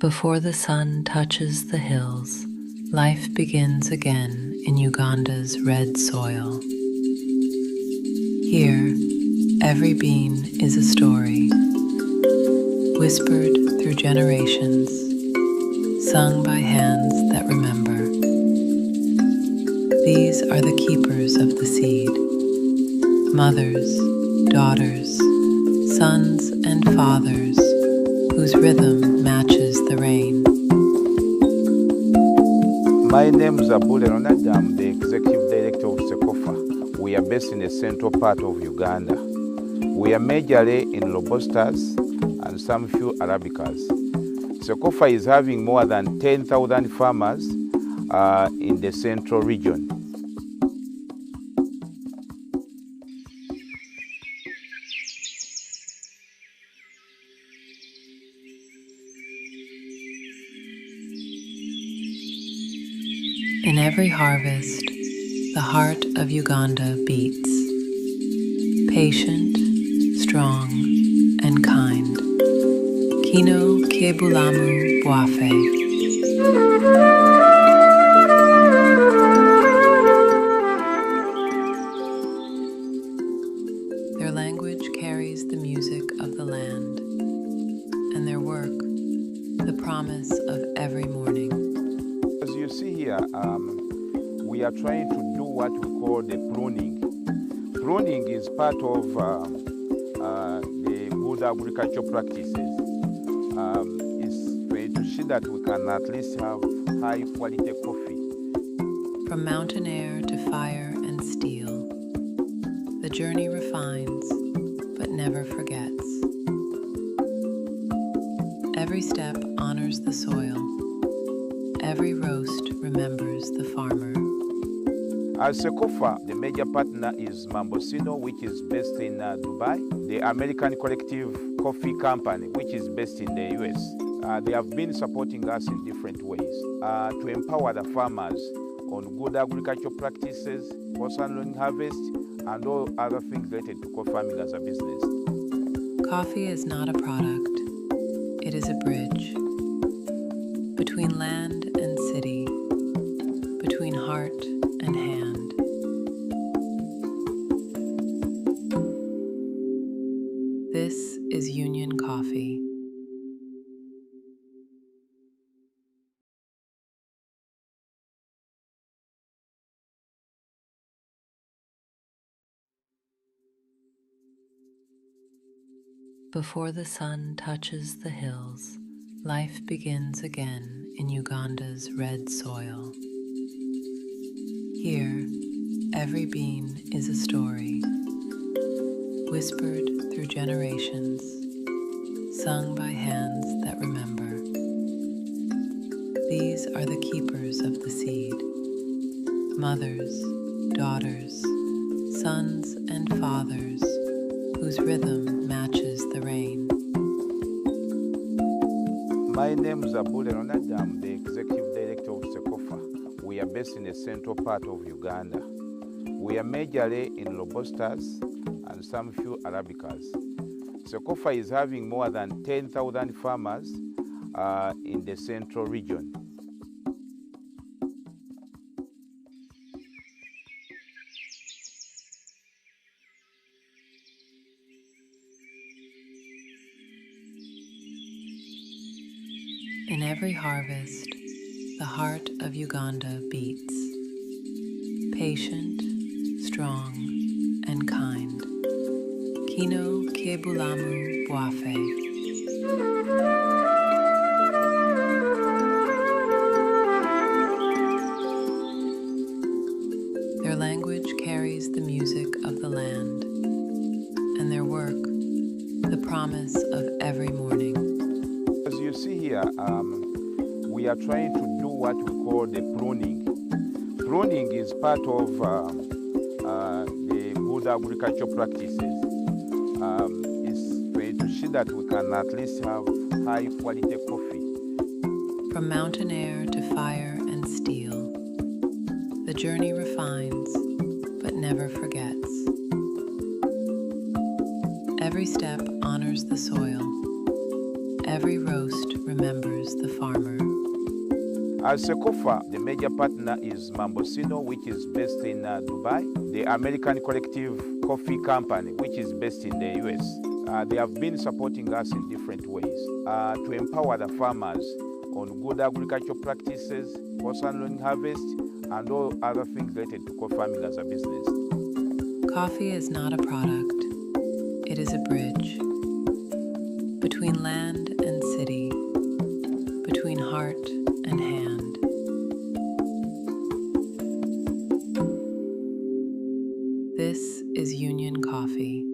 Before the sun touches the hills, life begins again in Uganda's red soil. Here, every bean is a story, whispered through generations, sung by hands that remember. These are the keepers of the seed, mothers, daughters, sons, and fathers, whose rhythm matches the rain. My name is Abule Ronald. I'm the Executive Director of Cecofa. We are based in the central part of Uganda. We are majorly in Robustas and some few Arabicas. Cecofa is having more than 10,000 farmers in the central region. In every harvest, the heart of Uganda beats. Patient, strong, and kind. Kino Kiebulamu Bwafe. Their language carries the music of the land, and their work, the promise of every morning. As you see here, we are trying to do what we call the pruning. Pruning is part of the good agricultural practices. It's to ensure that we can at least have high quality coffee. From mountain air to fire and steel, the journey refines but never forgets. Every step honors the soil. Every roast remembers the farmer. As Cecofa, the major partner is Mambosino, which is based in Dubai, the American Collective Coffee Company, which is based in the US. They have been supporting us in different ways to empower the farmers on good agricultural practices, post-handling harvest, and all other things related to coffee farming as a business. Coffee is not a product, it is a bridge between land and city, between heart and hand. This is Union Coffee. Before the sun touches the hills, life begins again in Uganda's red soil. Here, every bean is a story, whispered through generations, sung by hands that remember. These are the keepers of the seed, mothers, daughters, sons, and fathers, whose rhythm matches the rain. My name is Abule Ronald. I'm the Executive Director of Cecofa. We are based in the central part of Uganda. We are majorly in Robustas and some few Arabicas. Cecofa is having more than 10,000 farmers in the central region. In every harvest, the heart of Uganda beats. Patient, strong, and kind. Kino Kiebulamu Bwafe. Their language carries the music of the land, and their work, the promise of every morning. As you see here, we are trying to do what we call the pruning. Pruning is part of the good agricultural practices. It's to ensure that we can at least have high quality coffee. From mountain air to fire and steel, the journey refines but never forgets. Every step honors the soil. Every roast remembers the farmer. As Cecofa, the major partner is Mambosino, which is based in Dubai, the American collective coffee company, which is based in the US. They have been supporting us in different ways to empower the farmers on good agricultural practices, post-handling harvest, and all other things related to coffee farming as a business. Coffee is not a product, it is a bridge between land and city, between heart and hand. This is Union Coffee.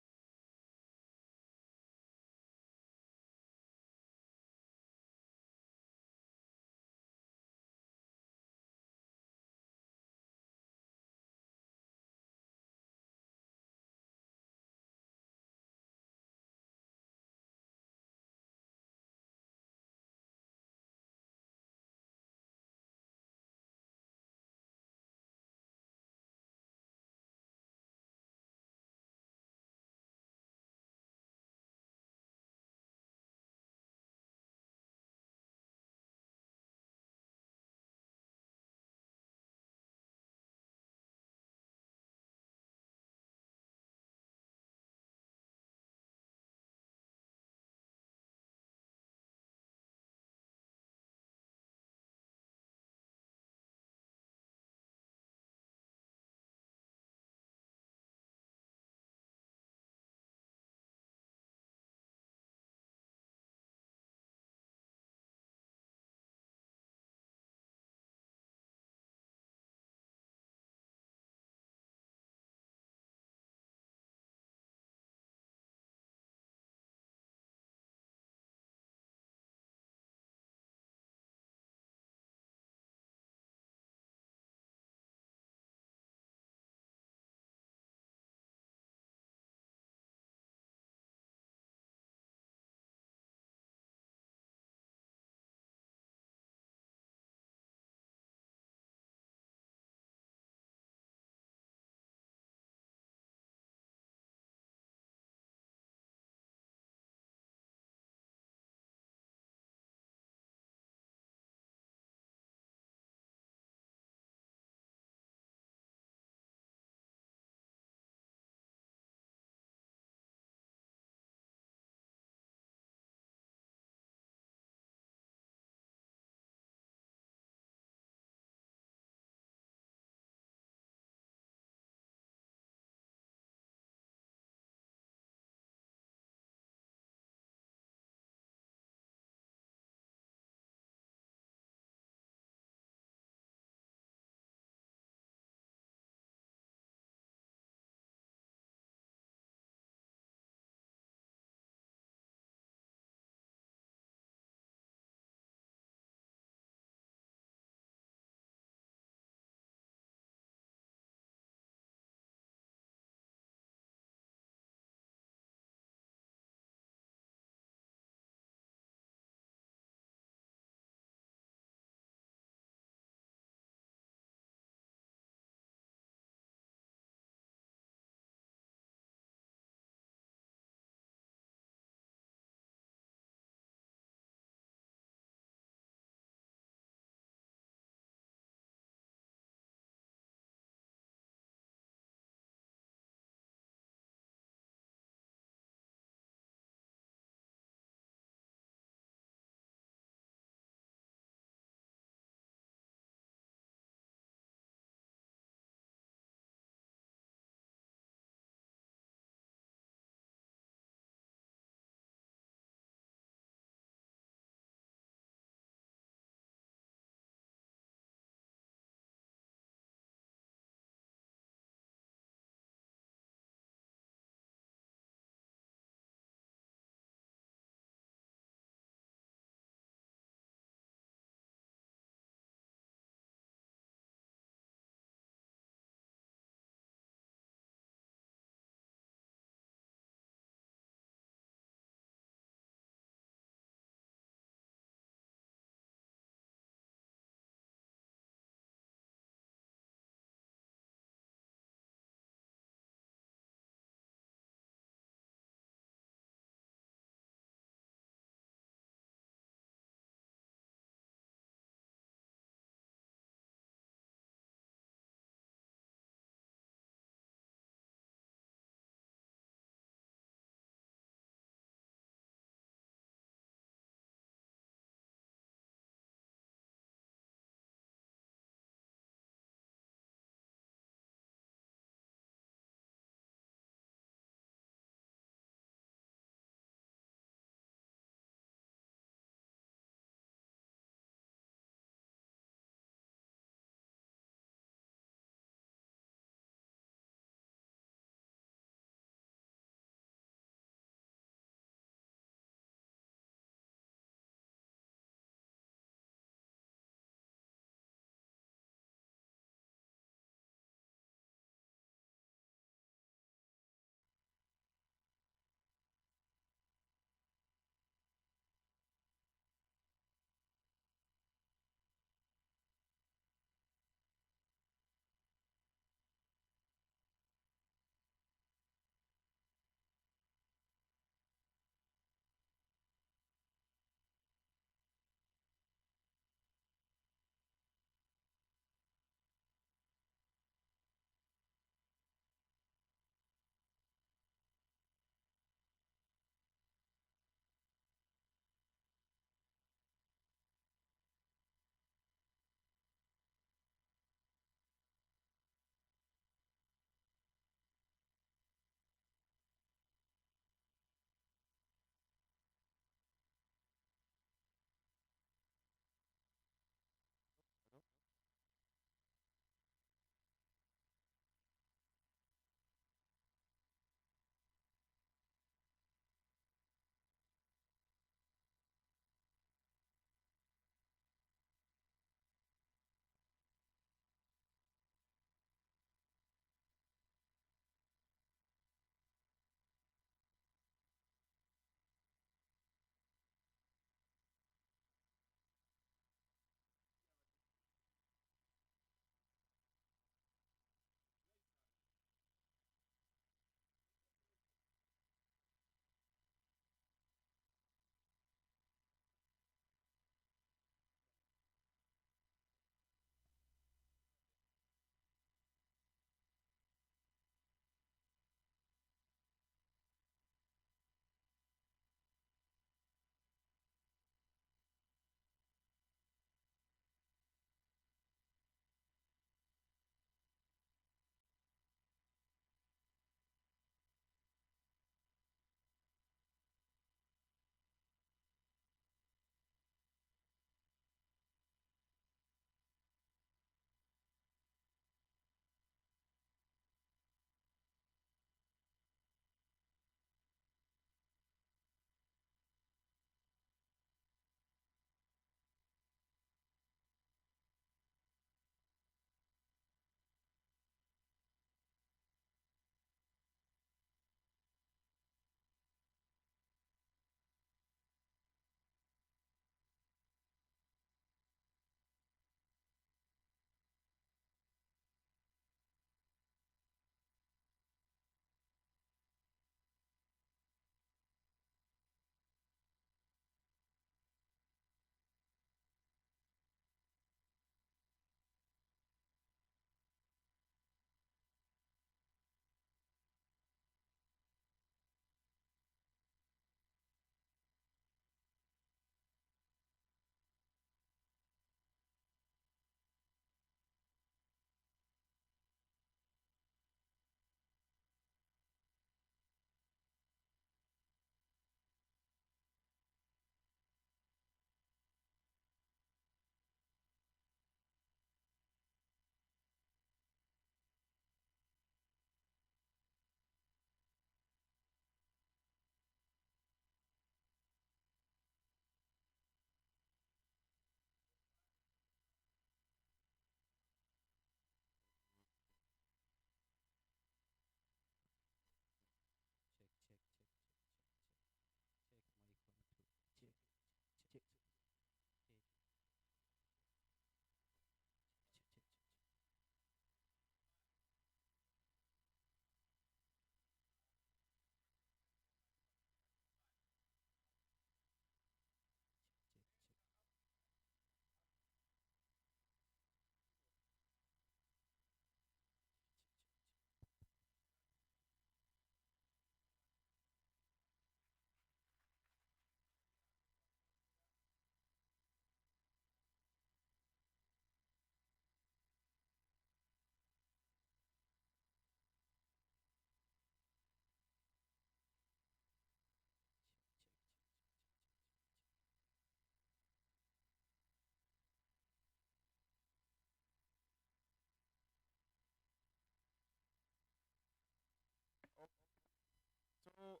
So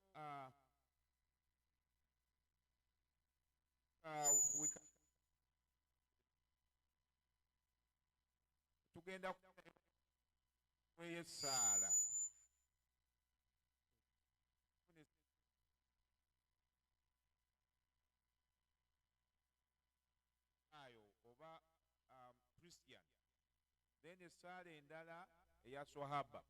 we can tugenda kweyesaala ayo oba Christian, then essaala endala eya Swahaba.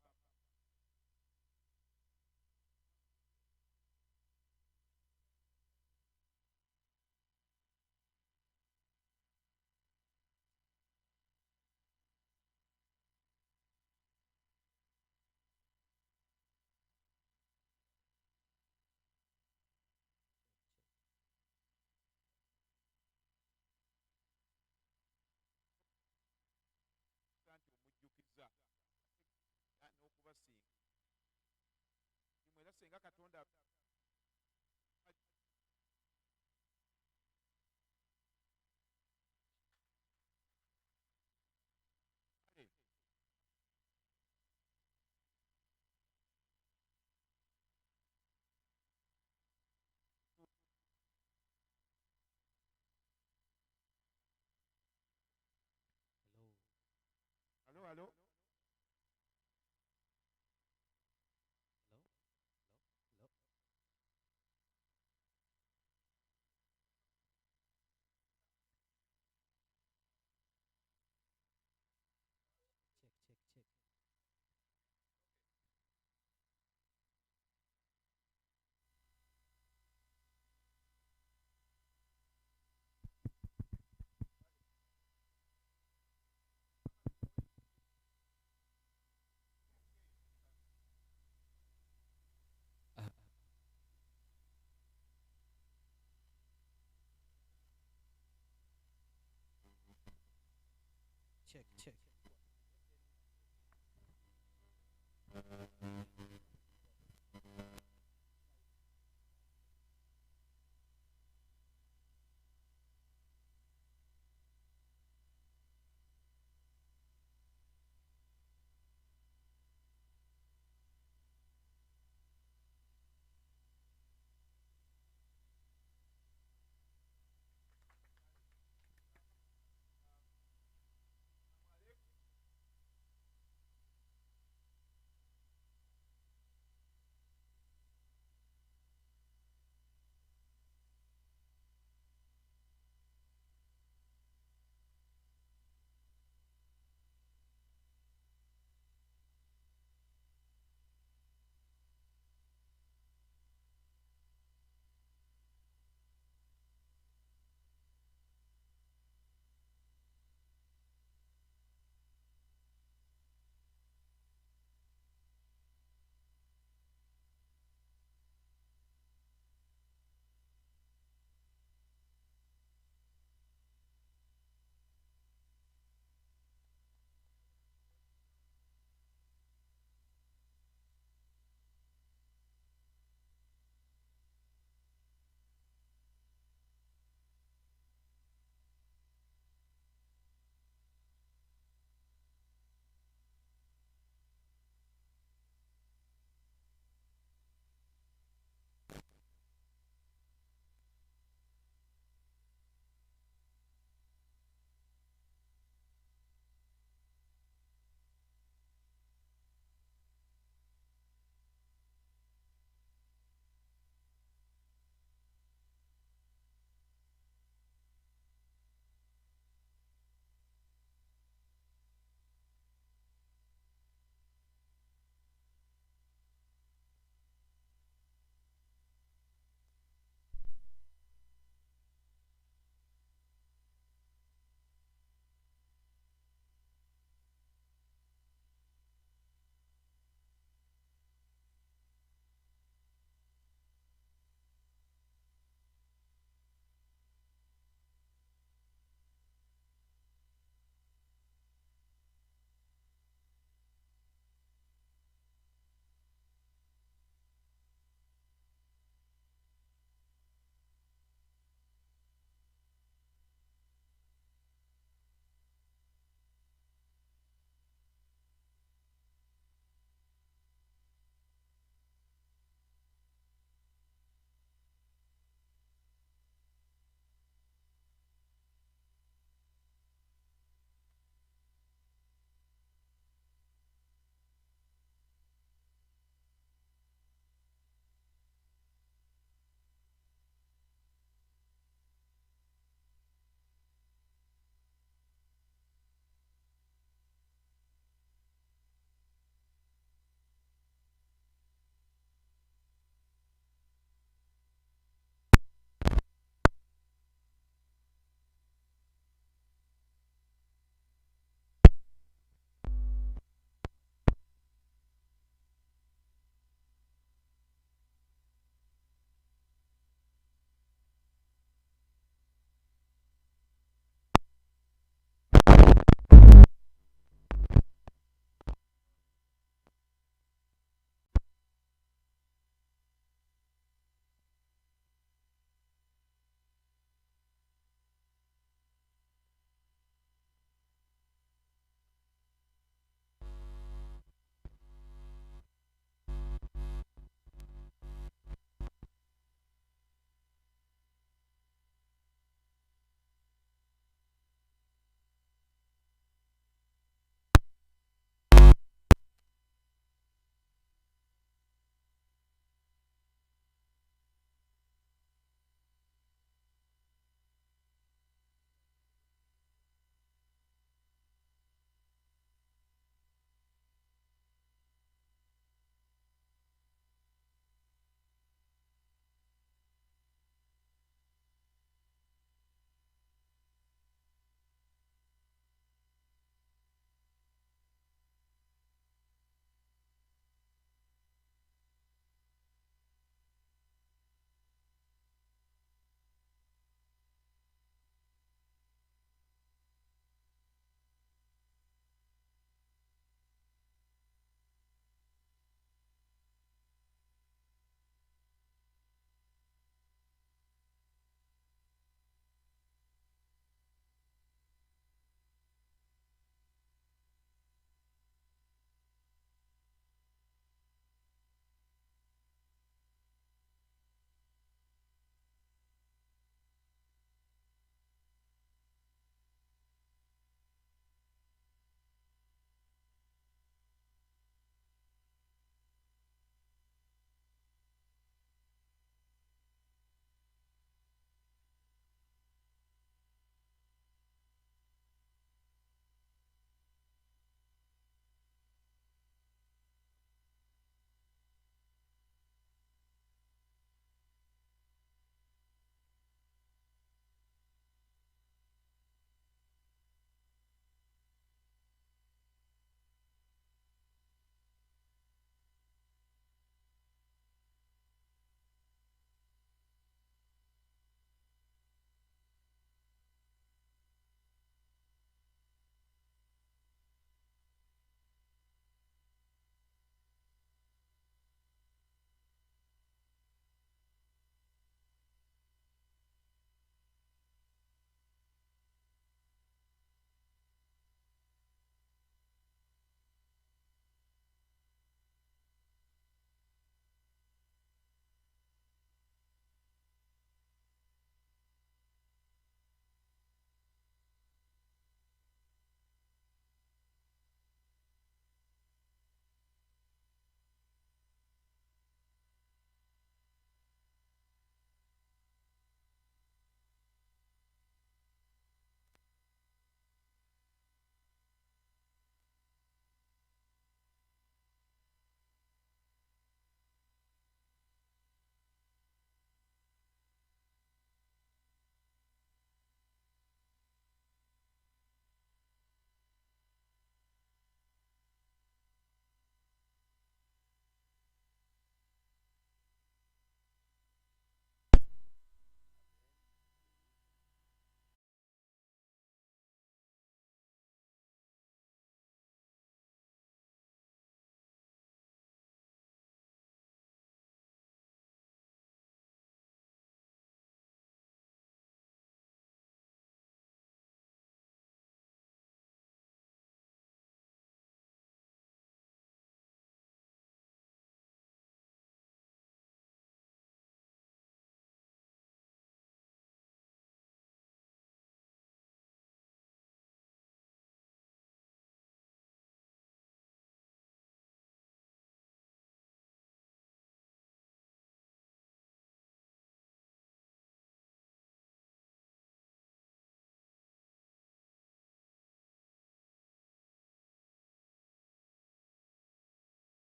Nti omujjukiza n'okubasinga kimwe era senga Katonda Hello. Hello, hello. Hello. Hello. Hello. Check, check, check. Check, check.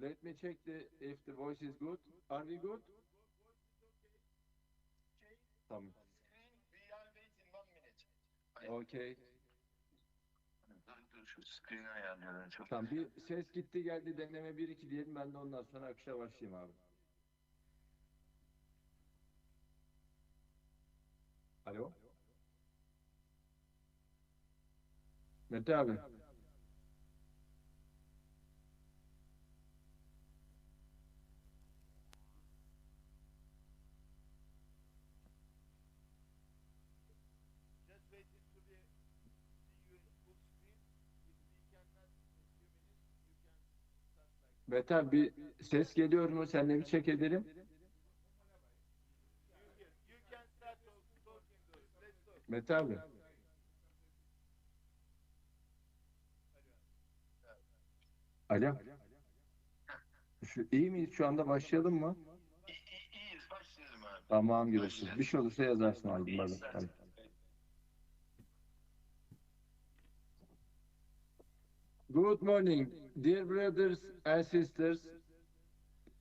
Let me check if the voice is good. Are we good? Tamam. Okay. Dur şu screen ayarlıyorum çok. Tamam. Bir ses gitti geldi deneme bir iki diyelim. Ben de ondan sonra akışa başlayayım abi. Alo. Mete abi. Just waiting to be see you in full screen. If we cannot in a few minutes, you can start like. Mete abi bir ses geliyor mu? Seninle bir check edelim. You can start talking to us. Let's talk. Mete abi. Alo. İyi miyiz? Şu anda başlayalım mı? İyiyiz başlayalım abi. Tamam görüşürüz. Bir şey olursa yazarsın abi. İyiyiz Bana. zaten. Good morning, dear brothers and sisters,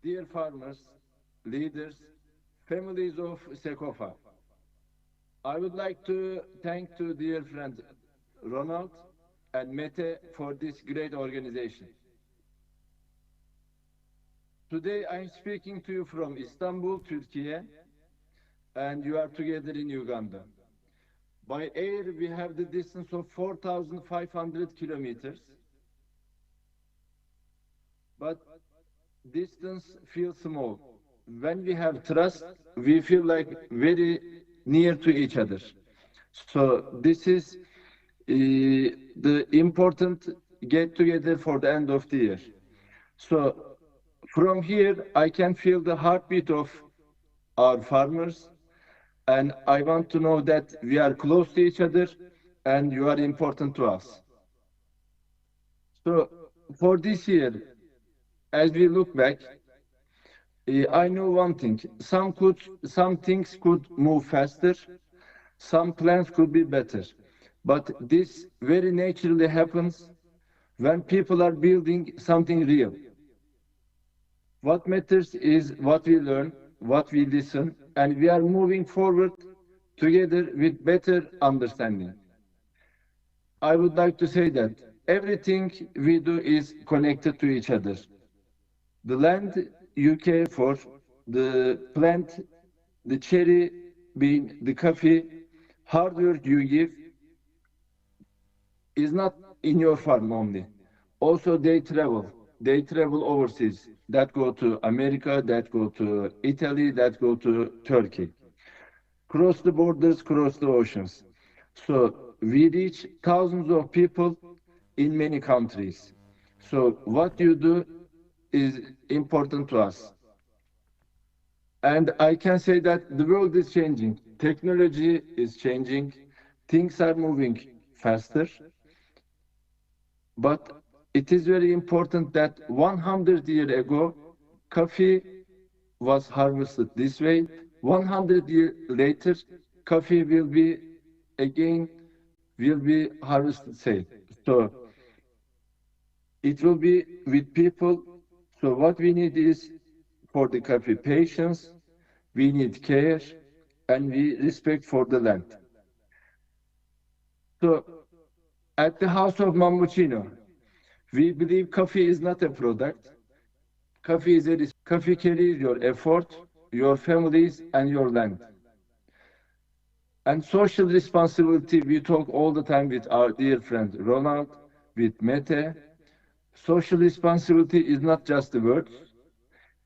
dear farmers, leaders, families of Cecofa. I would like to thank to dear friend Ronald and Mete for this great organization. Today I'm speaking to you from Istanbul, Turkey, and you are together in Uganda. By air, we have the distance of 4,500 kilometers. But distance feels small. When we have trust, we feel like very near to each other. So this is the important get together for the end of the year. So from here, I can feel the heartbeat of our farmers, and I want to know that we are close to each other and you are important to us. So for this year, as we look back, I know one thing. Some things could move faster. Some plans could be better. But this very naturally happens when people are building something real. What matters is what we learn, what we listen, and we are moving forward together with better understanding. I would like to say that everything we do is connected to each other. The land you care for, the plant, the cherry bean, the coffee, hard work you give is not in your farm only. Also, they travel. They travel overseas. That go to America, that go to Italy, that go to Turkey. Cross the borders, cross the oceans. So we reach thousands of people in many countries. So what you do is important to us. And I can say that the world is changing. Technology is changing. Things are moving faster. But it is very important that 100 years ago, coffee was harvested this way. 100 years later, coffee will be again will be harvested same. So it will be with people. So what we need is for the coffee patience, we need care, and we respect for the land. So at the House of Mammuchino, we believe coffee is not a product. Coffee is a coffee carries your effort, your families, and your land. And social responsibility, we talk all the time with our dear friend Ronald, with Mete. Social responsibility is not just the words.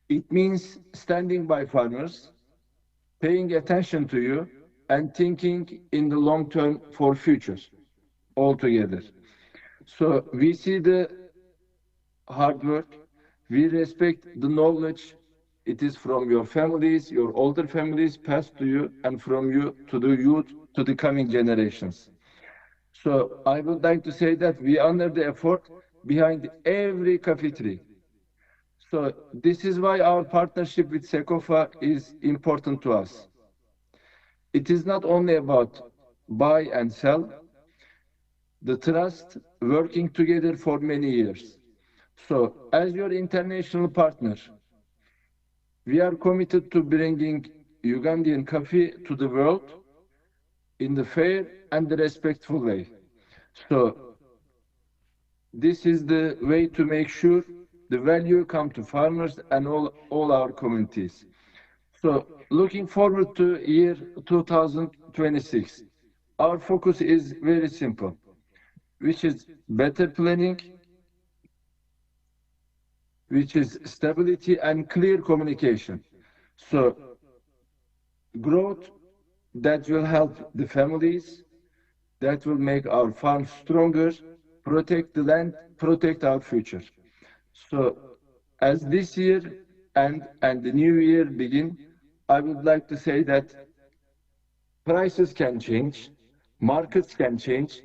It means standing by farmers, paying attention to you, and thinking in the long term for future altogether. So we see the hard work, we respect the knowledge. It is from your families, your older families passed to you, and from you to the youth, to the coming generations. So I would like to say that we honor the effort behind every coffee tree. So this is why our partnership with Cecofa is important to us. It is not only about buy and sell, the trust working together for many years. So, as your international partner, we are committed to bringing Ugandan coffee to the world in the fair and the respectful way. So, this is the way to make sure the value come to farmers and all our communities. So, looking forward to year 2026, our focus is very simple, which is better planning, which is stability and clear communication. So, growth that will help the families, that will make our farms stronger, protect the land, protect our future. So, as this year and the new year begin, I would like to say that prices can change, markets can change,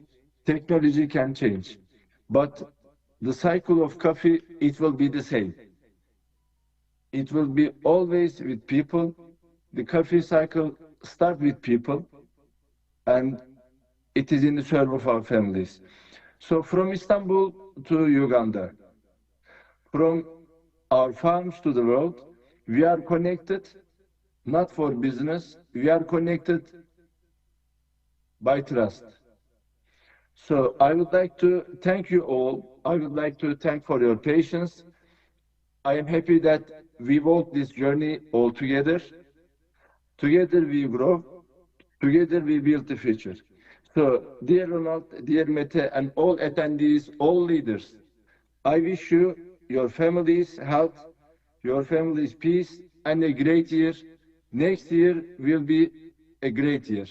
technology can change, but the cycle of coffee, it will be the same. It will be always with people. The coffee cycle start with people, and it is in the service of our families. So from Istanbul to Uganda, from our farms to the world, we are connected not for business, we are connected by trust. So I would like to thank you all. I would like to thank for your patience. I am happy that we walk this journey all together. Together we grow. Together we build the future. So, dear Ronald, dear Mete, and all attendees, all leaders, I wish you, your families health, your families peace, and a great year. Next year will be a great year.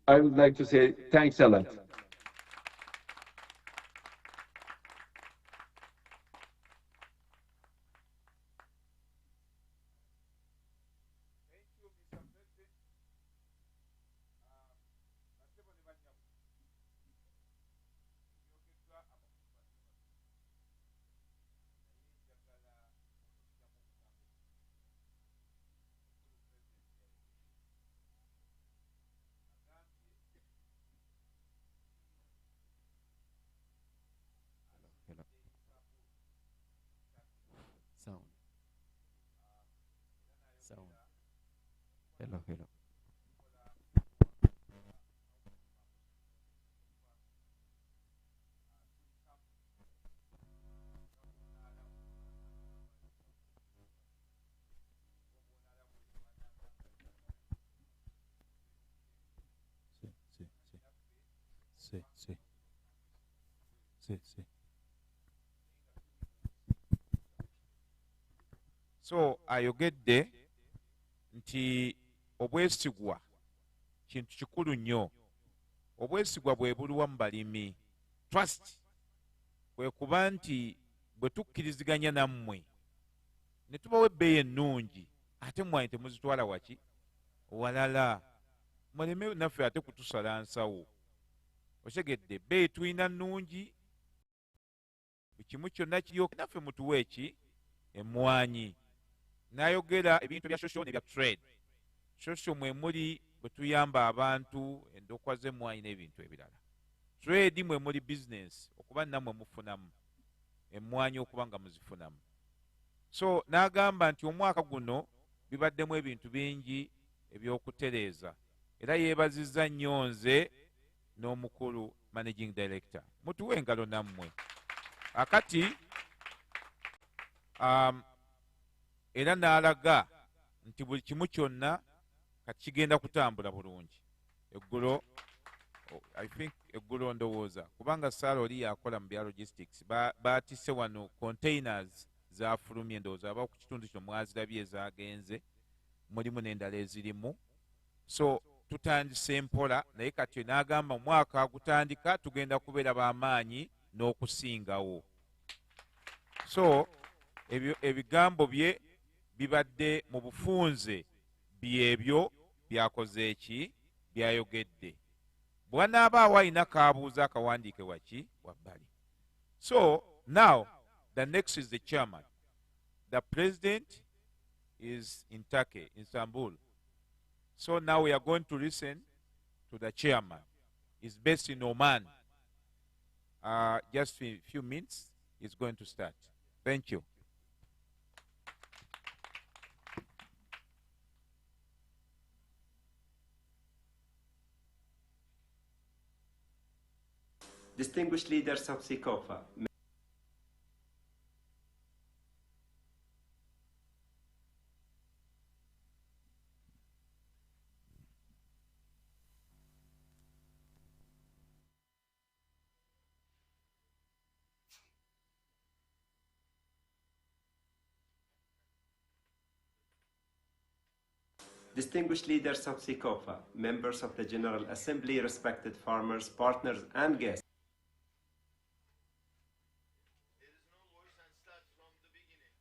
I would like to say thanks a lot. Hello. Sound. Sound. Hello, hello. Sí, sí, sí. Sí, sí. Sí, sí. So ayogedde nti obwesigwa kintu kikulu nnyo. Obwesigwa bwe buluwa mu balimi. Trust bwe kuba nti bwe tukkiriziganya nammwe ne tubawa ebbeeyi ennungi ate mmwanyi temuzitwala waki walala muleme naffe ate kutusala nsawo. Otegedde ebbeeyi tulina nnungi, buli kimu kyonna kiryoke naffe mutuwe eki emmwanyi. N'ayogera ebintu ebya social n'ebya trade. Social mwe muli bwe tuyamba abantu endokwa z'emmwanyi n'ebintu ebirala. Trade mwe muli business okuba nammwe mufunamu emmwanyi okuba nga muzifunamu. So n'agamba nti omwaka guno bibaddemu ebintu bingi eby'okutereeza era yeebazizza nnyo nze n'omukulu managing director. Mutuwe engalo nammwe. Akati era n'alaga nti buli kimu kyonna kati kigenda kutambula bulungi. Eggulo I think eggulo ndowooza kubanga Saala oli yakola mu bya logistics baatisse wano containers zafulumye ndowooza aba ku kitundu kino mwazirabye ezaagenze mulimu n'endala ezirimu. So tutandise mpola naye kati n'agamba omwaka gutandika tugenda kubeera b'amaanyi n'okusingawo. So ebigambo bye bibadde mu bufunze byebyo byakoze eki byayogedde. Bw'anaaba alina kaabuuza akawandiike waki wabbali. So now the next is the chairman. The president is in Turkey, in Istanbul. So now we are going to listen to the chairman. He's based in Oman. Just a few minutes, he's going to start. Thank you. Distinguished leaders of Cecofa, distinguished leaders of Cecofa, members of the General Assembly, respected farmers, partners, and guests. There is no voice and start from the beginning.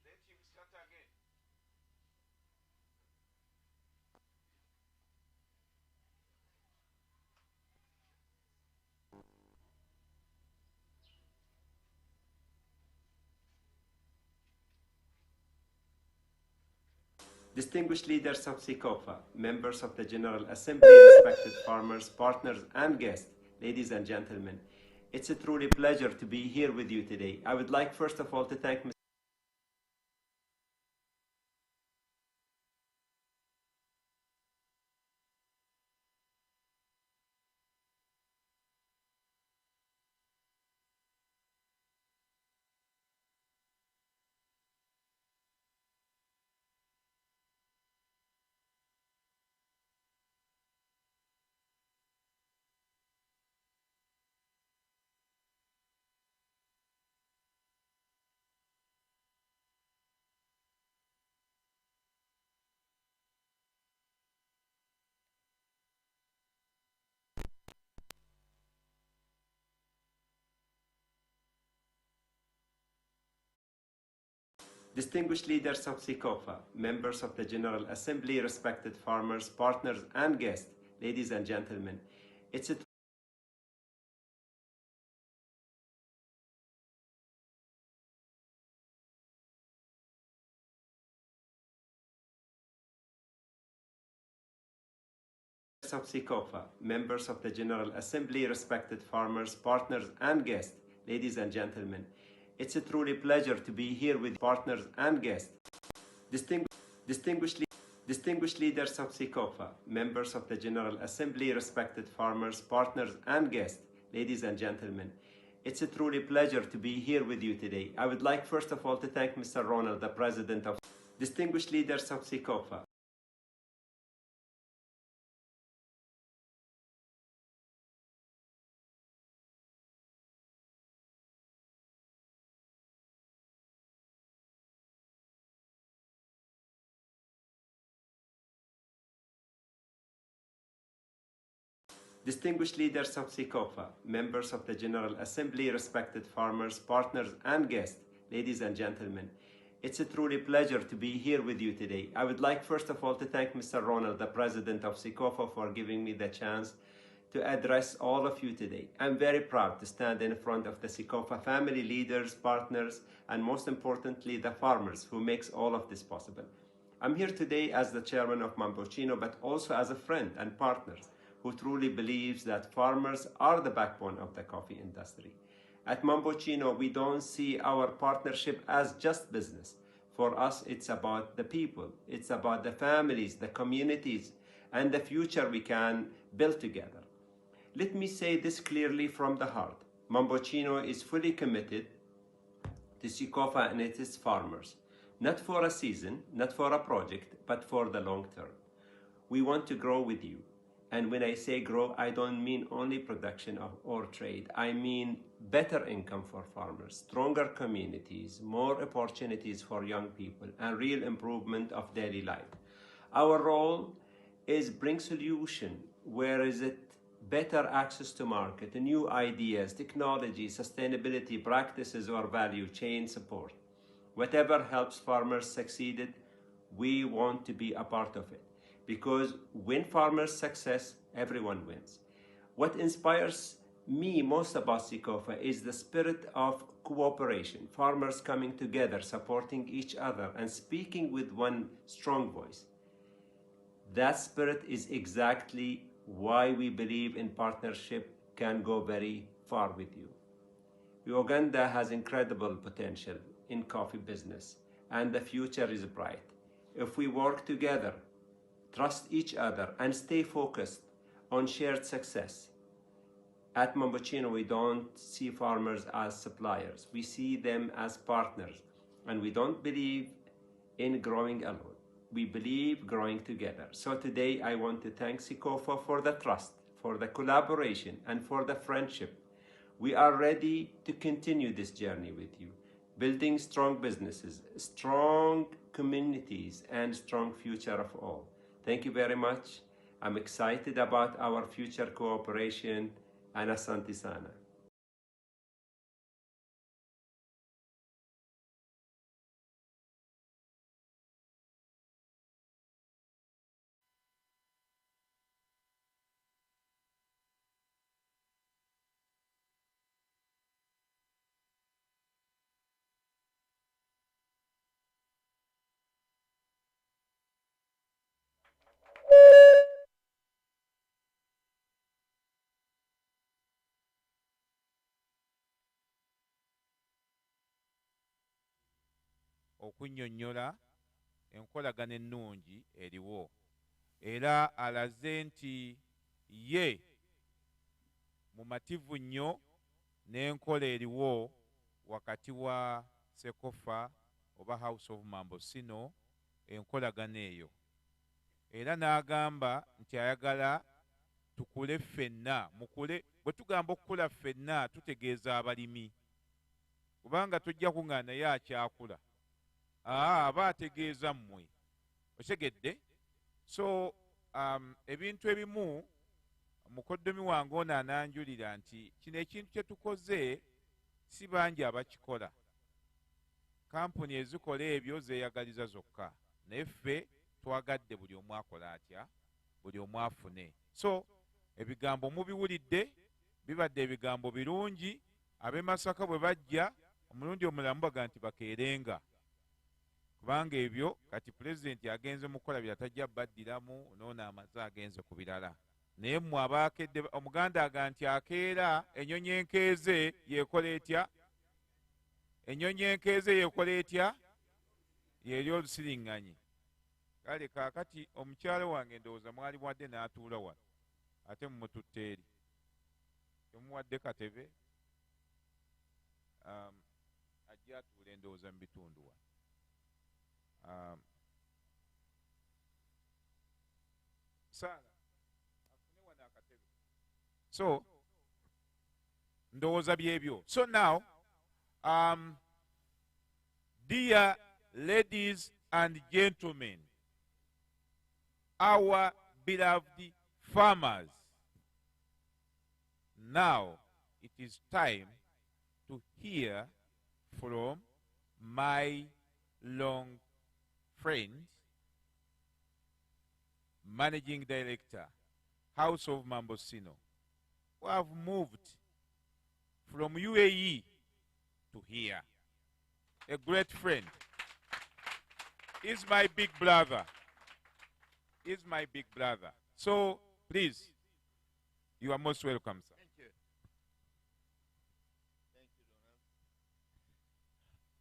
Let him start again. Distinguished leaders of Cecofa, members of the General Assembly, respected farmers, partners, and guests, ladies and gentlemen, it's a truly pleasure to be here with you today. I would like first of all to thank Mr. Distinguished leaders of Cecofa, members of the General Assembly, respected farmers, partners, and guests, ladies and gentlemen, it's a of Cecofa, members of the General Assembly, respected farmers, partners, and guests, ladies and gentlemen, it's a truly pleasure to be here with partners and guests. Distinguished leaders of Cecofa, members of the General Assembly, respected farmers, partners, and guests, ladies and gentlemen, it's a truly pleasure to be here with you today. I would like first of all to thank Mr. Ronald, the President of distinguished leaders of Cecofa. Distinguished leaders of Cecofa, members of the General Assembly, respected farmers, partners, and guests, ladies and gentlemen, it's a truly pleasure to be here with you today. I would like first of all to thank Mr. Ronald, the President of Cecofa, for giving me the chance to address all of you today. I'm very proud to stand in front of the Cecofa family, leaders, partners, and most importantly, the farmers who makes all of this possible. I'm here today as the chairman of Mambochino, but also as a friend and partner who truly believes that farmers are the backbone of the coffee industry. At Mambochino, we don't see our partnership as just business. For us, it's about the people. It's about the families, the communities, and the future we can build together. Let me say this clearly from the heart. Mambochino is fully committed to Cecofa and its farmers, not for a season, not for a project, but for the long term. We want to grow with you. And when I say grow, I don't mean only production or trade. I mean better income for farmers, stronger communities, more opportunities for young people, and real improvement of daily life. Our role is bring solution. Where is it? Better access to market, new ideas, technology, sustainability practices, or value chain support. Whatever helps farmers succeed, we want to be a part of it. Because when farmers success, everyone wins. What inspires me most about Cecofa is the spirit of cooperation, farmers coming together, supporting each other, and speaking with one strong voice. That spirit is exactly why we believe in partnership can go very far with you. Uganda has incredible potential in coffee business, and the future is bright. If we work together, trust each other, and stay focused on shared success. At Mambuccino, we don't see farmers as suppliers. We see them as partners, and we don't believe in growing alone. We believe growing together. So today I want to thank Cecofa for the trust, for the collaboration, and for the friendship. We are ready to continue this journey with you, building strong businesses, strong communities, and strong future of all. Thank you very much. I'm excited about our future cooperation. And asante sana. Okunnyonnyola enkolagana ennungi eriwo era alaze nti ye mumativu nnyo n'enkola eriwo wakati wa Cecofa oba House of Mambosino enkolagana eyo, era n'agamba nti ayagala tukule ffenna mukule. Bwe tugamba okukula ffenna tutegeeza abalimi, kubanga tujja kuŋŋaana naye akyakula aba ategeeza mmwe, otegedde. So ebintu ebimu mukoddomi wange ono ananjulira nti kino ekintu kye tukoze si bangi abakikola. Kampuni ezikola ebyo zeeyagaliza zokka, naye ffe twagadde buli omu akola atya, buli omu afune. So ebigambo mubiwulidde, bibadde ebigambo birungi. Ab'e Masaka bwe bajja omulundi omulamu baga nti bakeerenga, kubanga ebyo kati pulezidenti agenze mukola byatajja baddiramu, noono amaze agenze ku birala. Naye mmwe abaakedde, omuganda aga nti akeera ennyonyi enkeeze yeekola etya? Ennyonyi enkeeze yeekola etya? Yeeri olusiriŋŋanyi. Kale kaakati omukyalo wange ndowooza mwali muwadde n'atuula wano, ate mumututte eri, temuwadde katebe ajja atuule ndowooza mu bitundu wano. Saala afune wano akatebe. So ndowooza byebyo. So now dear ladies and gentlemen, our beloved farmers, now it is time to hear from my long friend, Managing Director, House of Mambosino, who have moved from UAE to here. A great friend. He's my big brother. He's my big brother. So, please, you are most welcome, sir. Thank you. Thank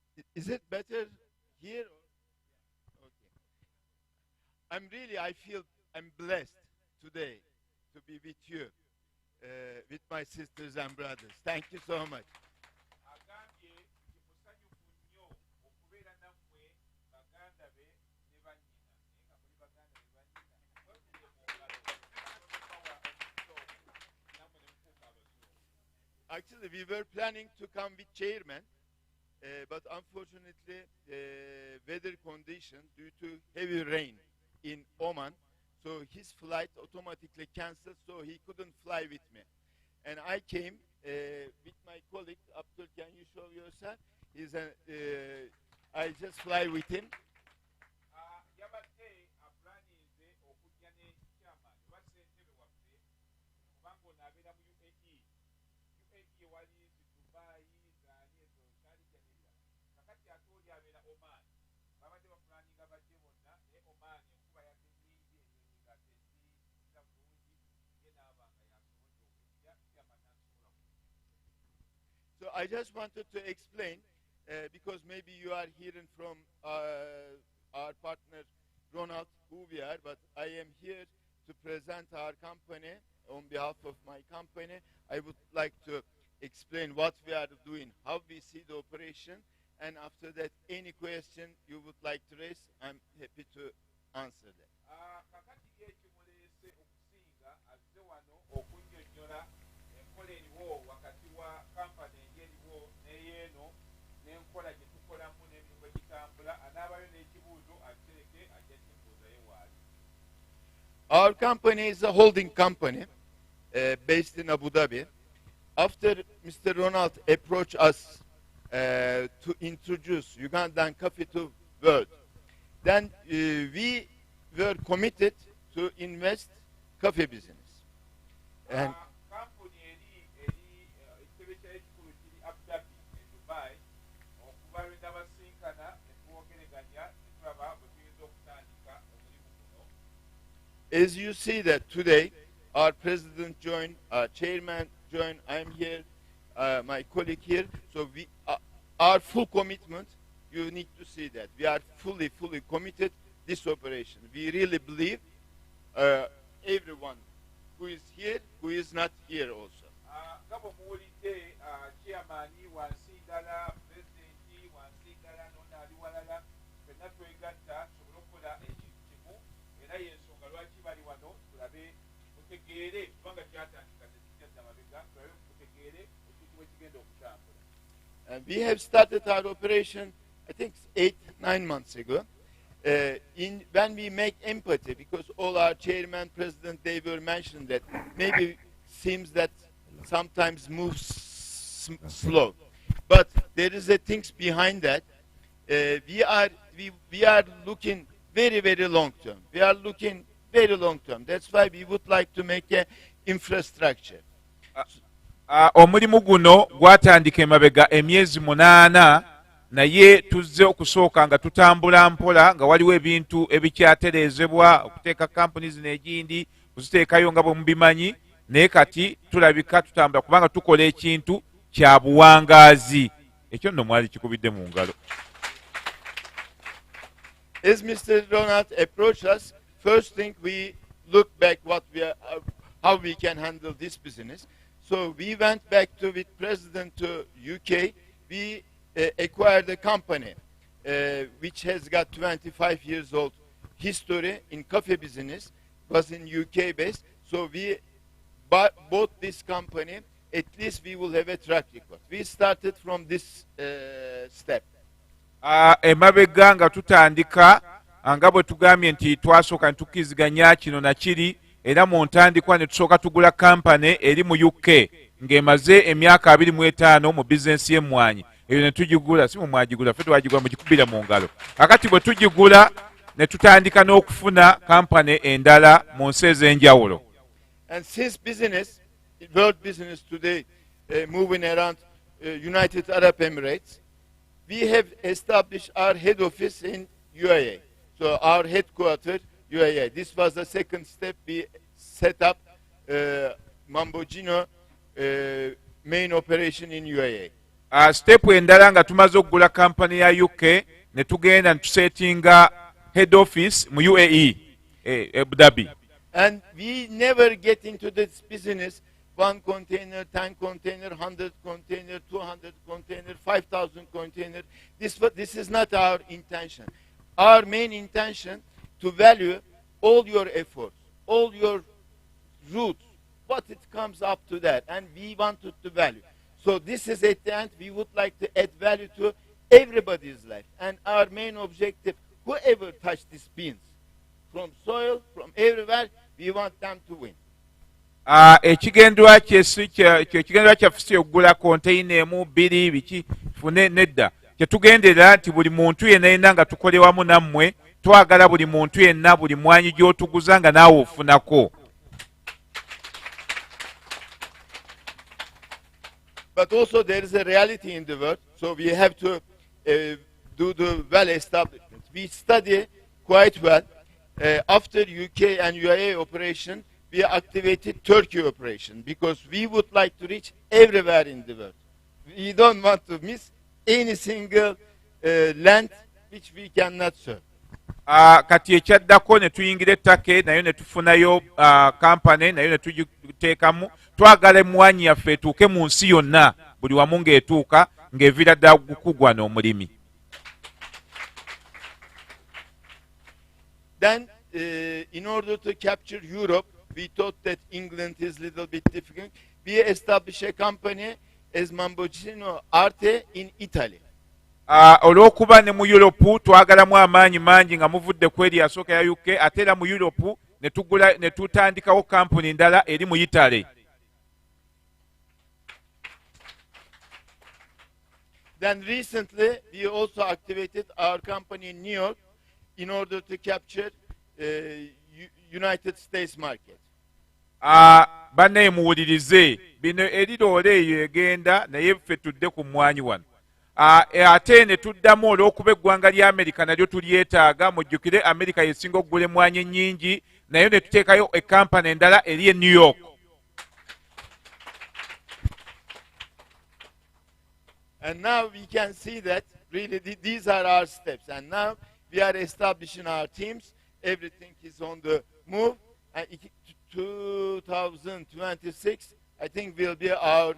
you, Donald. Is it better here? Okay. I feel I'm blessed today to be with you, with my sisters and brothers. Thank you so much. Actually, we were planning to come with chairman, but unfortunately, weather condition due to heavy rain in Oman, so his flight automatically canceled, so he couldn't fly with me. And I came with my colleague, Abdul, can you show yourself? I just fly with him. So I just wanted to explain, because maybe you are hearing from our partner Ronald who we are, but I am here to present our company on behalf of my company. I would like to explain what we are doing, how we see the operation, and after that, any question you would like to raise, I'm happy to answer that. Our company is a holding company based in Abu Dhabi. After Mr. Ronald approached us to introduce Ugandan coffee to world, then we were committed to invest coffee business. And as you see that today, our president joined, our chairman joined, I'm here, my colleague here. So we, our full commitment, you need to see that. We are fully committed this operation. We really believe everyone who is here, who is not here also. And we have started our operation, I think 8-9 months ago. When we make empathy, because all our chairman, president, they were mentioned that maybe seems that sometimes moves slow, but there is a things behind that. We are looking very long term. We are looking very long term. That's why we would like to make a infrastructure. Omulimu guno gwatandika emabega emyezi 8 naye tuzze okusooka nga tutambula mpola nga waliwo ebintu ebikyatereezebwa okuteeka kampuni zino egindi kuziteekayo nga bwe mubimanyi, naye kati tulabika tutambula kubanga tukola ekintu kya buwangaazi. Ekyo nno mwali kikubidde mu ngalo. As Mr. Ronald approached us, first thing we look back what we are, how we can handle this business. So we went back with President to UK. We acquired a company which has got 25 years old history in coffee business, was in UK based. So we bought this company. At least we will have a track record. We started from this step. Emabega nga tutandika nga bwe tugambye nti twasooka ne tukkiziganya kino na kiri, era mu ntandikwa ne tusooka tugula kampani eri mu UK ng'emaze emyaka 25 mu bizinensi y'emmwanyi. Eyo ne tugigula, si mu mwagigula, ffe twagigula mugikubira mu ngalo. Kakati bwe tugigula ne tutandika n'okufuna kampani endala mu nsi ez'enjawulo. And since business, world business today, moving around United Arab Emirates, we have established our head office in UAE. So our headquarters, UAE. This was the second step. We set up Mambogino main operation in UAE. Step endala nga tumaze okugula kampani ya UK ne tugenda tusetinga head office mu UAE, Abu Dhabi. And we never get into this business 1 container, 10 container, 100 container, 200 container, 5,000 container. This is not our intention. Our main intention to value all your efforts, all your roots, what it comes up to that, and we wanted to value. So this is at the end, we would like to add value to everybody's life. And our main objective, whoever touched these beans, from soil, from everywhere, we want them to win. Ekigendwa kyaffe si okugula konteyina emu 2 biki tufune nedda. Kyetugendera nti buli muntu yenna yenna nga tukole wamu nammwe, twagala buli muntu yenna buli mwanyi gy'otuguza nga naawe ofunako. But also there is a reality in the world, so we have to do the well establishment. We study quite well. After UK and UAE operation, we activated Turkey operation because we would like to reach everywhere in the world. We don't want to miss any single land which we cannot serve. Kati ekyaddako ne tuyingira ettake nayo ne tufunayo kampani nayo ne tugiteekamu. Twagala emmwanyi yaffe etuuke mu nsi yonna buli wamu ng'etuuka ng'eviira ddala kugwana omulimi. Then, in order to capture Europe, we thought that England is a little bit difficult. We established a company as Mamboncino Arte in Italy. Olw'okuba ne mu Europe twagalamu amaanyi mangi nga muvudde ku eri yasooka ya UK, ate era mu Europe ne tutandikawo kampuni ndala eri mu Italy. Then recently, we also activated our company in New York in order to capture United States market. Bannaye muwulirize bino eriroole eyo egenda naye ffe tudde ku mmwanyi wano. Ate ne tuddamu olw'okuba eggwanga lya Amerika nalyo tulyetaaga. Mujjukire Amerika yesinga okugula emmwanyi ennyingi, naye ne tuteekayo ekampani endala eri e New York. And now we can see that really these are our steps. And now we are establishing our teams. Everything is on the move. And 2026, I think, will be our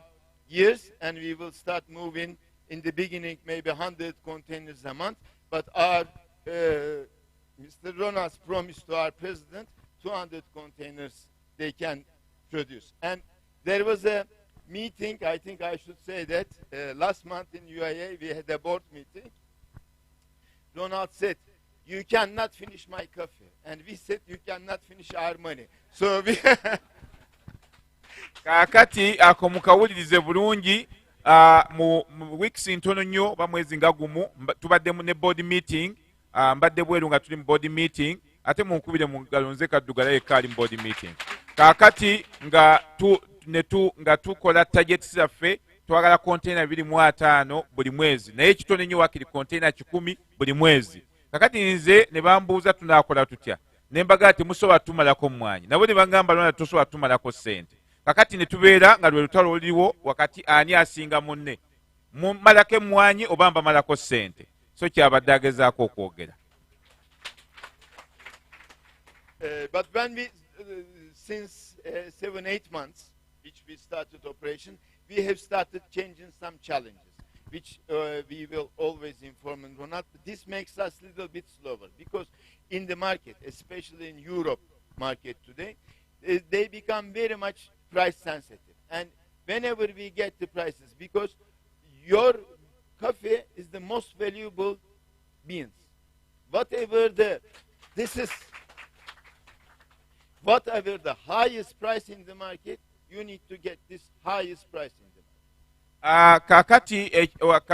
years, and we will start moving. In the beginning, maybe 100 containers a month. But our Mr. Ronald's promised to our president 200 containers they can produce. And there was a meeting, I think I should say that, last month in UAE, we had a board meeting. Ronald said, "You cannot finish my coffee." And we said, "You cannot finish our money." So we Kaakati ako mukawulirize bulungi. Mu weeks ntono nnyo oba mwezi nga gumu tubadde ne board meeting. Mbadde bweru nga tuli mu board meeting, ate munkubire mu ngalo nze Kaddugala yekka ali mu board meeting. Kaakati nga tukola targets zaffe, twagala container 25 buli mwezi, naye ekitono nnyo wakiri container 10 buli mwezi. Kaakati nze ne bambuuza tunaakola tutya, ne mbagaa temusobola tumalako mmwanyi, nabo ne bagamba lwana tosobola tumalako ssente. Kakati ne tubeera nga lwe lutalo luliwo wakati ani asinga munne, mumalako emmwanyi oba mbamalako ssente. So kyabadde agezaako okwogera. But when we, since 7-8 months, which we started operation, we have started changing some challenges, which we will always inform and Ronald. This makes us a little bit slower because in the market, especially in Europe market today, they become very much price sensitive. And whenever we get the prices, because your coffee is the most valuable beans. Whatever the highest price in the market, you need to get this highest price in the market. Kakati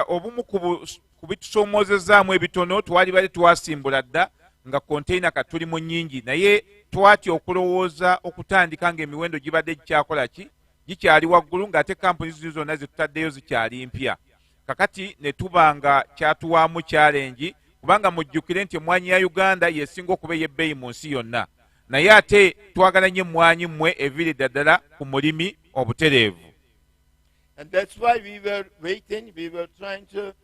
obumu ku bitusoomozezaamu ebitono twali bali twasimbula dda nga container katuli mu nnyingi, naye twatya okulowooza okutandika ng'emiwendo gibadde gikyakola ki gikyali waggulu ng'ate kampuni zino zonna zetutaddeyo zikyali mpya. Kakati ne tuba nga kyatuwaamu challenge, kubanga mujjukire nti emmwanyi ya Uganda yesinga okuba ey'ebbeeyi mu nsi yonna, naye ate twagala nnyo emmwanyi mmwe eviiridde ddala ku mulimi obutereevu. And that's why we were waiting, we were trying to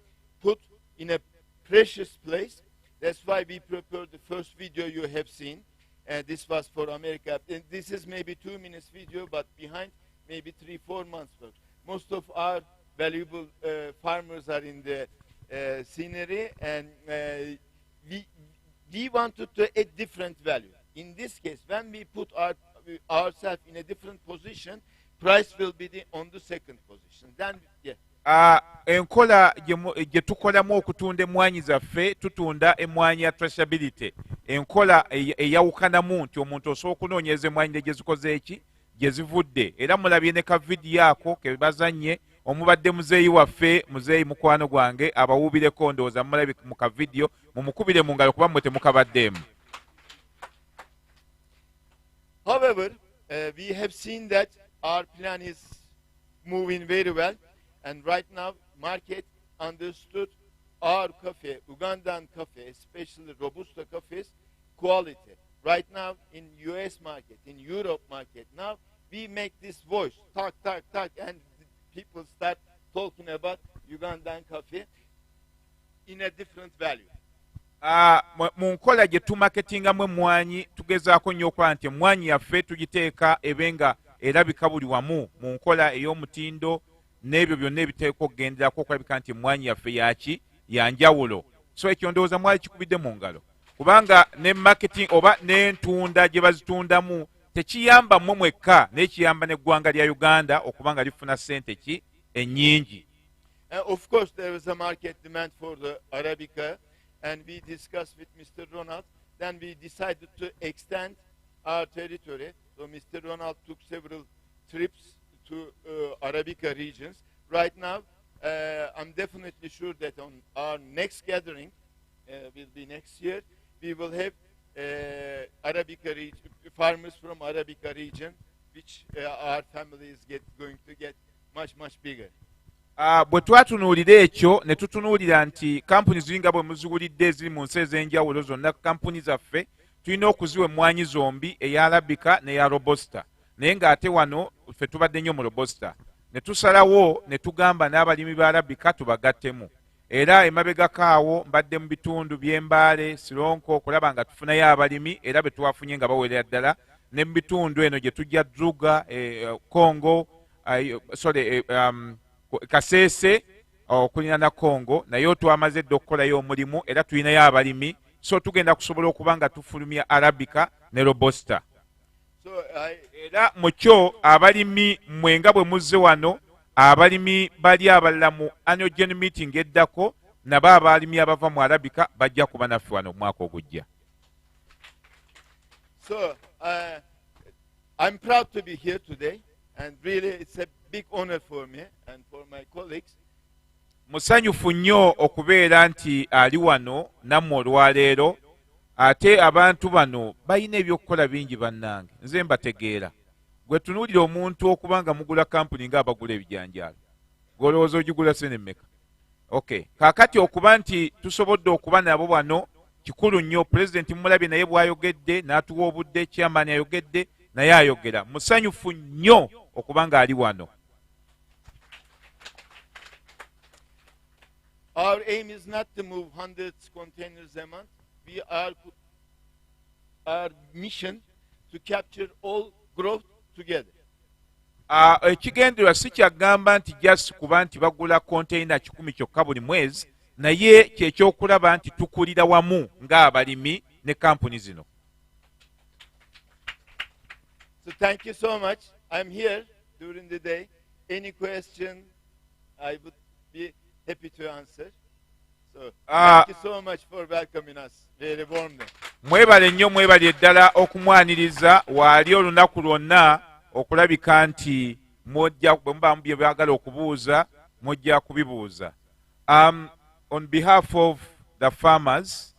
put in a precious place. That's why we prepared the first video you have seen. This was for America. And this is maybe 2 minutes video, but behind maybe 3-4 months work. Most of our valuable farmers are in the scenery, and we wanted to add different value. In this case, when we put ourselves in a different position, price will be on the second position. Then, yeah. Enkola gye tukolamu okutunda emmwanyi zaffe, tutunda emmwanyi ya traceability. Enkola eyawukanamu nti omuntu osobola okunoonyeza emmwanyi gye zikoze eki gye zivudde. Era mulabye ne ka vidiyo ako ke bazannye, omubadde muzeeyi waffe, muzeeyi mukwano gwange abawuubireko, ndowooza mulabye mu ka vidiyo, mumukubire mu ngalo kuba mmwe temukabaddeemu. However, we have seen that our plan is moving very well. And right now, market understood our coffee, Ugandan coffee, especially Robusta coffees, quality. Right now, in US market, in Europe market, now we make this voice, talk, talk, talk, and people start talking about Ugandan coffee in a different value. Mu nkola gye tumaketingamu emmwanyi tugezaako nnyo okukola nti emmwanyi yaffe tugiteeka ebe nga erabika buli wamu mu nkola ey'omutindo n'ebyo byonna ebiteeka okugenderako okulabika nti emmwanyi yaffe yaki ya njawulo. So ekyo ndowooza mwali kikubidde mu ngalo kubanga ne marketing oba n'entunda gye bazitundamu tekiyamba mmwe mwekka n'ekiyamba n'eggwanga lya Uganda okuba nga lifuna ssente ki ennyingi. Of course, there is a market demand for the Arabica, and we discussed with Mr. Ronald. Then we decided to extend our territory. So Mr. Ronald took several trips to Arabica regions. Right now, I'm definitely sure that on our next gathering, will be next year, we will have Arabica region, farmers from Arabica region, which our family is going to get much bigger. Bwe twatunuulira ekyo ne tutunuulira nti kampuni ziringa bwe muziwulidde eziri mu nsi ez'enjawulo zonna kampuni zaffe tulina okuziwa emmwanyi zombi eya Arabica n'eya Robusta, naye ng'ate wano ffe tubadde nnyo mu Robusta ne tusalawo ne tugamba n'abalimi ba Arabica tubagattemu. Era emabegako awo mbadde mu bitundu by'Embale, Sironko okulaba nga tufunayo abalimi era be twafunye nga bawerera ddala, ne mu bitundu eno gye tujja Druga, Congo, Kasese okulina na Congo naye twamaze dde okukolayo omulimu era tulinayo abalimi, so tugenda kusobola okuba nga tufulumya Arabica ne Robusta. Era mu kyo abalimi mwenga bwe muzze wano, abalimi bali abalala mu annual general meeting eddako nabo abalimi abava mu Arabica bajja kuba naffe wano omwaka ogujja. So I'm proud to be here today, and really it's a big honor for me and for my colleagues. Musanyufu nnyo okubeera nti ali wano nammwe olwaleero, ate abantu bano balina ebyokukola bingi bannange, nze mbategeera. Gwe tunuulira omuntu okuba nga mugula kampuni ng'abagula ebijanjaalo, golowooza ogigula ssente mmeka? Okay, kaakati okuba nti tusobodde okuba nabo wano kikulu nnyo. Pulezidenti mulabye naye bw'ayogedde n'atuwa obudde, chairman ayogedde naye ayogera. Musanyufu nnyo okuba nga ali wano. Our aim is not to move hundreds of containers a month. Our mission to capture all growth together. Ekigendererwa si kyagamba nti just kuba nti bagula container 10 kyokka buli mwezi, naye kyekyokulaba nti tukulira wamu ng'abalimi ne kampuni zino. So thank you so much. I'm here during the day. Any question, I would be happy to answer. So thank you so much for welcoming us very warmly. Mwebale nnyo, mwebale ddala okumwaniriza wali olunaku lwonna okulabika nti mwojja bwe bye byagala okubuuza mwojja kubibuuza. On behalf of the farmers,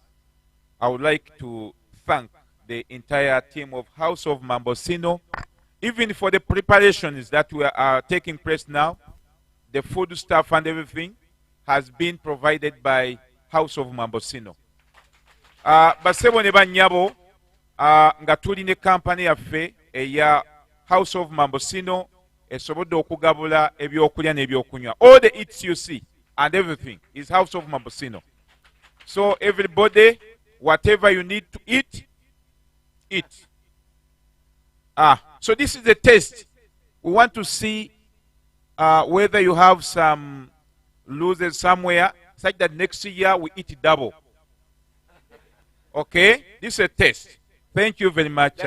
I would like to thank the entire team of House of Mambosino, even for the preparations that are taking place now. The food stuff and everything has been provided by House of Mambosino. Basebo ne bannyabo nga tuli ne kampani yaffe eya House of Mambosino esobodde okugabula ebyokulya n'ebyokunywa. All the eats you see and everything is House of Mambosino. So everybody, whatever you need to eat, eat. So this is a test. We want to see whether you have some losers somewhere, such that next year we eat double. Okay? This is a test. Thank you very much,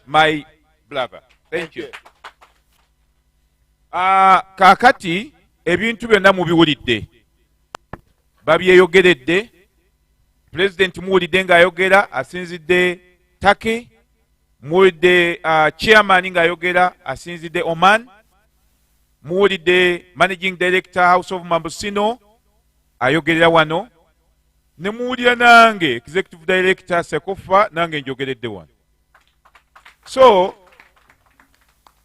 my brother. Thank you. Kakati ebintu byonna mubiwulidde. Babyeyogeredde. President muwulidde ng'ayogera asinzidde Turkey. Muwulidde chairman ng'ayogera asinzidde Oman. Muwulidde managing director House of Mambosino ayogerera wano. Ne muwulira nange executive director Cecofa nange njogeredde wano. So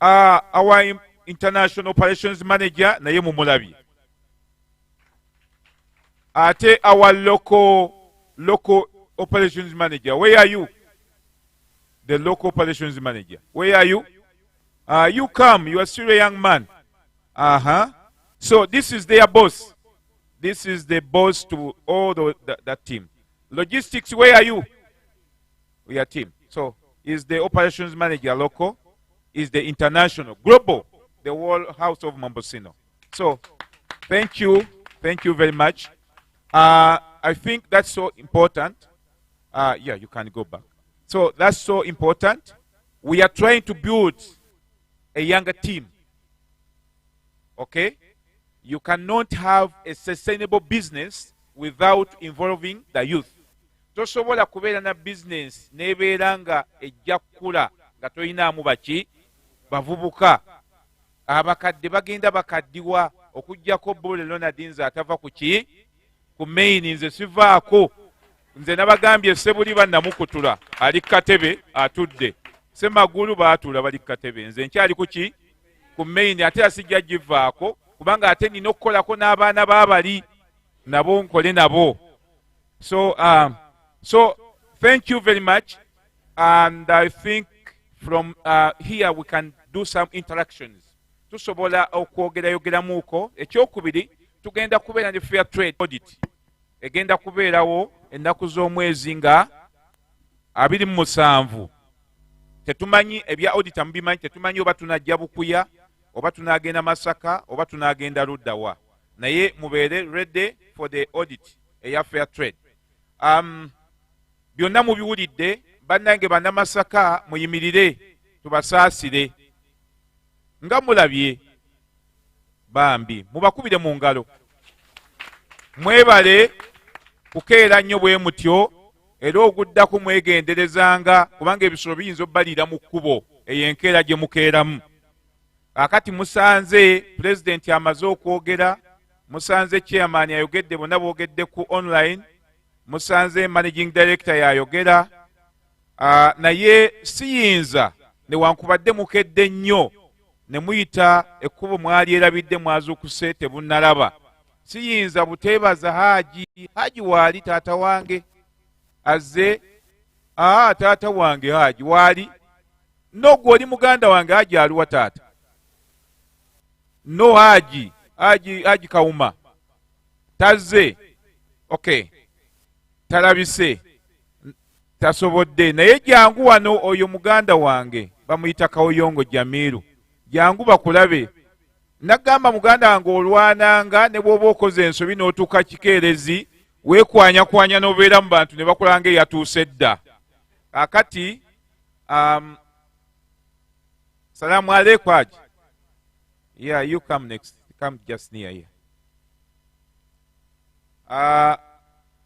our international operations manager naye mumulabye. Ate our local operations manager, where are you? The local operations manager, where are you? You come, you are still a young man. So this is their boss. This is the boss to all that team. Logistics, where are you? We are team. So is the operations manager local? Is the international, global, the whole house of Mambosino. So thank you very much. I think that's so important. Yeah, you can go back. So that's so important. We are trying to build a younger team. Okay? You cannot have a sustainable business without involving the youth. Tosobola kubeera na business nebeera nga ejja kukula nga toyinaamu baki bavubuka. Abakadde bagenda bakaddiwa okujjako Bole Ronaldinz atava ku ki ku main nze sivaako. Nze nabagambye Sebuli bannamukutula ali katebe atudde. Semagulu baatula bali katebe. Nze nkyali ku ki ku main ate asijja givaako kubanga ate nina okukolako n'abaana baabali nabo nkole nabo. So thank you very much, and I think from here we can do some interactions. Tusobola okwogerayo ekyokubiri tugenda kubeera ne fair trade audit egenda kubeerawo ennaku z'omwezi nga 27. Tetumanyi ebya auditor mubimanyi, tetumanyi oba tunajja Bukuya oba tunagenda Masaka oba tunagenda Luddawa, naye mubeere ready for the audit eya fair trade. Byonna mubiwulidde, bannange bannamasaka muyimirire tubasaasire. Nga mulabye bambi mubakubire mu ngalo. Mwebale kukeera nnyo bwe mutyo era oguddaku mwegenderezanga kubanga ebisolo biyinza obbalira mu kkubo eyo enkeera gye mukeeramu. Akati musanze President amaze okwogera, musanze Chairman ayogedde, bonna boogedde ku online, musanze Managing Director yayogera, naye siyinza newankubadde mukedde nnyo ne muyita ekkubo mwali erabidde mwazuukuse tebunnalaba. Siyinza buteebaza Haji waali taata wange azze. Taata wange Haji waali? No, gwe oli muganda wange. Haji aluwa taata? No, Haji Kawuma tazze. Okay, talabise, tasobodde, naye jangu wano oyo muganda wange bamuyita Kawoyongo Jamiru, jangu bakulabe. Nagamba muganda wange olwananga ne bw'oba okoze ensobi n'otuuka kikeerezi weekwanyakwanya n'obeera mu bantu ne bakulanga eyatuuse dda. Akati salamu alaikum Haji. Yeah, you come next. Come just near here.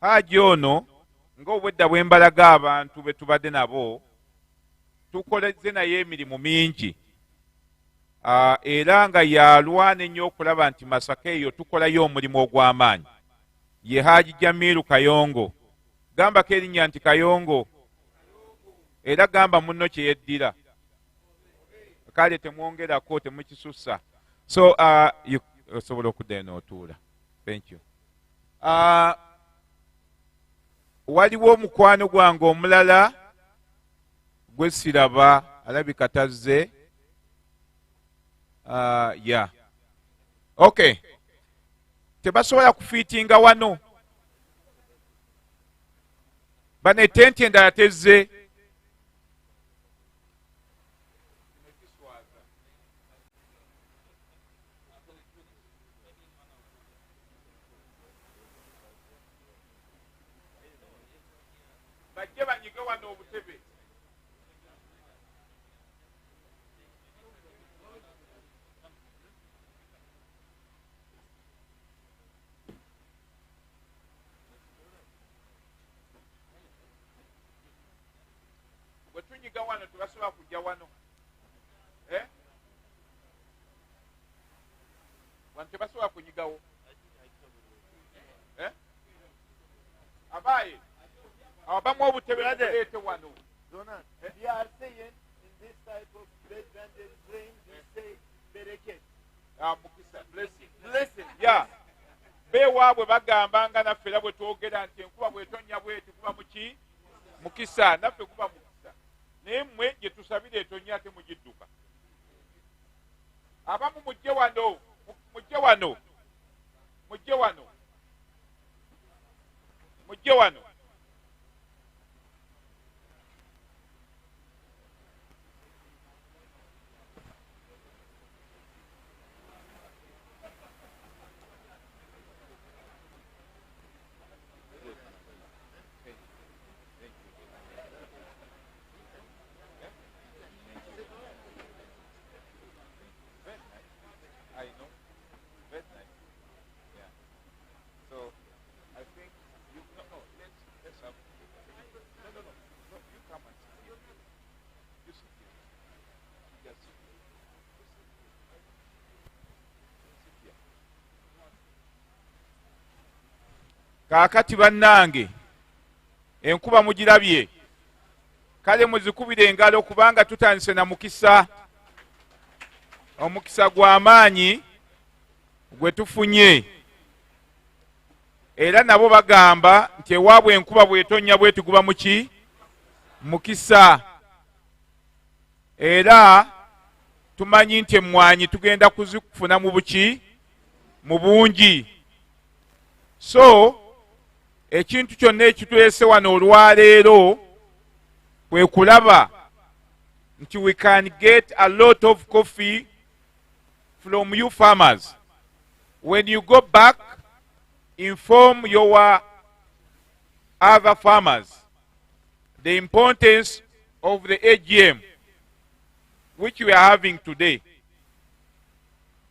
Haji ono ng'obwedda bwe mbalaga abantu be tubadde nabo tukoleze naye emirimu mingi. Era nga yalwana ennyo okulaba nti Masaka eyo tukolayo omulimu ogw'amaanyi. Ye Haji Jamiru Kayongo. Gambako erinnya nti Kayongo. Era gamba munno kye yeddira. Kale temwongerako, temukisussa. So you osobola okuddayo n'otuula. Thank you. Waliwo omukwano gwange omulala gwe siraba, alabika tazze. Yeah. Okay. Tebasobola kufiitinga wano. Bano etenti endala tezze. Bajje banyige wano obutebe. Bwe tunyiga wano tebasobola kujja wano. Wano tebasobola kunyigawo. Abaye abamu obutebe leete wano. We are saying in this type of bed when there is rain, we say bereket. Mukisa, blessing. Yeah. Beewaabwe bagambanga naffe era bwe twogera nti enkuba bw'etonnya bw'eti kuba muki? Mukisa, naffe kuba mukisa. Naye mmwe gye tusabira etonnya ate mugidduka. Abamu mujje wano. mujje wano, mujje wano. Kaakati bannange enkuba mugirabye, kale muzikubire engalo kubanga tutandise na mukisa, omukisa gw'amaanyi gwe tufunye. Era nabo bagamba nti ewaabwe enkuba bw'etonnya bwe tuguba muki mukisa. Era tumanyi nti emmwanyi tugenda kuzifuna mu buki mu bungi. So ekintu kyonna ekitwese wano olwaleero kwe kulaba nti we can get a lot of coffee from you farmers. When you go back, inform your other farmers the importance of the AGM which we are having today.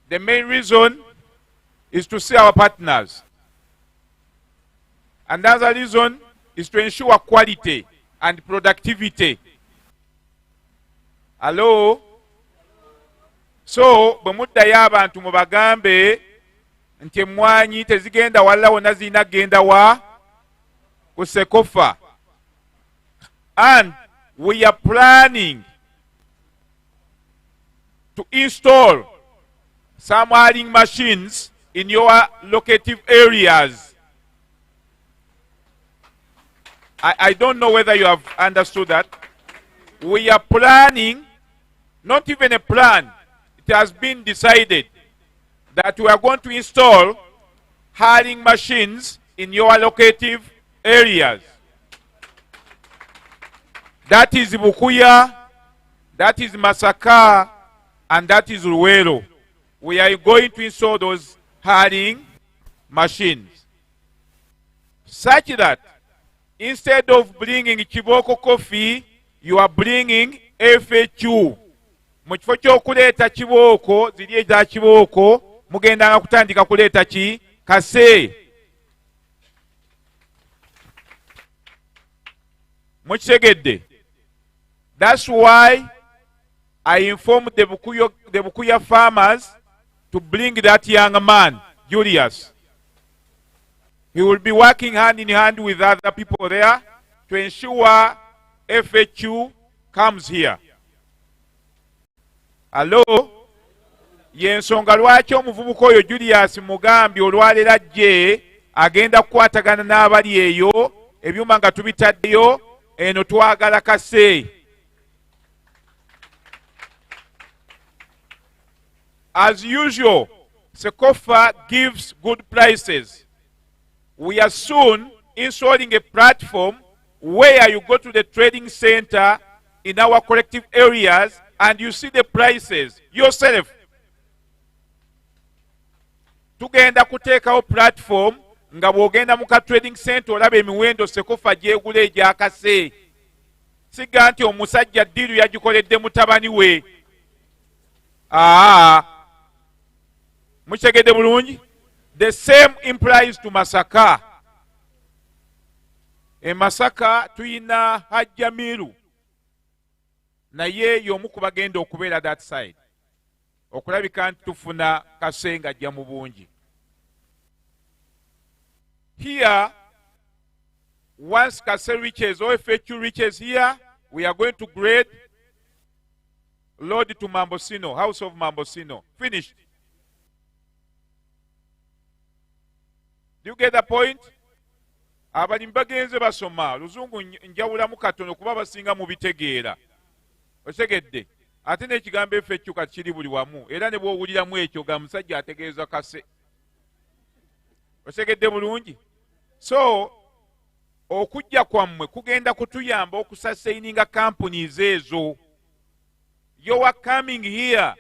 The main reason is to see our partners. Another reason is to ensure quality and productivity. Hello? So, bwe muddayo abantu mubagambe nti emmwanyi tezigenda walla wonna zirina genda wa ku Cecofa. And we are planning to install some hauling machines in your locative areas. I don't know whether you have understood that. We are planning, not even a plan, it has been decided that we are going to install hauling machines in your locative areas. That is Bukuya, that is Masaka, and that is Luwero. We are going to install those hauling machines such that instead of bringing Kiboko coffee, you are bringing FHU. Mu kifo ky'okuleeta kibooko ziri eza kibooko mugendanga kutandika kuleeta ki kase. Mukitegedde? That's why I informed the Bukuya farmers to bring that young man, Julius. He will be working hand in hand with other people there to ensure FHU comes here. Hello? Yensonga lwaki omuvubuka oyo Julius mugambi olwaleero ajje agenda kukwatagana n'abali eyo ebyuma nga tubitaddeyo eno twagala kase. As usual, Cecofa gives good prices. We are soon installing a platform where you go to the trading center in our collective areas and you see the prices yourself. Tugenda kuteekawo platform nga bw'ogenda mu ka trading center olaba emiwendo Cecofa gyegula egyakase. Siga nti omusajja ddiiru yagikoledde mutabani we. Mukitegedde bulungi? The same implies to Masaka. E Masaka tuyina Hajjamiru. Naye y'omu ku bagenda okubeera that side. Okulabika nti tufuna kase ng'ajja mu bungi. Here, once kase reaches or FHU reaches here, we are going to grade load to Mambosino, house of Mambosino. Finished. Do you get the point? Abalimi bagenze basoma luzungu njawulamu katono kuba basinga mu bitegeera. Otegedde ate n'ekigambo FHU kati kiri buli wamu era ne bw'owuliramu ekyo ga musajja ategeeza kase. Osegedde bulungi? So okujja kwammwe kugenda kutuyamba okusasaininga companies ezo. Your coming here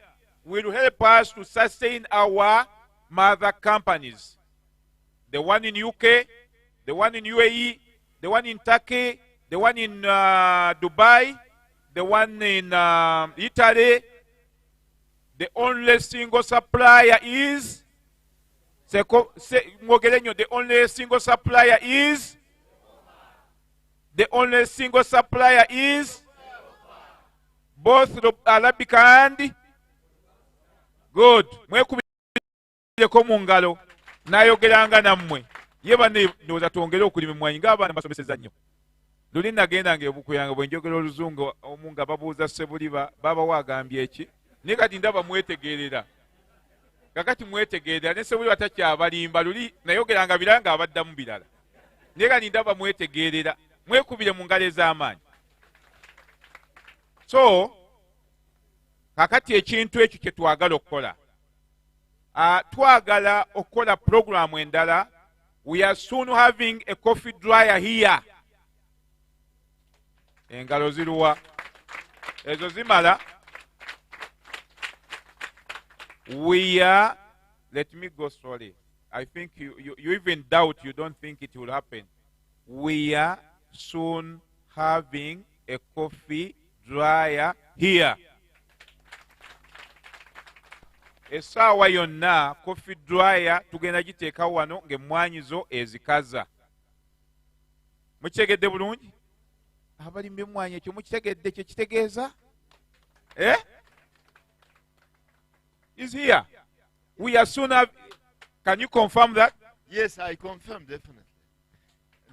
will help us to sustain our mother companies. The one in UK, the one in UAE, the one in Turkey, the one in Dubai, the one in Italy. The only single supplier is the only single supplier is both Arabic and good. Mwekubireko mu ngalo nayogeranga nammwe ye banne ndowooza twongere okulima emmwanyi ng'abaana basomeseza nnyo. Luli nagendanga ebukuyanga bwe njogera oluzungu omu nga babuuza Sebuliba baba agambye eki naye kati ndaba mwetegeerera. Kakati mwetegeerera ne Sebuliba takyabalimba. Luli nayogeranga biranga abaddamu birala naye kati ndaba mwetegeerera. Mwekubire mu ngalo ez'amaanyi. So kakati ekintu ekyo kye twagala okukola, twagala okukola programu endala. We are soon having a coffee dryer here. Engalo ziruwa ezo zimala. We are, let me go slowly. I think you even doubt, you don't think it will happen. We are soon having a coffee dryer here. Essaawa yonna coffee dryer tugenda giteeka wano ng'emmwanyi zo ezikaza. Mukitegedde bulungi? Abalimba emmwanyi ekyo mukitegedde kye kitegeeza? Is here. We are soon have. Can you confirm that? Yes, I confirm definitely.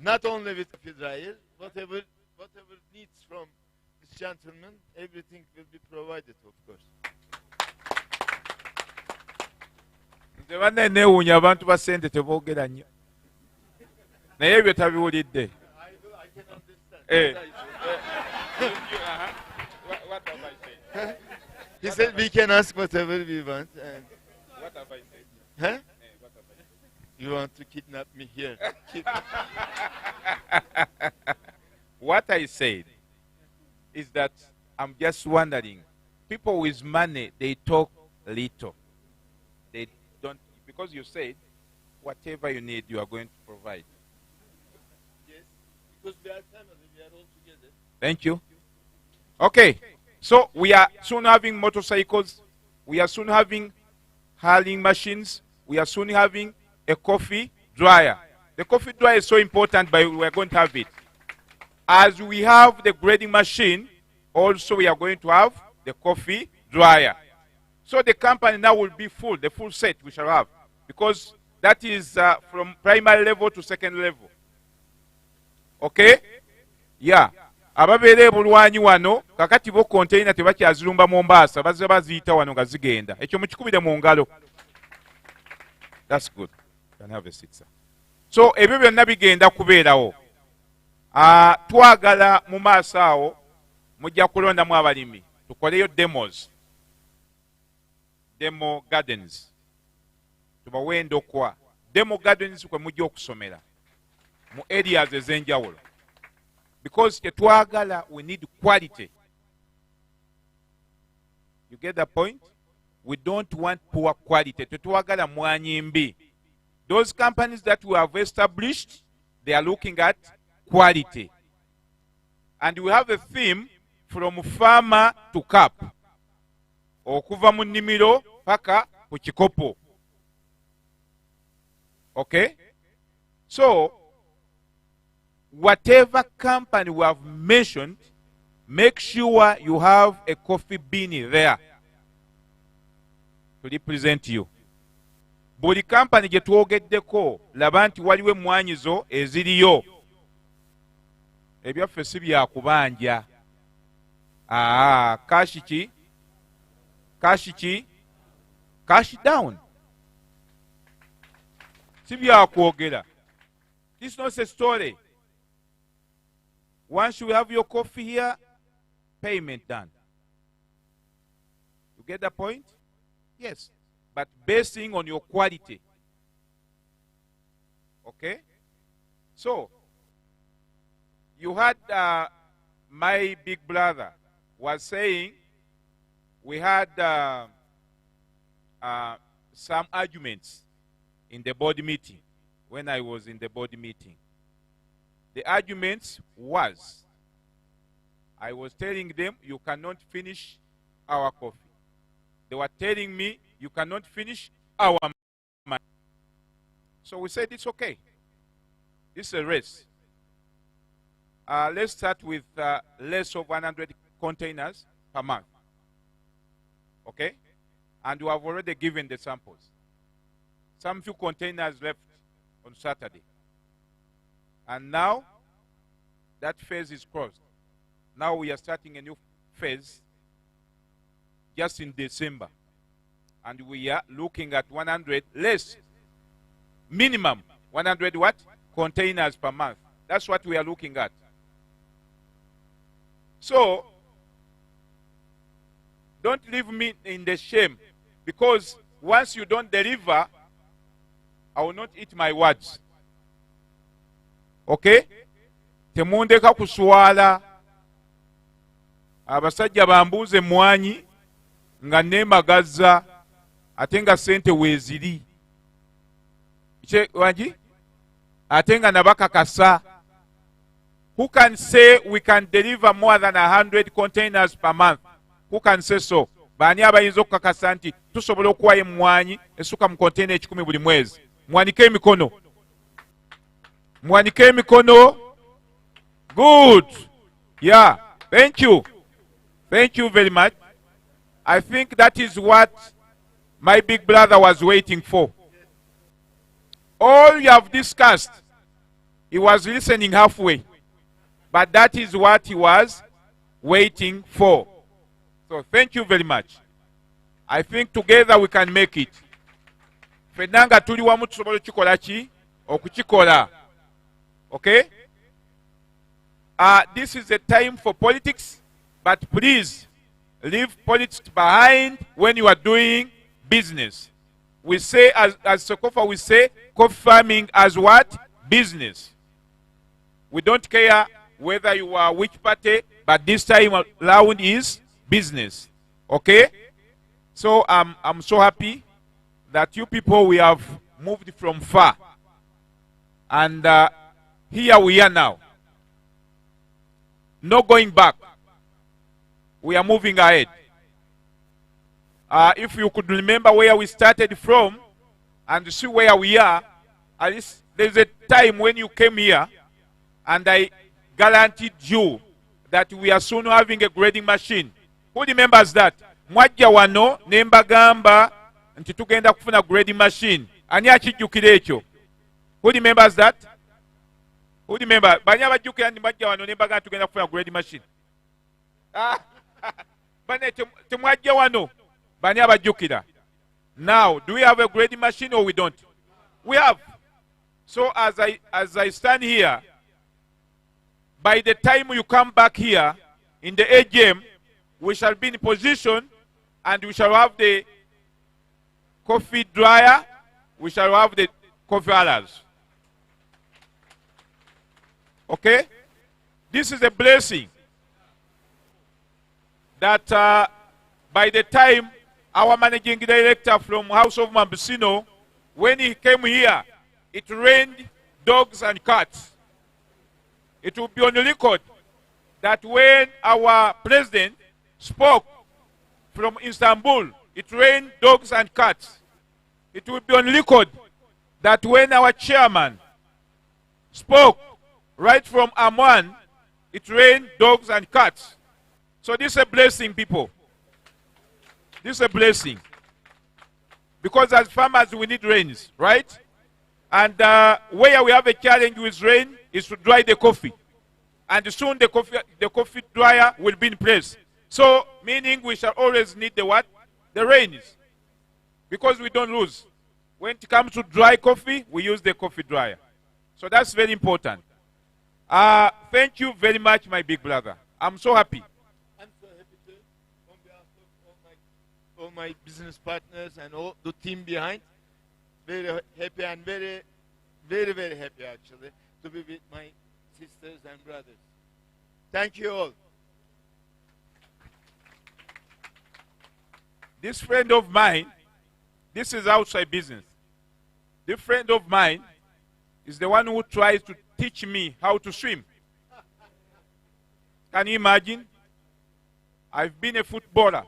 Not only with the dryer, whatever needs from this gentleman, everything will be provided, of course. Nze banne neewuunya abantu ba ssente teboogera nnyo. Naye ebyo tabiwulidde. I can understand. What have I said? He said we can ask whatever we want. And What have I said? huh? What have I said? You want to kidnap me here? What I said is that I'm just wondering, people with money, they talk little. They don't, because you said, whatever you need, you are going to provide. Yes, because we are family, we are all together. Thank you. Okay, so we are soon having motorcycles. We are soon having hurling machines. We are soon having a coffee dryer. The coffee dryer is so important, but we are going to have it. As we have the grading machine, also we are going to have the coffee dryer. So the company now will be full, the full set we shall have, because that is from primary level to second level. Okay? Yeah. Ababeera ebulwanyi wano kakati bo container tebakyazirumba Mombasa, bazze baziyita wano nga zigenda. Ekyo mukikubire mu ngalo. That's good. Can have a seat, sir. So ebyo byonna bigenda kubeerawo. Twagala mu maaso awo mujja kulondamu abalimi tukoleyo demos, demo gardens, tubawe endokwa. Demo gardens kwe mujja okusomera mu areas ez'enjawulo, because tetwagala, we need quality. You get the point? We don't want poor quality. Tetwagala mwanyi mbi. Those companies that we have established, they are looking at quality. And we have a theme from farmer to cup. Okuva mu nnimiro paka ku kikopo. Okay? So, whatever company we have mentioned, make sure you have a coffee bean there to represent you. Buli company gye twogeddeko laba nti waliwo emmwanyi zo eziriyo. Ebyaffe si byakubanja. Cash ki? Cash ki? Cash down. Si byakwogera. This is not a story. Once you have your coffee here, payment done. You get the point? Yes. But basing on your quality. Okay? So, you had my big brother was saying we had some arguments in the board meeting when I was in the board meeting. The arguments was I was telling them you cannot finish our coffee. They were telling me you cannot finish our money. So we said it's okay. This is a race. Let's start with less of 100 containers per month. Okay? And we have already given the samples. Some few containers left on Saturday. And now, that phase is closed. Now we are starting a new phase just in December. And we are looking at 100 less, minimum 100 what? Containers per month. That's what we are looking at. So, don't leave me in the shame, because once you don't deliver, I will not eat my words. Okay? Temundeka kuswala abasajja bambuuze mwanyi nga neemagazza ate nga sente weeziri wangi ate nga nabakakasa. Who can say we can deliver more than 100 containers per month? Who can say so? Baani abayinza okukakasa nti tusobola okuwayo emmwanyi essuka mu container 10 buli mwezi? Mwanike emikono. Mwanike emikono. Good. Yeah. Thank you. Thank you very much. I think that is what my big brother was waiting for. All you have discussed, he was listening halfway. But that is what he was waiting for. So thank you very much. I think together we can make it. Fenanga tuli wamu tusobola okukikola ki? Okukikola. Okay? This is a time for politics, but please leave politics behind when you are doing business. We say, as Cecofa, we say, coffee farming as what? Business. We don't care whether you are which party, but this time around is business. Okay? So I'm so happy that you people, we have moved from far. And here we are now. No going back. We are moving ahead. If you could remember where we started from and see where we are, at least there's a time when you came here and I guaranteed you that we are soon having a grading machine. Who remembers that? Mwajja wano nembagamba nti tugenda kufuna grading machine. Ani akijjukira ekyo? Who remembers that? Who remember? Bani abajjukira nti mwajja wano nembagamba tugenda kufuna grading machine. Bani temwajja wano. Bani abajjukira? Now, do we have a grading machine or we don't? We have. So as I stand here, by the time you come back here in the AGM, we shall be in position and we shall have the coffee dryer, we shall have the coffee rollers. Okay? This is a blessing that by the time our managing director from House of Mambusino, when he came here, it rained dogs and cats. It will be on record that when our president spoke from Istanbul, it rained dogs and cats. It will be on record that when our chairman spoke right from Amman, it rained dogs and cats. So this is a blessing, people. This is a blessing. Because as farmers, we need rains, right? And where we have a challenge with rain is to dry the coffee. And soon the coffee dryer will be in place. So, meaning we shall always need the what? The rains. Because we don't lose. When it comes to dry coffee, we use the coffee dryer. So that's very important. Thank you very much, my big brother. I'm so happy. I'm so happy too, on behalf of all my business partners and all the team behind. Very happy and very very, very happy actually to be with my sisters and brothers. Thank you all. This friend of mine, this is outside business. This friend of mine is the one who tries to teach me how to swim. Can you imagine? I've been a footballer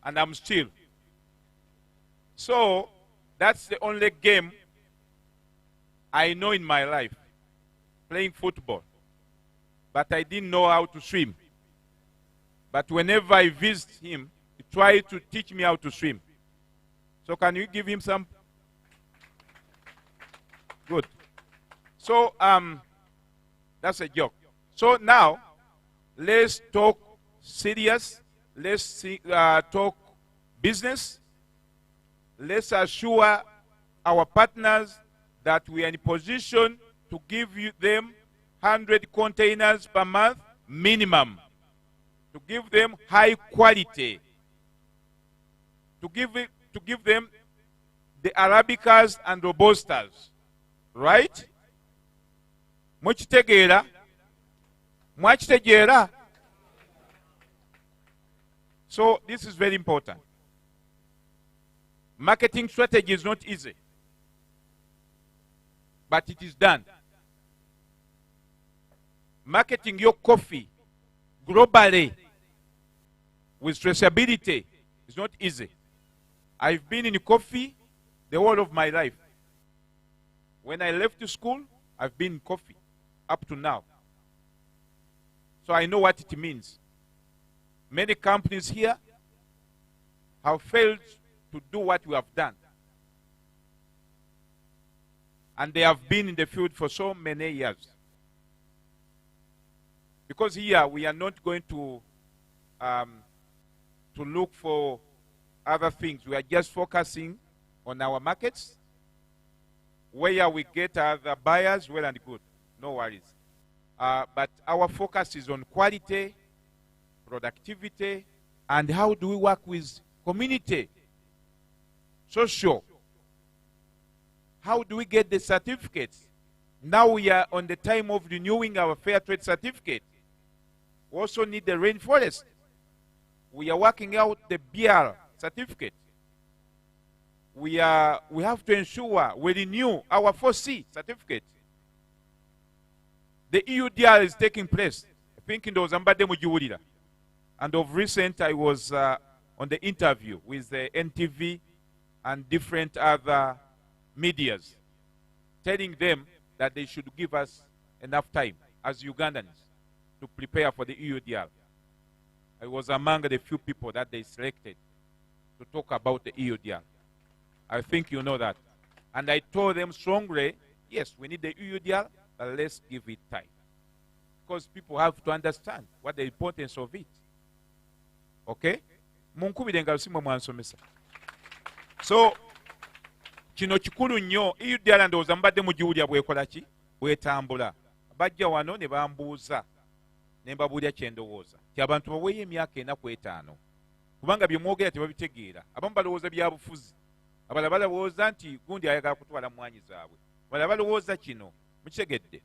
and I'm still. So that's the only game I know in my life, playing football. But I didn't know how to swim. But whenever I visit him, he tries to teach me how to swim. So can you give him some? Good. So that's a joke. So now let's talk serious. Let's talk business. Let's assure our partners that we are in a position to give them 100 containers per month minimum. To give them high quality. To give them the Arabicas and Robustas. Right? Mwachitegeera? Mwachitegeera? So this is very important. Marketing strategy is not easy. But it is done. Marketing your coffee globally with traceability is not easy. I've been in coffee the whole of my life. When I left school, I've been in coffee up to now. So I know what it means. Many companies here have failed to do what we have done. And they have been in the field for so many years. Because here we are not going to look for other things. We are just focusing on our markets, where we get other buyers, well and good. No worries. But our focus is on quality, productivity, and how do we work with community, social. How do we get the certificates? Now we are on the time of renewing our fair trade certificate. We also need the rainforest. We are working out the BR certificate. We have to ensure we renew our 4C certificate. The EUDR is taking place. I think in those Mujiwurira. And of recent, I was on the interview with the NTV and different other medias, telling them that they should give us enough time as Ugandans to prepare for the EUDR. I was among the few people that they selected to talk about the EUDR. I think you know that. And I told them strongly, yes, we need the EUDR, but let's give it time. Because people have to understand what the importance of it. Okay? So, kino kikulu nnyo. EUDR ndowooza mbadde mugiwulya bw'ekola ki? Bw'etambula. Bajja wano ne bambuuza ne mbabuulya kye ndowooza. Ti abantu baweeyo emyaka 4 ku 5. Kubanga bye mwogera tebabitegeera. Abamu balowooza bya bufuzi. Abalala balowooza nti gundi ayagala kutwala mwanyi zaabwe. Abalala balowooza kino. Mukitegedde.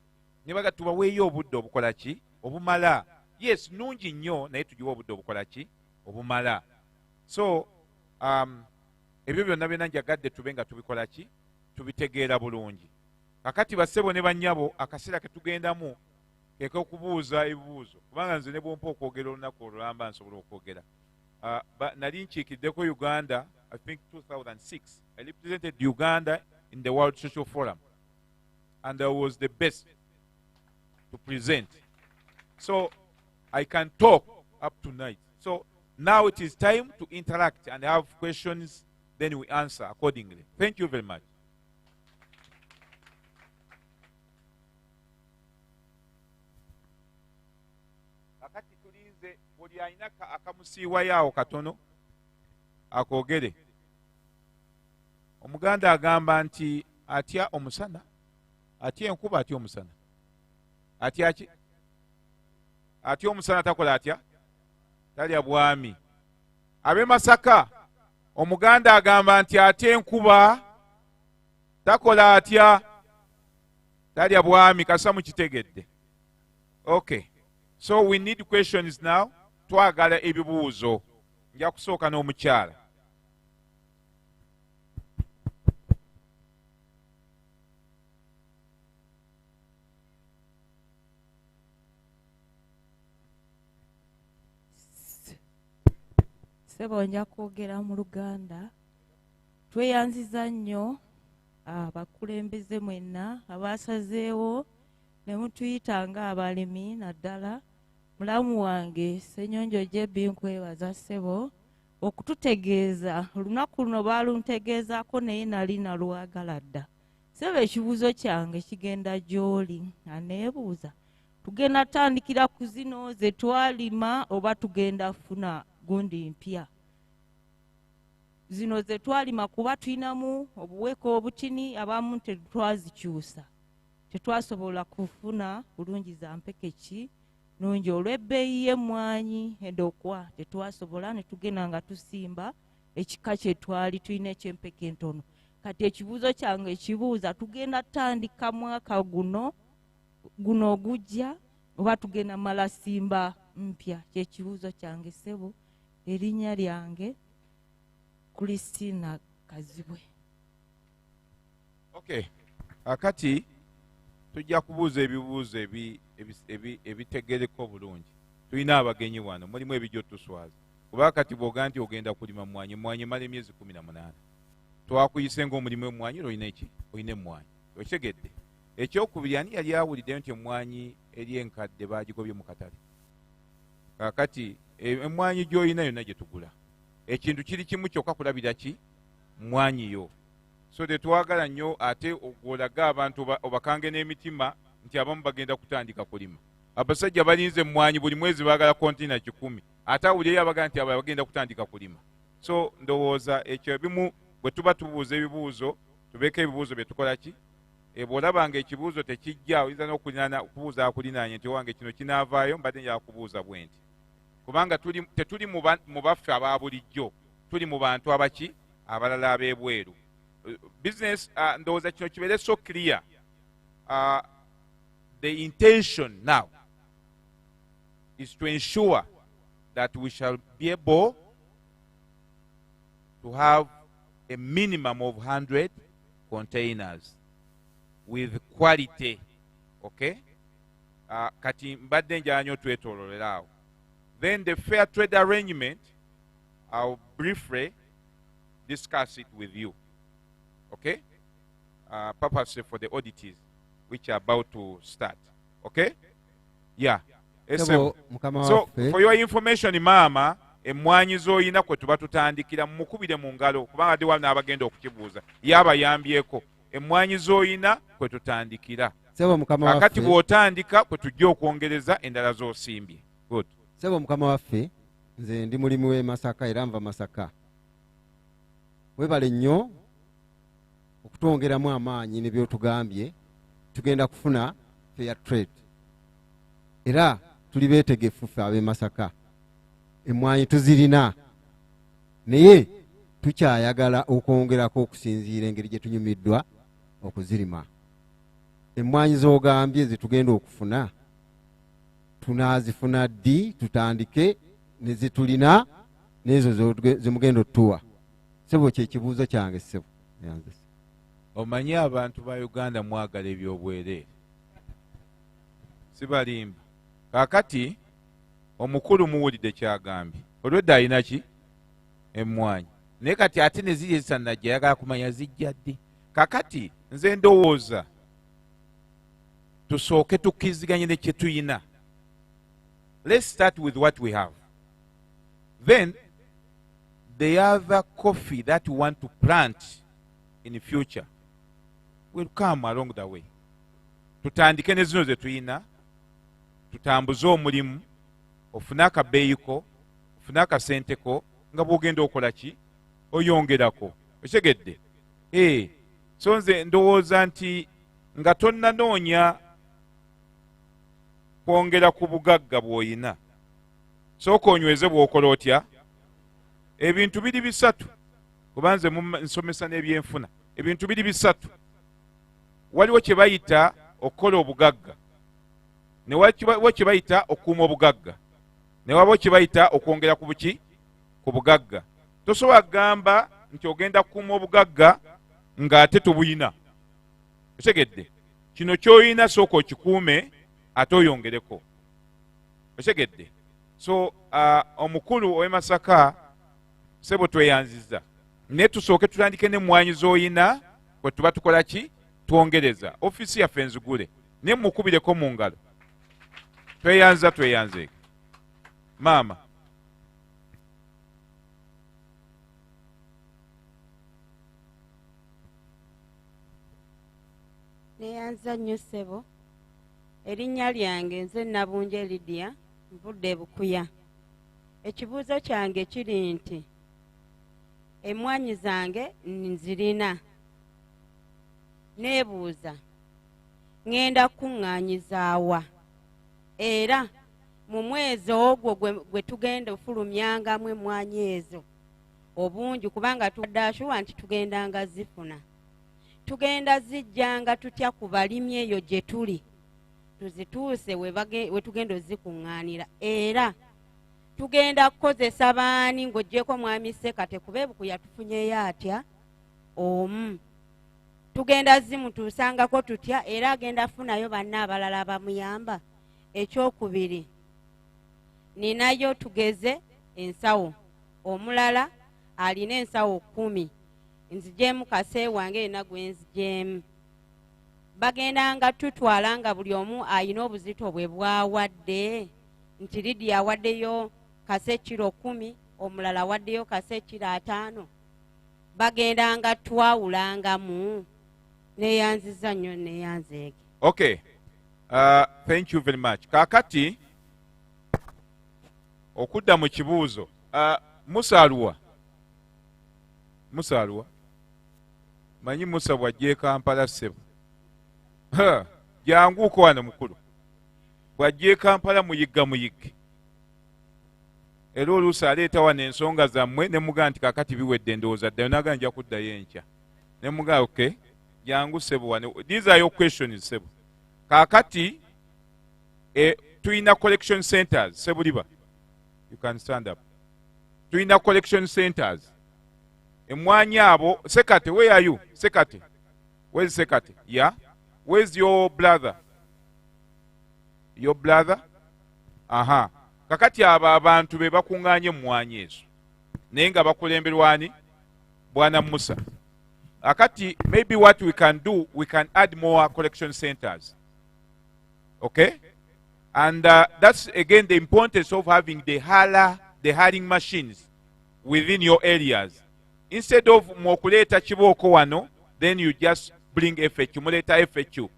Ne baga tubaweeyo obudde obukola ki? Obumala. Yes, nungi nnyo naye tugiwe obudde obukola ki? Obumala. So, ebyo byonna byonna njagadde tube nga tubikola ki? Tubitegeera bulungi. Kakati bassebo ne bannyabo akaseera ke tugendamu keka okubuuza ebibuuzo. Kubanga nze ne bwompa okwogera olunaku olulamba nsobola okwogera. Nali nkiikiddeko Uganda, I think 2006. I represented Uganda in the World Social Forum. And I was the best to present. So I can talk up tonight. So now it is time to interact and have questions, then we answer accordingly. Thank you very much. Kakati tulinze buli alina akamusiiwayo katono akoogere. Omuganda agamba nti atya omusana, atya enkuba, atya omusana. Atya ki? Atya omusana takola atya? Talya bwami. Ab'e Masaka, omuganda agamba nti atya enkuba, takola atya talya bwami kasa mukitegedde. Okay, so we need questions now. Twagala ebibuuzo. Nja kusooka n'omukyala. Sebo nja kwogera mu Luganda. Tweyanziza nnyo abakulembeze mwenna abasazeewo ne mutuyita ng'abalimi naddala. Mulamu wange Ssenyonjo Jebbi nkwebaza ssebo okututegeeza. Olunaku luno baaluntegeezaako naye nali nalwagala dda. Ssebo ekibuuzo kyange kigenda gy'oli aneebuuza. Tugenda tandikira ku zino ze twalima oba tugenda funa gundi mpya? Zino ze twalima kuba tulinamu obuweko obutini abamu tetwazikyusa. Tetwasobola kufuna bulungi za mpekeki nungi olw'ebbeeyi y'emmwanyi endokwa tetwasobola ne tugenda nga tusimba ekika kye twali tulina eky'empeke entono. Kati ekibuuzo kyange ekibuuza tugenda tandika mwaka guno ogujja oba tugenda mala simba mpya? Kyekibuuzo kyange ssebo. Erinnya lyange Christina Kazibwe. Okay, akati tujja kubuuza ebibuuzo ebitegereko bulungi. Tulina abagenyi wano, mulimu ebijjo tuswaza. Kuba kati bw'oga nti ogenda kulima mmwanyi mala emyezi 18. Twakuyise ng'omulimu emmwanyi olina eki? Olina emmwanyi. Okitegedde? Ekyokubiri ani yali awuliddeyo nti emmwanyi eri enkadde baagigobye mu katale? Kakati emmwanyi gy'olina yonna gye tugula. Ekintu kiri kimu kyokka kulabira ki? Mmwanyi yo. So tetwagala nnyo ate ogwolaga abantu obakange n'emitima nti abamu bagenda kutandika kulima. Abasajja balinze emmwanyi buli mwezi baagala kontina 10. Ate awulirayo abaga nti abo bagenda kutandika kulima. So ndowooza ekyo ebimu bwe tuba tubuuza ebibuuzo tubeeko ebibuuzo bye tukola ki? Bw'olabanga ekibuuzo tekijja oyinza n'okubuuza akulinaanye nti wange kino kinaavaayo mbadde njala kubuuza bwe nti. Kubanga tetuli mu baffe aba bulijjo, tuli mu bantu abaki? Abalala ab'ebweru. Business ndowooza kino kibeere so clear. The intention now is to ensure that we shall be able to have a minimum of 100 containers with quality. Okay? Kati mbadde njala nnyo twetoololera awo. Then the fair trade arrangement, I'll briefly discuss it with you. Okay? Purposely for the auditors which are about to start. Okay? Yeah. So for your information, Mama, emmwanyi z'olina kwe tuba tutandikira mukubire mu ngalo kubanga ndi wano abagenda okukibuuza yabayambyeko. Emmwanyi z'olina kwe tutandikira. Kakati bw'otandika kwe tujja okwongereza endala z'osimbye. Good. Sebo mukama waffe, nze ndi mulimu w'e Masaka era nva Masaka. Webale nnyo okutwongeramu amaanyi ne by'otugambye tugenda kufuna fair trade. Era tuli beetegefu ffe ab'e Masaka. Emmwanyi tuzirina naye tukyayagala okwongerako okusinziira engeri gye tunyumiddwa okuzirima. Emmwanyi z'ogambye ze tugenda okufuna tunazifuna ddi tutandike ne zitulina n'ezo ze mugenda otuwa? Sebo kyekibuuzo kyange ssebo. Omanyi abantu ba Uganda mwagala ebyobwereere. Sibalimba. Kakati omukulu muwulidde kyagambye. Olwedda alina ki? Emmwanyi. Naye kati ate ne ziri ezisannajja yagala kumanya zijja ddi. Kakati nze ndowooza tusooke tukkiziganye ne kye tuyina. Let's start with what we have. Then, the other coffee that we want to plant in the future will come along the way. Tutandike ne zino ze tuyina, tutambuze omulimu, ofune akabeeyiko, ofune akasenteko, nga bw'ogenda okola ki? Oyongerako. Okitegedde? So nze ndowooza nti nga tonnanoonya kwongera ku bugagga bw'oyina. Sooka onyweze bw'okola otya? Ebintu biri bisatu. Kuba nze nsomesa n'ebyenfuna. Ebintu biri bisatu waliwo kye bayita okukola obugagga, ne waliwo kye bayita okukuuma obugagga, ne wabawo kye bayita okwongera ku buki ku bugagga. Tosobola kugamba nti ogenda kukuuma obugagga ng'ate tobuyina. Otegedde? Kino ky'oyina sooka okikuume ate oyongereko. Otegedde? So omukulu ow'e Masaka sebo tweyanzizza, naye tusooke tutandike n'emmwanyi z'oyina bwe tuba tukola ki? Twongereza. Ofiisi yaffe nzigule naye mukubireko mu ngalo. Tweyanzeeko. Maama. Neyanza nnyo ssebo. Erinnya lyange nze Nabunje Lydia, nvudde e Bukuya. Ekibuuzo kyange kiri nti emmwanyi zange nzirina. Neebuuza ŋŋenda kuŋŋaanyizaawa era mu mwezi ogwo gwe tugenda ofulumyangamu emmwanyi ezo obungi, kubanga tudaashuwa nti tugendanga zifuna. Tugenda zijjanga tutya ku balimi eyo gye tuli tuzituuse we tugenda ozikuŋŋaanira, era tugenda kukozesa baani ng'oggyeko mwami Sekate kuba e Bukuya tufunyeyo atya omu. Tugenda zimutuusangako tutya era agenda afunayo banna abalala abamuyamba. Ekyokubiri, ninayo tugeze ensawo, omulala alina ensawo 10, nzigyemu kase wange ena gwe nzigyemu. Bagendanga tutwala nga buli omu ayina obuzito bwe bwawadde, nti Lydia awaddeyo kase kiro 10, omulala awaddeyo kase kiro 5. Bagendanga twawulangamu. Neyanziza nnyo neyanzeege. Okay. Thank you very much. Kakati okudda mu kibuuzo. Musa Aluwa. Manyi Musa bw'ajja Kampala ssebo. Janguuko wano mukulu. Bw'ajja Kampala muyigge. Era oluusi aleeta wano ensonga zammwe ne mugaa nti kakati biwedde ndowooza ddayo naga nja kuddayo enkya. Ne mugaa okay. Jangu ssebo wano. These are your questions ssebo. Kakati tuyina collection centers Sebuliba. You can stand up. Tuyina collection centers. Emmwanyi abo Sekate, where are you? Sekate. Where's Sekate? Yeah. Where's your brother? Your brother? Aha. Kakati abo abantu be bakuŋŋaanye emmwanyi ezo. Naye nga bakulemberwani Bwana Musa. Akati, maybe what we can do, we can add more collection centers. Okay? And that's again the importance of having the hauling machines within your areas. Instead of mokuleta chiboko wano, then you just bring FHU, muleta FHU.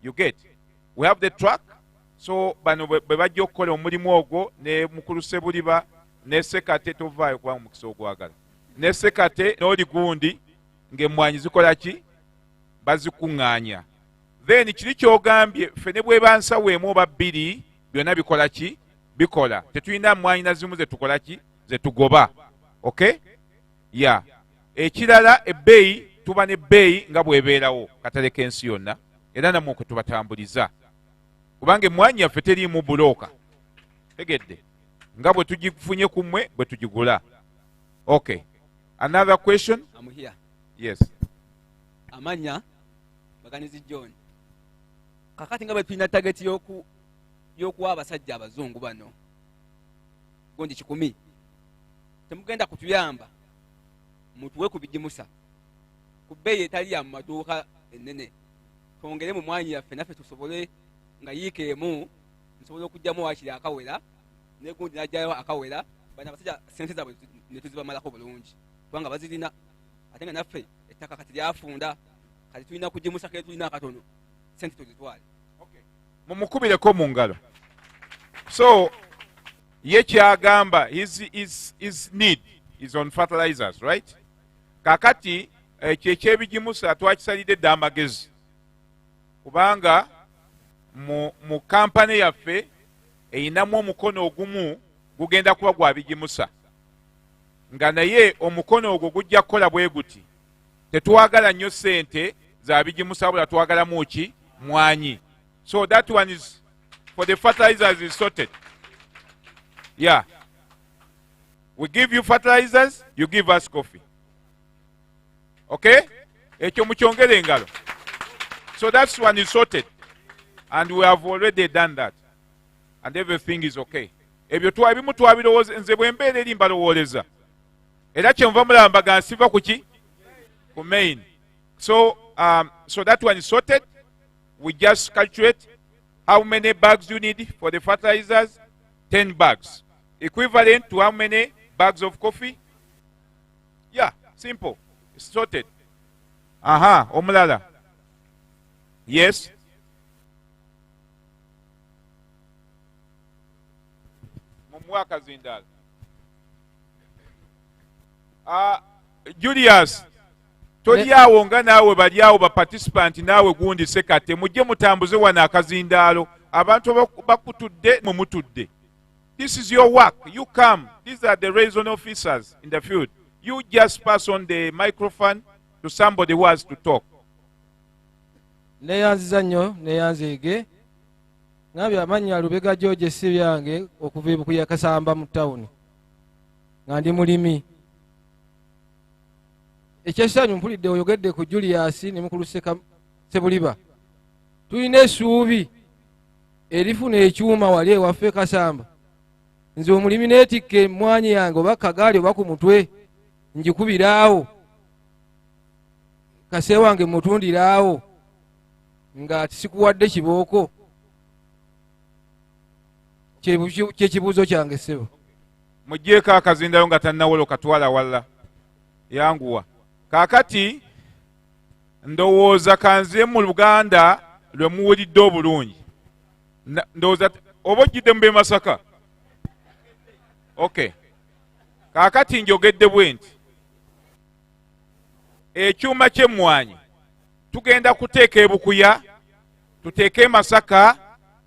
You get? We have the truck. So bano bebajja okukola omulimu ogwo ne mukulu Sebuliba ne Sekate tovaayo kuba mukisa ogwagala. Ne Sekate n'oli gundi ng'emmwanyi zikola ki? Bazikuŋŋaanya. Then kiri ky'ogambye ffe ne bweba nsawo emu oba bbiri byonna bikola ki? Bikola. Tetulina mmwanyi na zimu ze tukola ki? Ze tugoba. Okay? Yeah. Ekirala ebbeeyi tuba n'ebbeeyi nga bw'ebeerawo katale k'ensi yonna era namwe kwe tubatambuliza. Kubanga emmwanyi yaffe teriimu bulooka. Tegedde. Nga bwe tugifunye ku mmwe bwe tugigula. Okay. Another question? I'm here. Yes. Amanya Baganizi John. Kakati nga bwe tulina target y'okuwa abasajja abazungu bano gondi 10. Temugenda kutuyamba mutuwe ku bigimusa ku bbeeyi etali ya mu maduuka ennene. Twongere mu mwanyi yaffe naffe tusobole nga yiikeemu nsobole okugyamu wakiri akawera ne gundi n'ajjayo akawera bano abasajja sente zaabwe ne tuzibamalako bulungi kubanga bazirina ate nga naffe ettaka kati lyafunda kati tulina kugimusa kale tulina akatono sente tuzitwale. Mumukubireko mu ngalo. So ye kyagamba his need is on fertilizers, right? Kakati kyekyebigimusa twakisalidde dda amagezi kubanga mu kampani yaffe eyinamu omukono ogumu gugenda kuba gwa bigimusa nga naye omukono ogwo gujja kukola bwe guti. Tetuwagala nnyo ssente za bigimusa wabula twagalamu ki mwanyi. So that one is for the fertilizers is sorted. Yeah, we give you fertilizers, you give us coffee. Okay, ekyo mukyongere engalo. So that one is sorted and we have already done that and everything is okay. Ebyo twabimu twabirowooza nze bwe mbeera eri mbalowooleza era kyenva mulamba ga nsiva kuki ku main. So so that one is sorted. We just calculate how many bags you need for the fertilizers. 10 bags, equivalent to how many bags of coffee? Yeah, simple. It's sorted. Omulala. Yes. Mumwaka zindala. Julius, toli awo nga naawe bali awo ba participant naawe gundi sekate mujje mutambuze wana akazindaalo abantu bakutudde mumutudde. This is your work. You come. These are the liaison officers in the field. You just pass on the microphone to somebody who has to talk. Neyanziza nnyo neyanzeege ngambye amannya Lubega George si byange okuva ebukuya Kasamba mu tawuni nga ndi mulimi. Ekyesanyu mpulidde oyogedde ku Julius ne mukulu Sebuliba. Tulina essuubi erifuna ekyuma wali ewaffe Kasamba. Nze omulimi neetikka emmwanyi yange oba kagaali oba ku mutwe njikubiraawo kase wange mutundiraawo nga tisikuwadde kibooko. Kyekibuuzo kyange ssebo. Muggyeko akazindaalo nga tannawolo katwala walla yanguwa. Kaakati ndowooza kanze mu Luganda lwe muwulidde obulungi. Ndowooza oba ojjidde mu Masaka. Okay. Kaakati njogedde bwe nti ekyuma ky'emmwanyi tugenda kuteeka ebukuya, tuteeke Masaka,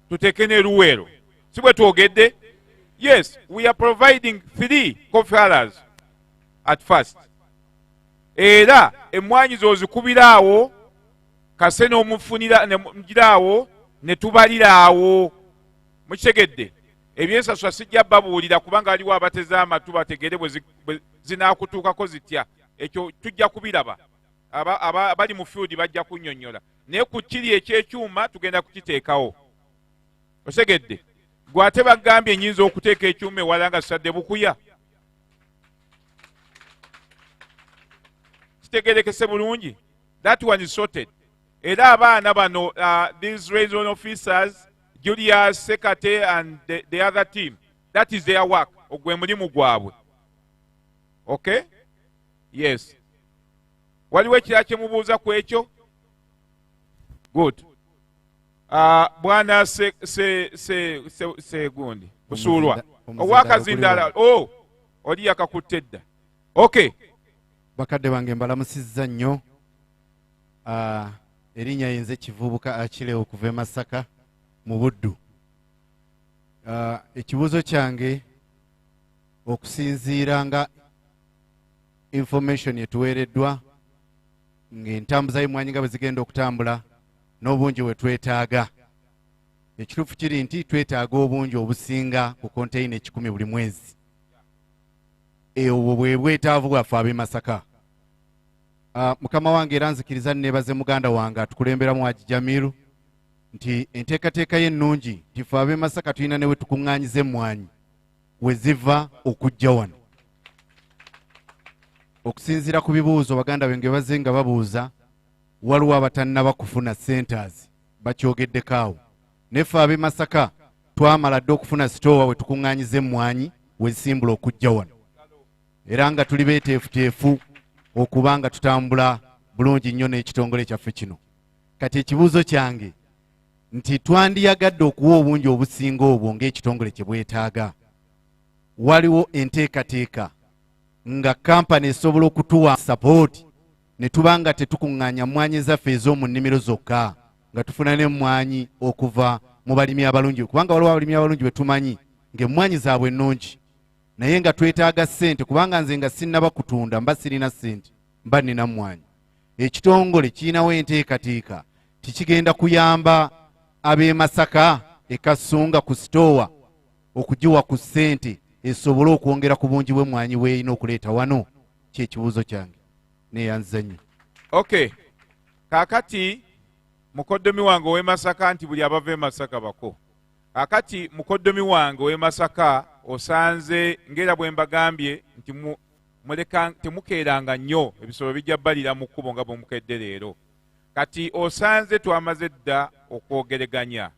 tuteeke ne Luweero. Si bwe twogedde? Yes, we are providing 3 coffee holders at first. Era emmwanyi zozikubiraawo kase n'omufunira nemugiraawo ne tubaliraawo. Mukitegedde? Ebyensaswa sijja babuulira kubanga waliwo abateze amatu bategere bwe zinaakutuukako zitya. Ekyo tujja kubiraba. Abali mu field bajja kunnyonnyola. Naye ku kiri ekyekyuma tugenda kukiteekawo. Osegedde? Gwe ate bagambye nnyinza okuteeka ekyuma ewala nga sisadde bukuya. Kitegerekese bulungi? That one is sorted. Era abaana bano, these liaison officers, Julius, Sekate, and the other team, that is their work. Ogwe mulimu gwabwe. Okay? Yes. Waliwo ekirala kye mubuuza ku ekyo? Good. Bwana Segundi Busulwa owakazindala. Oh, oli yakakutte edda. Okay. Bakadde bange mbalamusizza nnyo. Erinnya yenze Kivubuka Akile okuva e Masaka mu Buddu. Ekibuuzo kyange okusinziira nga information etuweereddwa ng'entambuza y'emmwanyi nga bwe zigenda okutambula n'obungi we twetaaga. Ekituufu kiri nti twetaaga obungi obusinga ku konteyina 10 buli mwezi. Obwo bwe bwetaavu bwaffe ab'e Masaka. Mukama wange era nzikiriza neebaze muganda wange atukulemberamu Haji Jamiru nti enteekateeka ye ennungi nti ffe ab'e Masaka tulina ne we tukuŋŋaanyiza emmwanyi we ziva okujja wano. Okusinziira ku bibuuzo baganda benge baze nga babuuza waliwo abatannaba kufuna centers bakyogeddeko awo. Ne ffe ab'e Masaka twamala dde okufuna sitoowa we tukuŋŋaanyiza emmwanyi we zisimbula okujja wano. Era nga tuli beeteefuteefu okuba nga tutambula bulungi nnyo n'ekitongole kyaffe kino. Kati ekibuuzo kyange nti twandiyagadde okuwa obungi obusinga obwo ng'ekitongole kye bwetaaga. Waliwo enteekateeka nga kampani esobola okutuwa support ne tuba nga tetukuŋŋaanya mmwanyi zaffe ez'omu nnimiro zokka nga tufuna n'emmwanyi okuva mu balimi abalungi, kubanga waliwo abalimi abalungi be tumanyi ng'emmwanyi zaabwe ennungi naye nga twetaaga ssente kubanga nze nga sinnaba kutunda mba sirina ssente mba nnina mmwanyi. ekitongole kirinawo enteekateeka tikigenda kuyamba ab'e Masaka ekasonga ku sitoowa okugiwa ku ssente esobole okwongera ku bungi bw'emmwanyi bw'erina okuleeta wano? Kyekibuuzo kyange neeyanza nnyo. Okay, kaakati mukoddomi wange ow'e Masaka, nti buli abava e Masaka bako. Kaakati mukoddomi wange ow'e Masaka osanze ngera bwe mbagambye nti temukeeranga nnyo ebisolo bijja balira mu kkubo nga bwe mukedde leero. Kati osanze twamaze dda okwogeraganya.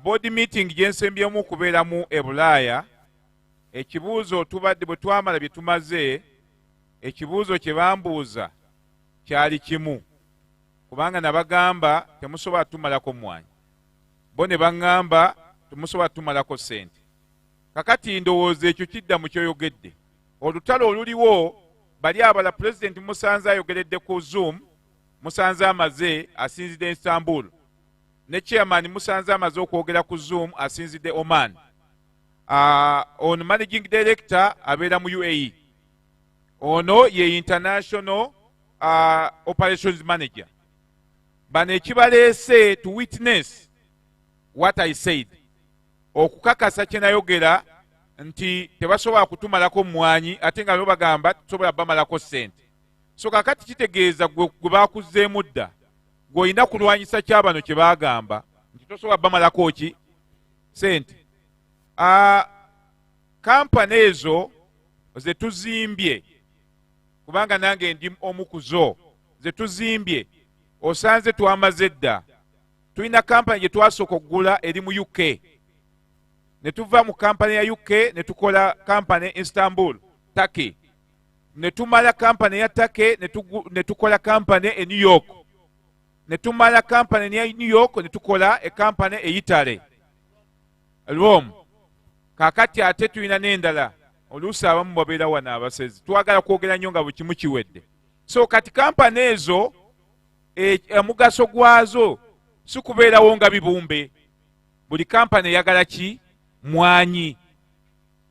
Board meeting gye nsembyemu okubeeramu e Bulaaya, ekibuuzo tubadde bwe twamala bye tumaze, ekibuuzo kye bambuuza kyali kimu, kubanga nabagamba temusobola tumalako mmwanyi, bo ne baŋŋamba temusobola tumalako ssente. Kakati ndowooza ekyo kidda mu kyoyogedde. Olutalo oluliwo bali abala pulezidenti musanze ayogeredde ku Zoom, musanze amaze asinzidde Istanbul, ne chairman musanze amaze okwogera ku Zoom asinzidde Oman. Ono managing director abeera mu UAE. Ono ye international operations manager. Bano ekibaleese to witness what I said, okukakasa kye nayogera nti tebasobola kutumalako mmwanyi ate nga bo bagamba tusobola bamalako ssente. So kakati kitegeeza gwe bakuzeemu dda, gwe olina kulwanyisa kyabano kye bagamba nti tosobola bamalako ki ssente. Kampani ezo ze tuzimbye, kubanga nange ndi omu ku zo, ze tuzimbye osanze twamaze dda. Tulina kampani gye twasooka okugula eri mu UK, ne tuva mu kampani ya UK ne tukola kampani Istanbul, Turkey, ne tumala kampani ya Turkey ne tukola kampani e New York, ne tumala kampani ya New York ne tukola kampani e Italy, Rome. Kakati ate tulina n'endala, oluusi abamu babeera wano abasezi, twagala kwogera nnyo nga buli kimu kiwedde. So kati kampani ezo omugaso gwazo si kubeerawo nga bibumbe, buli kampani eyagala ki? Mwanyi.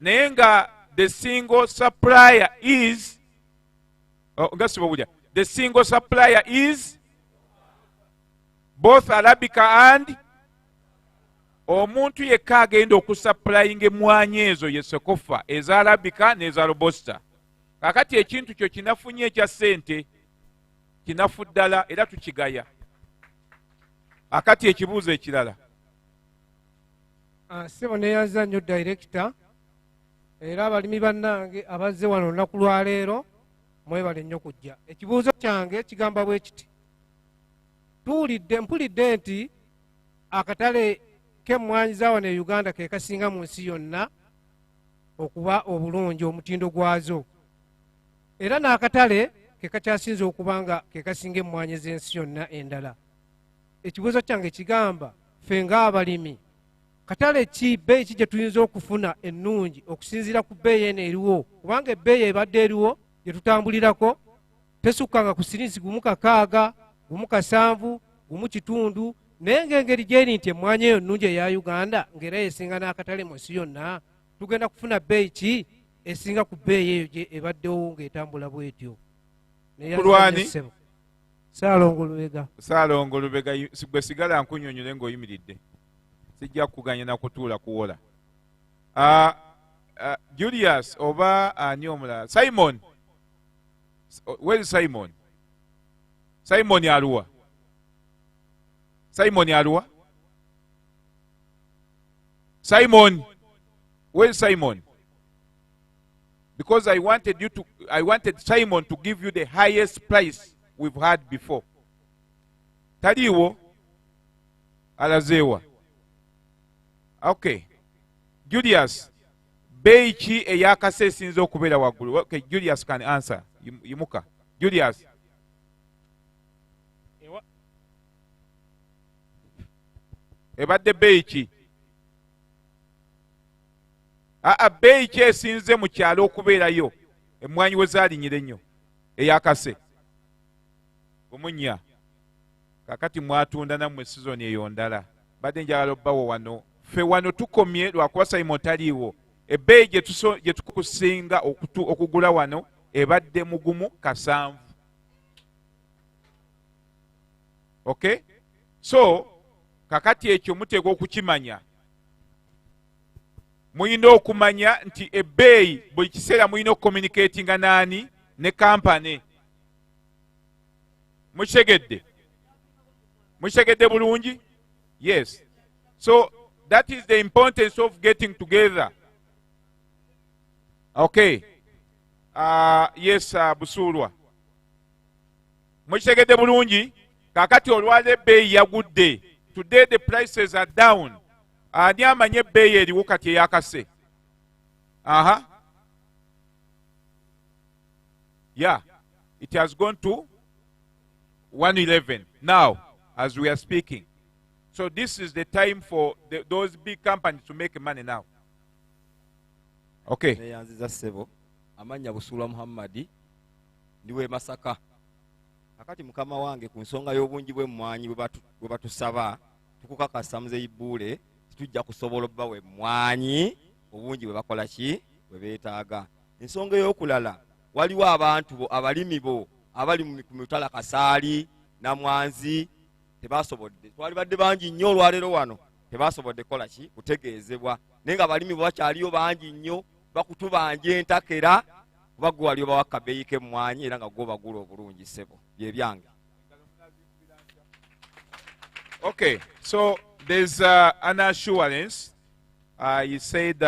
Naye nga the single supplier is the single supplier is both Arabica and omuntu yekka agenda okusupplyinga emmwanyi ezo ye Cecofa, eza Arabica n'eza Robusta. Kakati ekintu kyo kinafunye ekya ssente, kinafu ddala era tukigaya. Akati ekibuuzo ekirala. Ssebo neeyanza nnyo director, era abalimi bannange abazze wano olunaku lwa leero mwebale nnyo kujja. Ekibuuzo kyange kigamba bwe kiti: mpulidde nti akatale k'emmwanyi za wano e Uganda ke kasinga mu nsi yonna okuba obulungi omutindo gwazo, era n'akatale ke kakyasinze okuba nga ke kasinga emmwanyi z'ensi yonna endala. Ekibuuzo kyange kigamba ffe ng'abalimi, katale ki, bbeeyi ki gye tuyinza okufuna ennungi okusinziira ku bbeeyi eno eriwo? Kubanga ebbeeyi ebadde eriwo gye tutambulirako tesukkanga ku sirinsi gumu 6, gumu 7, gumu 1/2, naye ng'engeri gyeri nti emmwanyi eyo nnungi eya Uganda ng'era yesinga n'akatale mu nsi yonna, tugenda kufuna bbeeyi ki esinga ku bbeeyi eyo gye ebaddewo ng'etambula bw'etyo? Kulwani Saalongo Lubega gwe sigala nkunyonyole ng'oyimiridde, sijja kuganya na kutuula kuwola. Julius oba ani omulala? Simon, where is Simon? Simon aluwa? Simon aluwa? Simon, where is Simon? Because I wanted Simon to give you the highest price we've had before. Taliwo alazewa. Okay. Julius, bbeeyi ki eyakase esinza okubeera waggulu? Okay, Julius can answer. Yimuka. Julius. Ebadde bbeeyi ki? Bbeeyi ki esinze mu kyalo okubeerayo emmwanyi we zaalinyira ennyo eyakase? Omunya. Kakati mwatunda nammwe sizoni eyo ndala. Badde njagala obbawo wano. Ffe wano tukomye lwakuba Simon taliiwo. Ebbeeyi gye tukusinga okugula wano ebadde mugumu 7. Okay? So kakati ekyo muteekwa okukimanya. Muyina okumanya nti ebbeeyi buli kiseera muyina okucommunicatinga naani ne kampani. Mukitegedde? Mukitegedde bulungi? Yes. So that is the importance of getting together. Okay. Yes, Busulwa. Mukitegedde bulungi? Kakati olwala ebbeeyi yagudde. Today the prices are down. Ani amanye ebbeeyi eriwo kati eyakase? Yeah. It has gone to 111 now as we are speaking. So this is the time for those big companies to make money now. Okay. Neyanziza ssebo amanya Busula Muhammadi ndiwe Masaka. Akati mukama wange ku nsonga y'obungi bw'emmwanyi bwe batusaba tukukakasa Muzeeyi Buule tujja kusobola obba w'emmwanyi obungi bwe bakola ki bwe beetaaga. Ensonga y'okulala waliwo abantu abalimi bo abali mu mitala Kasaali Namwanzi tebasobodde. Twali badde bangi nnyo olwaleero wano tebasobodde kola ki kutegeezebwa. Naye nga abalimi bo bakyaliyo bangi nnyo bakutubanja entakera kuba gwe wali obawa kabeeyi k'emmwanyi era nga gwe bagula obulungi ssebo. Bye byange. Okay, so there's an assurance. You said,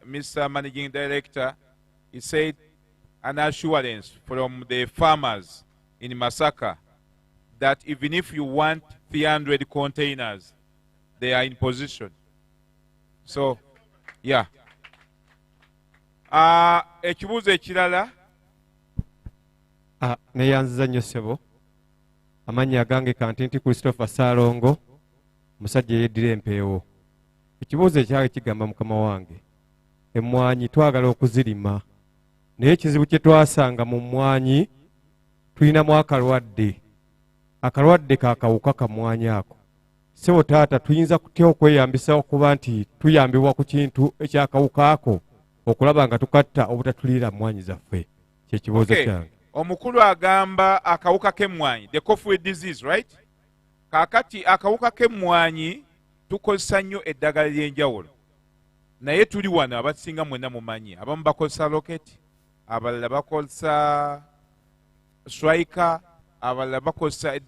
Mr. Managing Director, he said an assurance from the farmers in Masaka that even if you want 300 containers, they are in position. So, yeah. Ekibuuzo ekirala. Neyanziza nnyo ssebo. Amannya gange Kantinti Christopher Salongo, musajja yeddira empeewo. Ekibuuzo ekyali kigamba mukama wange, emmwanyi twagala okuzirima, naye ekizibu kye twasanga mu mmwanyi tulinamu akalwadde. Akalwadde kakawuka ka mmwanyi ako. Ssebo taata tuyinza kutya okweyambisa okuba nti tuyambibwa ku kintu ekyakawuka ako okulaba nga tukatta obutatuliira mmwanyi zaffe. Kyekibuuzo kyange. Omukulu agamba akawuka k'emmwanyi, the cough disease, right? Kakati akawuka k'emmwanyi tukozesa nnyo eddagala ly'enjawulo. Naye tuli wano abasinga mwenna mumanyi. Abamu bakozesa loketi, abalala bakozesa striker, abalala bakozesa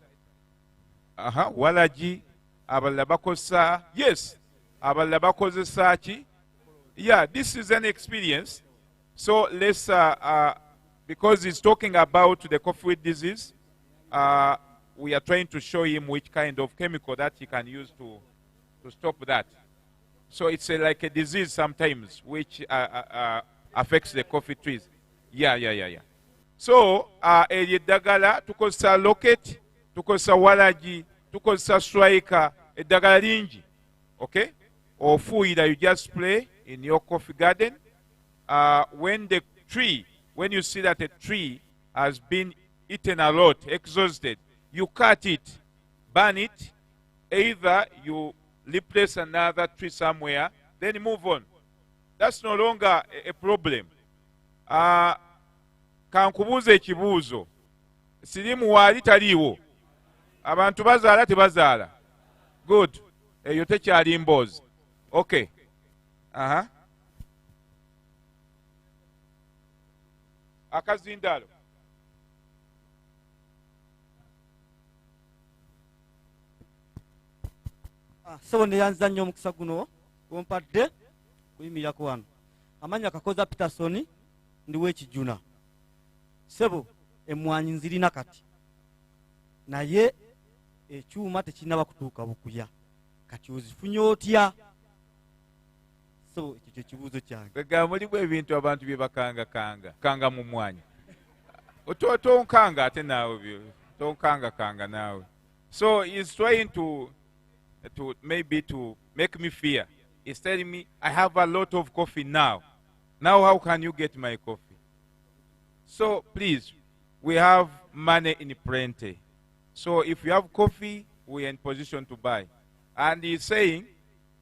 walagi, abalala bakozesa abalala bakozesa ki? Yeah, this is an experience. So let's because he's talking about the cough disease, we are trying to show him which kind of chemical that he can use to stop that. So it's like a disease sometimes which affects the coffee trees. Yeah. So eddagala tukozesa locket, tukozesa walagi, tukozesa striker, eddagala lingi. Okay? Ofuuyira, you just spray in your coffee garden. When you see that a tree has been eaten a lot, exhausted, you cut it, burn it, either you replace another tree somewhere, then you move on. That's no longer a problem. Kankubuuza ekibuuzo. Sirimu waali taliiwo. Abantu bazaala tebazaala. Good. Eyo tekyali mboozi. Okay. Akazindaalo. Ssebo neyanziza nnyo omukisa guno gompadde kuyimirako wano. Amanya Kakoza Peterson ndiwo ekijuna. Ssebo emmwanyi nzirina kati. Naye ekyuma tekinnaba kutuuka bukuya. Kati ozifunye otya? So ekyo kibuuzo kyange. Gamba mulimu ebintu abantu bye bakanga mu mmwanyi. Tonkanga ate naawe byo. Tonkanga naawe. So he's trying to make me fear. He's telling me, I have a lot of coffee now. Now how can you get my coffee? So please, we have money in plenty. So if you have coffee, we are in position to buy. And he's saying,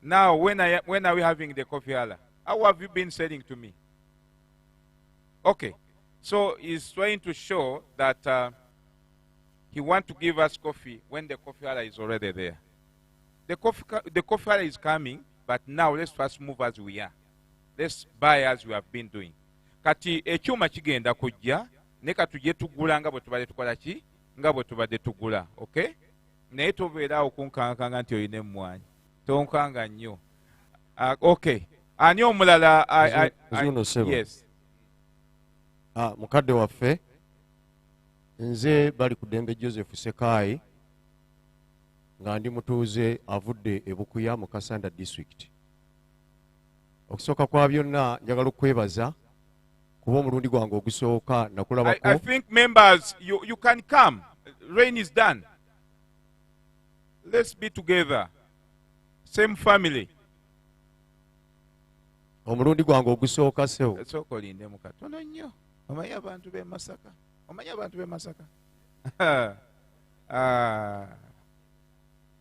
now when are we having the coffee hala? How have you been selling to me? Okay. So he's trying to show that he wants to give us coffee when the coffee hour is already there. The coffee hour is coming, but now let's first move as we are. Let's buy as we have been doing. Kati ekyuma kigenda kujja ne katujje tugula nga bwe tubadde tukola ki nga bwe tubadde tugula, okay? Naye tobeera okunkanga nti oyina emmwanyi, tonkanga nnyo. Okay, ani omulala? Yes. Mukadde waffe nze bali ku Ddembe Joseph Sekaayi nga ndi mutuuze avudde e Bukuya mu Kasanda district. Okusooka kwa byonna njagala okwebaza kuba omulundi gwange ogusooka nakulabako. I think members, you can come. Rain is done. Let's be together. Same family. Omulundi gwange ogusooka sewo. Sooka olinde mu katono nnyo. Omanyi abantu b'e Masaka? Omanyi abantu b'e Masaka?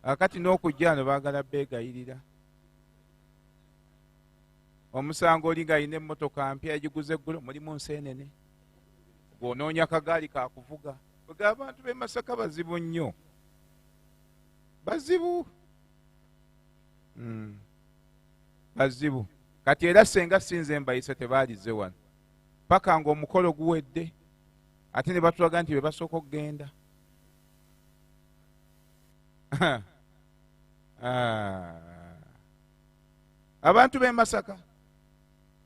Akati n'okujja ne baagala beegayirira. Omusango oli ng'alina emmotoka mpya yagiguze eggulo, mulimu nseenene. Bw'onoonya akagaali kakuvuga. Bwe abantu b'e Masaka bazibu nnyo. Bazibu. Bazibu. Kati era senga sinze mbayise tebaalize wano. Paka ng'omukolo guwedde. Ate ne batulaga nti be basooka okugenda. Abantu b'e Masaka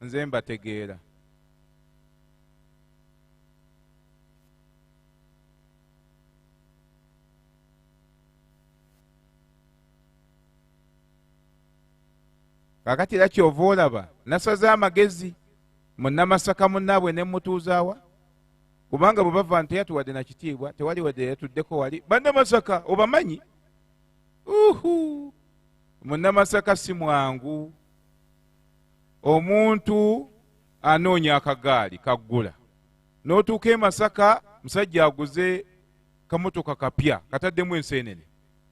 nze mbategeera. Kakati era kyova olaba nasaze amagezi munnamasaka munnaabwe ne mutuuzaawa, kubanga bwe bava nti yatuwadde na kitiibwa tewali wadde yatuddeko wali. Bannamasaka obamanyi? Munnamasaka si mwangu. Omuntu anoonya akagaali kaggula, n'otuuka e Masaka musajja aguze kamotoka kapya kataddemu enseenene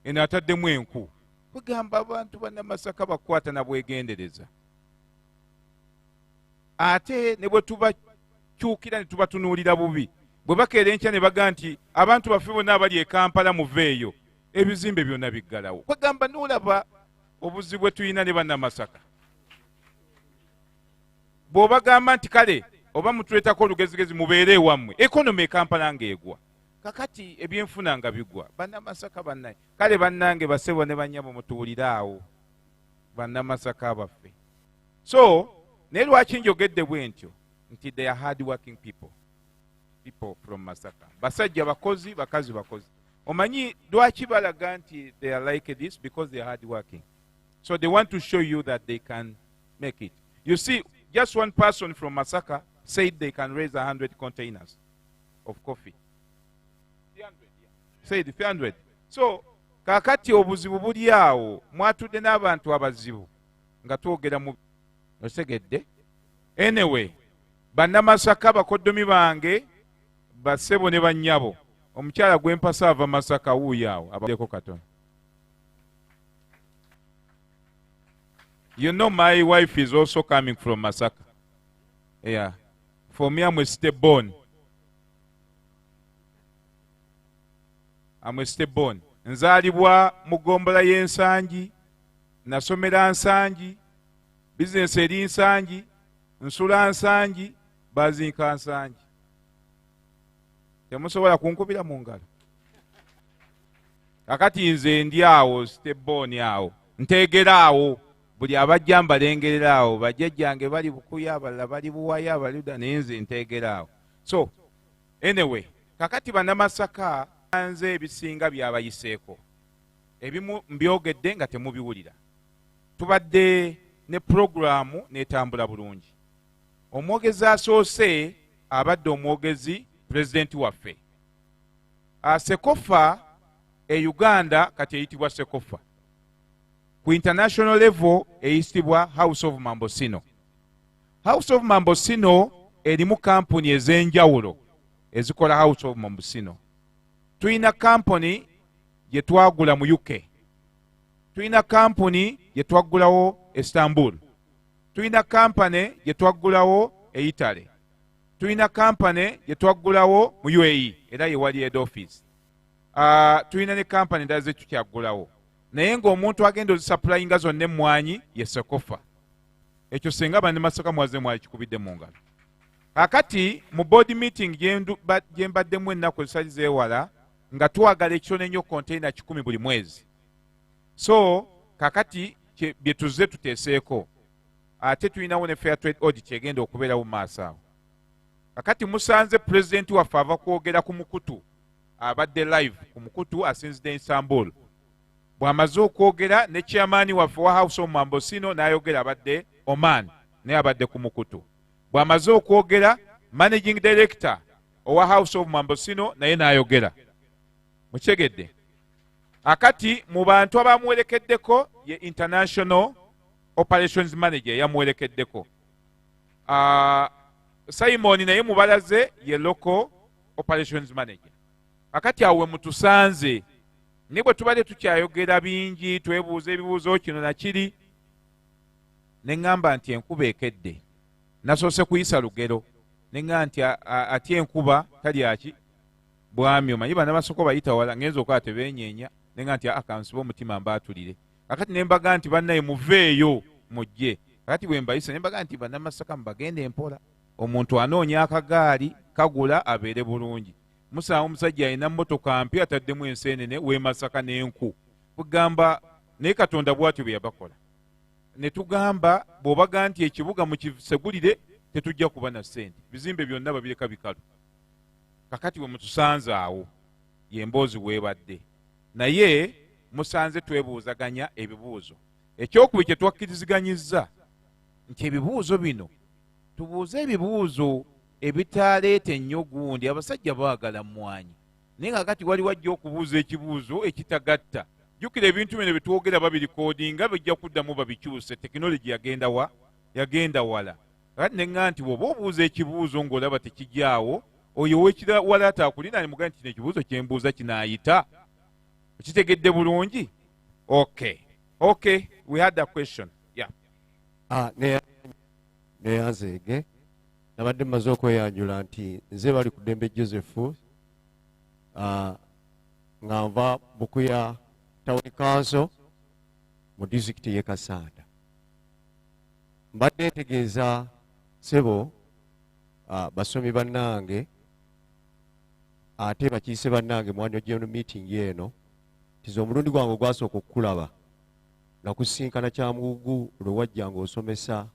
eno ataddemu enku. Kugamba abantu bannamasaka bakwata na bwegendereza. Ate ne bwe tubakyukira ne tubatunuulira bubi, bwe bakeera enkya ne baga nti abantu baffe bonna abali e Kampala muveeyo, ebizimbe byonna biggalawo. Kwegamba n'olaba obuzibu bwe tulina ne bannamasaka. Bw'obagamba nti kale oba mutuleetako olugezigezi mubeere ewammwe, ekonomi e Kampala ng'egwa. Kakati ebyenfuna nga bigwa. Bannamasaka bannaye. Kale bannange basebo ne bannyabo mutuwulire awo. Bannamasaka baffe. So, naye lwaki njogedde bwe ntyo nti they are hard working people. People from Masaka. Basajja bakozi, bakazi bakozi. Omanyi lwaki balaga nti they are like this? Because they are hard working. So they want to show you that they can make it. You see, just one person from Masaka said they can raise 100 containers of coffee. 300, yeah. Said 300. So, kakati obuzibu buli awo, mwatudde n'abantu abazibu nga twogera mu osegedde. Anyway, bannamasaka bakoddomi bange, basebo ne bannyabo. Omukyala gw'empasa ava Masaka wuuyo awo abaddeko katono. You know my wife is also coming from Masaka. Yeah. For me, I'm a step-born. I'm a step-born. Nzaalibwa mu ggombolola y'ensangi, nasomera nsangi, bizinesi eri nsangi, nsula nsangi, bazinka nsangi. Temusobola kunkubira mu ngalo. Kakati nze ndi awo, step-born awo. Nteegera awo. Buli abajja mbalengerera awo, bajjajjange bali Bukuya, abalala bali Buwaya, abaluda naye nze nteegera awo. So, anyway, kakati bannamasaka nze ebisinga byabayiseeko. Ebimu mbyogedde nga temubiwulira. Tubadde ne programu n'etambula bulungi. Omwogezi asoose abadde omwogezi pulezidenti waffe. Cecofa e Uganda kati eyitibwa Cecofa. Ku international level eyitibwa House of Mambosino. House of Mambosino erimu kampuni ez'enjawulo ezikola House of Mambosino. Tuyina kampuni gye twagula mu UK. Tuyina kampuni gye twaggulawo Istanbul. Tuyina kampani gye twaggulawo e Italy. Tuyina kampani gye twaggulawo mu UAE era ye wali head office. tulina ne kampani endala ze tukyaggulawo naye ng'omuntu agenda ozisappulayinga zonna emmwanyi ye Cecofa. Ekyo singa bane Masaka mwaze mwali kikubidde mu ngalo. Kakati mu board meeting gye mbaddemu ennaku ezisali zeewala nga twagala ekitono ennyo container 10 buli mwezi. So kakati bye tuzze tuteeseeko ate tulinawo ne fair trade audit egenda okubeerawo mu maaso awo. Kakati musanze pulezidenti waffe ava kwogera ku mukutu abadde live ku mukutu asinzidde Istanbul. Bw'amaze okwogera ne chairman waffe wa House of Mambosino n'ayogera abadde Oman naye abadde ku mukutu. Bw'amaze okwogera managing director owa House of Mambosino naye n'ayogera. Mukitegedde? Akati mu bantu abamuwerekeddeko ye international operations manager yamuwerekeddeko. Simon naye mubalaze ye local operations manager. Akati awe mutusanze ne bwe tubadde tukyayogera bingi twebuuza ebibuuzo kino na kiri ne ŋŋamba nti enkuba ekedde. Nasoose kuyisa lugero ne ŋŋamba nti ati enkuba talyaki bwami omanyi bana basoko bayita wala ngenza okuba tebeenyeenya ne ŋŋamba nti akansiba omutima mbaatulire. Kakati ne mbaga nti bannaye muveeyo mujje. Kakati bwe mbayisa ne mbaga nti bannamasaka mubagende empola. Omuntu anoonya akagaali kagula abeere bulungi. Musanga omusajja alina mmotoka mpya ataddemu enseenene w'e Masaka n'enku. Bugamba naye Katonda bw'atyo bwe yabakola. Ne tugamba bw'obaga nti ekibuga mukisegulire tetujja kuba na ssente. Bizimbe byonna babireka bikalu. Kakati bwe mutusanze awo ye mboozi weebadde. Naye musanze twebuuzaganya ebibuuzo. Ekyokubiri kye twakkiriziganyizza nti ebibuuzo bino tubuuze ebibuuzo ebitaleeta ennyo gundi. Abasajja baagala mmwanyi naye kakati waliwo ajja okubuuza ekibuuzo ekitagatta. Jjukira ebintu bino byetwogera babirikodinga bijja kuddamu babikyuse. Tekinologi yagenda wala. Kakati ne ŋŋamba nti bw'oba obuuza ekibuuzo ng'olaba tekijjaawo oyo ow'ekirala ataakulina ne mugamba nti kino ekibuuzo kye mbuuza kinaayita. Okitegedde bulungi? Okay, we had that question. Yeah. Neyanzeege nabadde mmaze okweyanjula nti nze bali ku Ddembe Joseph nga nva Bukuya Town Council mu disitulikiti y'e Kasanda. Mbadde ntegeeza ssebo basomi bannange ate bakiise bannange mu annual general meeting eno tize omulundi gwange ogwasooka okukulaba nakusinkana Kyamugugu lwe wajjanga osomesa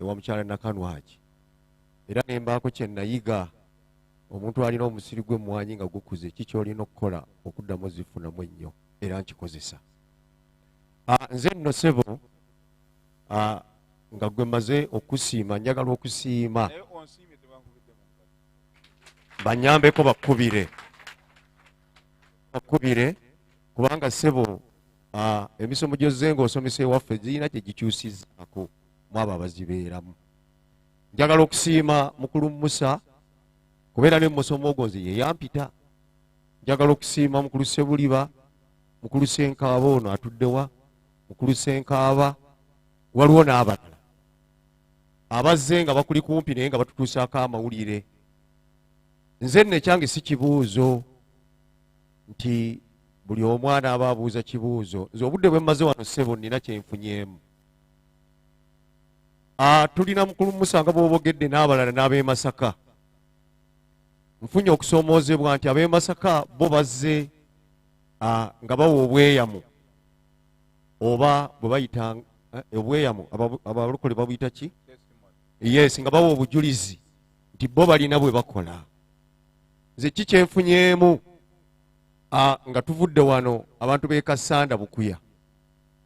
ewa mukyala Nakanwaki era ne mbaako kye nayiga omuntu alina omusiri gw'emmwanyi nga gukuze kikyolina okukola okuddamu zifunamu ennyo era nkikozesa. Nze nno ssebo nga gwe maze okusiima njagala okusiima banyambeko bakkubire kubanga ssebo emisomo gy'ozze ng'osomesa ewaffe zirina kye gikyusizzaako mu abo abazibeeramu. Njagala okusiima mukulu Musa kubeera ne musomo ogwo nze ye yampita. Njagala okusiima mukulu Sebuliba, mukulu Senkaaba ono atuddewa, mukulu Senkaaba, waliwo n'abalala abazze nga bakuli kumpi naye nga batutuusaako amawulire. Nze nno ekyange si kibuuzo nti buli omwana aba abuuza kibuuzo. Nze obudde bwe mmaze wano ssebo nnina kyenfunyemu. Tulina mukulu Musa nga bw'obogedde n'abalala n'ab'e Masaka. Nfunye okusoomoozebwa nti ab'e Masaka bo bazze nga bawa obweyamu oba bwe bayita obweyamu abalokole babuyita ki? Yes, nga bawa obujulizi nti bo balina bwe bakola. Nze ki kyenfunyemu nga tuvudde wano abantu b'e Kasanda Bukuya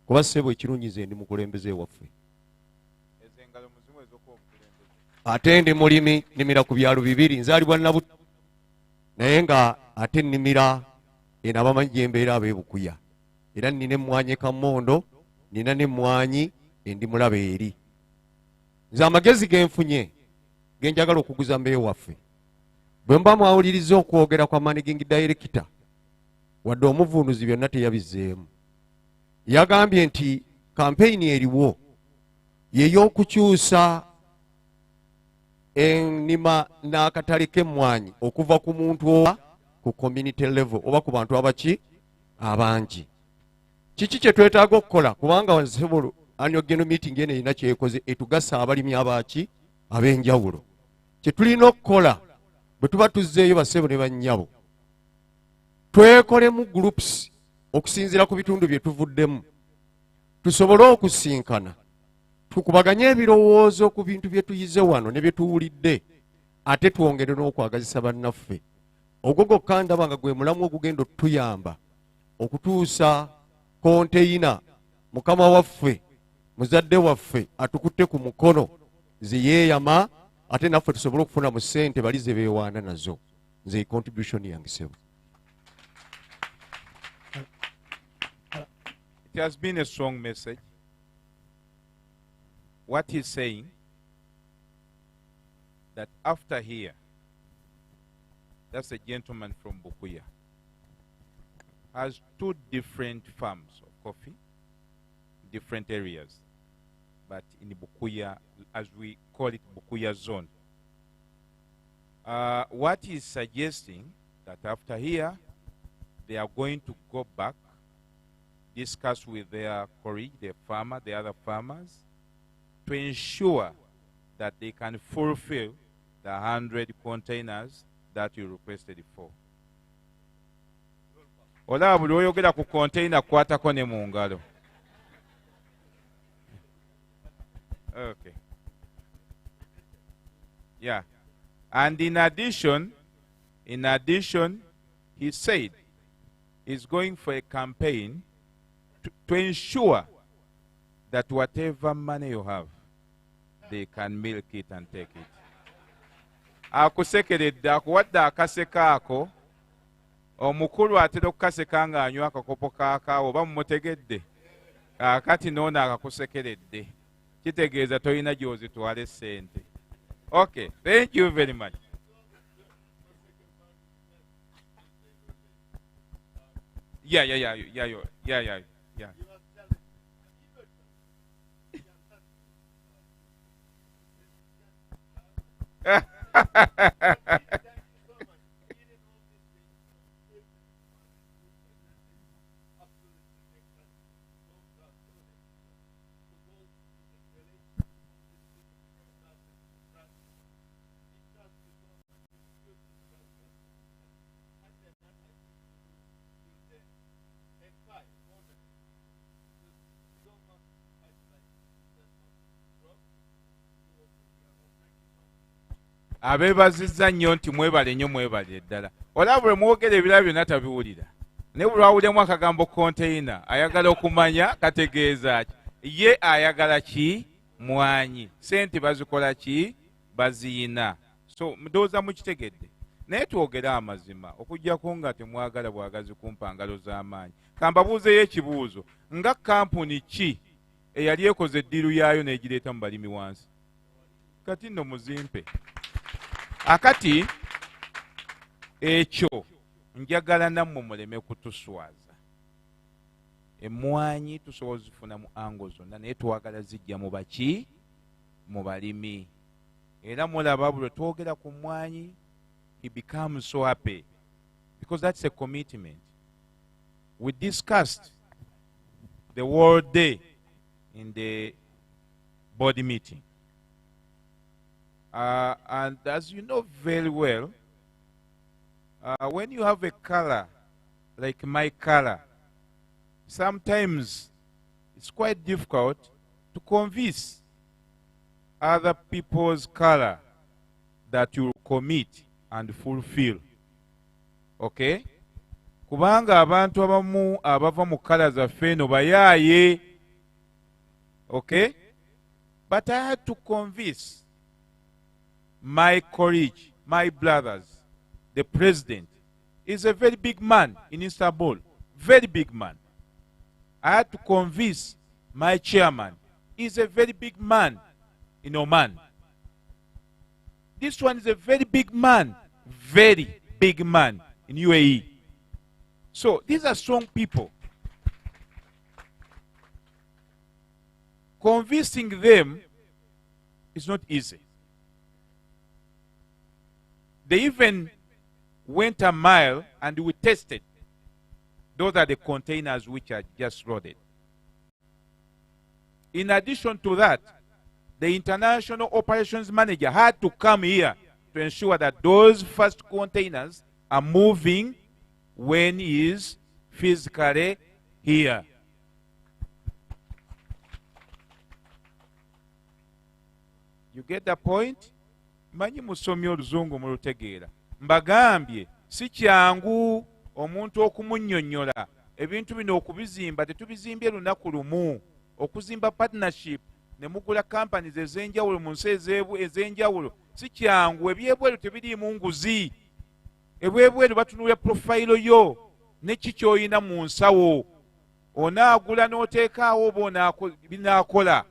kuba ssebo ekirungi nze ndi mukulembeze waffe. Ate ndi mulimi nnimira ku byalo bibiri nzaalibwa Nnabuto naye nga ate nnimira eno abamanyi gye mbeera ab'e Bukuya era nnina emmwanyi e Kamondo nnina n'emmwanyi endi Mulaba eri. Nze amagezi genfunye genjagala okuguza mbeeyi waffe bwe mba mwawuliriza okwogera kwa managing director wadde omuvunuzi byonna teyabizzeemu. Yagambye nti kampeyini eriwo y'ey'okukyusa ennima n'akatale k'emmwanyi okuva ku muntu ku community level oba ku bantu abaki abangi. Kiki kye twetaaga okukola kubanga wanzibulu annual general meeting eno erina kyekoze etugasa abalimi abaki ab'enjawulo. Kye tulina okukola bwe tuba tuzzeeyo bassebo ne bannyabo, twekolemu groups okusinziira ku bitundu bye tuvuddemu, tusobole okusinkana, tukubaganye ebirowoozo ku bintu bye tuyize wano ne bye tuwulidde, ate twongere n'okwagazisa bannaffe. Ogwo gokka ndaba nga gwe mulamu ogugenda otuyamba okutuusa konteyina mukama waffe muzadde waffe atukutte ku mukono ziyeeyama, ate naffe tusobole okufuna mu ssente bali ze beewaana nazo. Nze contribution yange sebo. It has been a strong message. What he's saying, that after here, that's a gentleman from Bukuya, has 2 different farms of coffee, different areas, but in Bukuya, as we call it, Bukuya zone. What he's suggesting, that after here, they are going to go back, discuss with their colleague, their farmer, the other farmers, to ensure that they can fulfill the 100 containers that you requested for. Olaba buli oyogera ku container kwatako ne mu ngalo. Okay. Yeah. And in addition, he said he's going for a campaign to ensure that whatever money you have, they can milk it and take it. Akusekeredde akuwadde akaseka ako, omukulu atera okukaseka ng'anywa akakopo kaakaawo oba mumutegedde. Kati n'ono akakusekeredde. Kitegeeza tolina gy'ozitwala essente. Okay, thank you very much. Yeah. Abeebazizza nnyo nti mwebale nnyo mwebale ddala. Olaba bwe mwogera ebirala byonna tabiwulira. Ne buli lwawulemu akagambo container ayagala okumanya kategeeza ki. Ye ayagala ki? Mwanyi. Sente bazikola ki? Baziyina. So ndowooza mukitegedde. Naye twogere amazima okuggyako nga temwagala bwagazi kumpa ngalo z'amaanyi. Kambabuuzeyo ekibuuzo. Nga kampuni ki eyali ekoze eddiru yaayo n'egireeta mu balimi wansi? Kati nno muzimpe. Akati ekyo njagala nammwe muleme kutuswaza. Emmwanyi tusobola zifuna mu ango zonna naye twagala zijja mu baki? Mu balimi. Era mulaba bwe twogera ku mmwanyi, he becomes so happy because that's a commitment. We discussed the World Day in the body meeting. And as you know very well, when you have a color like my color, sometimes it's quite difficult to convince other people's color that you commit and fulfill. Okay? Kubanga abantu abamu abava mu color zaffe eno bayaaye. Okay? But I had to convince my colleague, my brothers, the president is a very big man in Istanbul, very big man. I had to convince my chairman, he's a very big man in Oman. This one is a very big man in UAE. So these are strong people. Convincing them is not easy. They even went a mile and we tested. Those are the containers which are just loaded. In addition to that, the international operations manager had to come here to ensure that those first containers are moving when he is physically here. You get the point? Manyi musomi oluzungu mulutegeera. Mbagambye si kyangu omuntu okumunnyonnyola ebintu bino okubizimba tetubizimbye lunaku lumu. Okuzimba partnership ne mugula companies ez'enjawulo mu nsi ez'enjawulo si kyangu. Ebyebweru tebiriimu nguzi. Ebwebweru batunuulira profile yo ne kikyoyina mu nsawo. Onaagula n'oteekaawo oba binaakola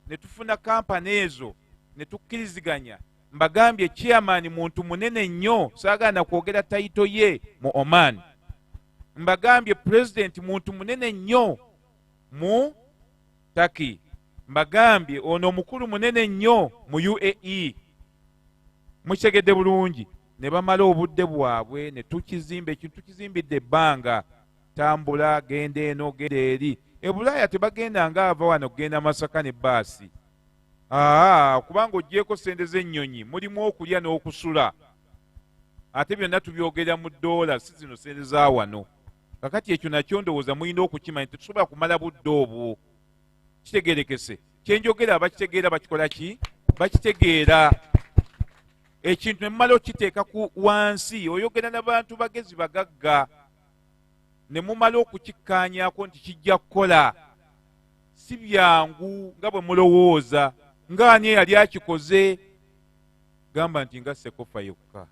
ne tufuna kampani ezo ne tukkiriziganya. Mbagambye chairman muntu munene nnyo, saagana kwogera tayito ye mu Oman. Mbagambye president muntu munene nnyo mu Turkey. Mbagambye ono mukulu munene nnyo mu UAE. Mukitegedde bulungi. Ne bamala obudde bwabwe ne tukizimba ekintu tukizimbidde ebbanga. Tambula, genda eno, genda eri. Ebulaaya tebagenda ng'ava wano kugenda Masaka ne baasi. Kubanga ogyeko sente z'ennyonyi mulimu okulya n'okusula. Ate byonna tubyogera mu ddoola, si zino sente za wano. Kakati ekyo nakyo ndowooza mulina okukimanya tetusobola kumala budde obwo. Kitegeerekese. Kyenjogera abakitegeera bakikola ki? Bakitegeera. Ekintu ne mumala okiteeka ku wansi, oyogera n'abantu bagezi bagagga. Ne mumala okukikkaanyaako nti kijja kukola. Si byangu nga bwe mulowooza. Ng'ani yali akikoze? Gamba nti nga Cecofa yokka.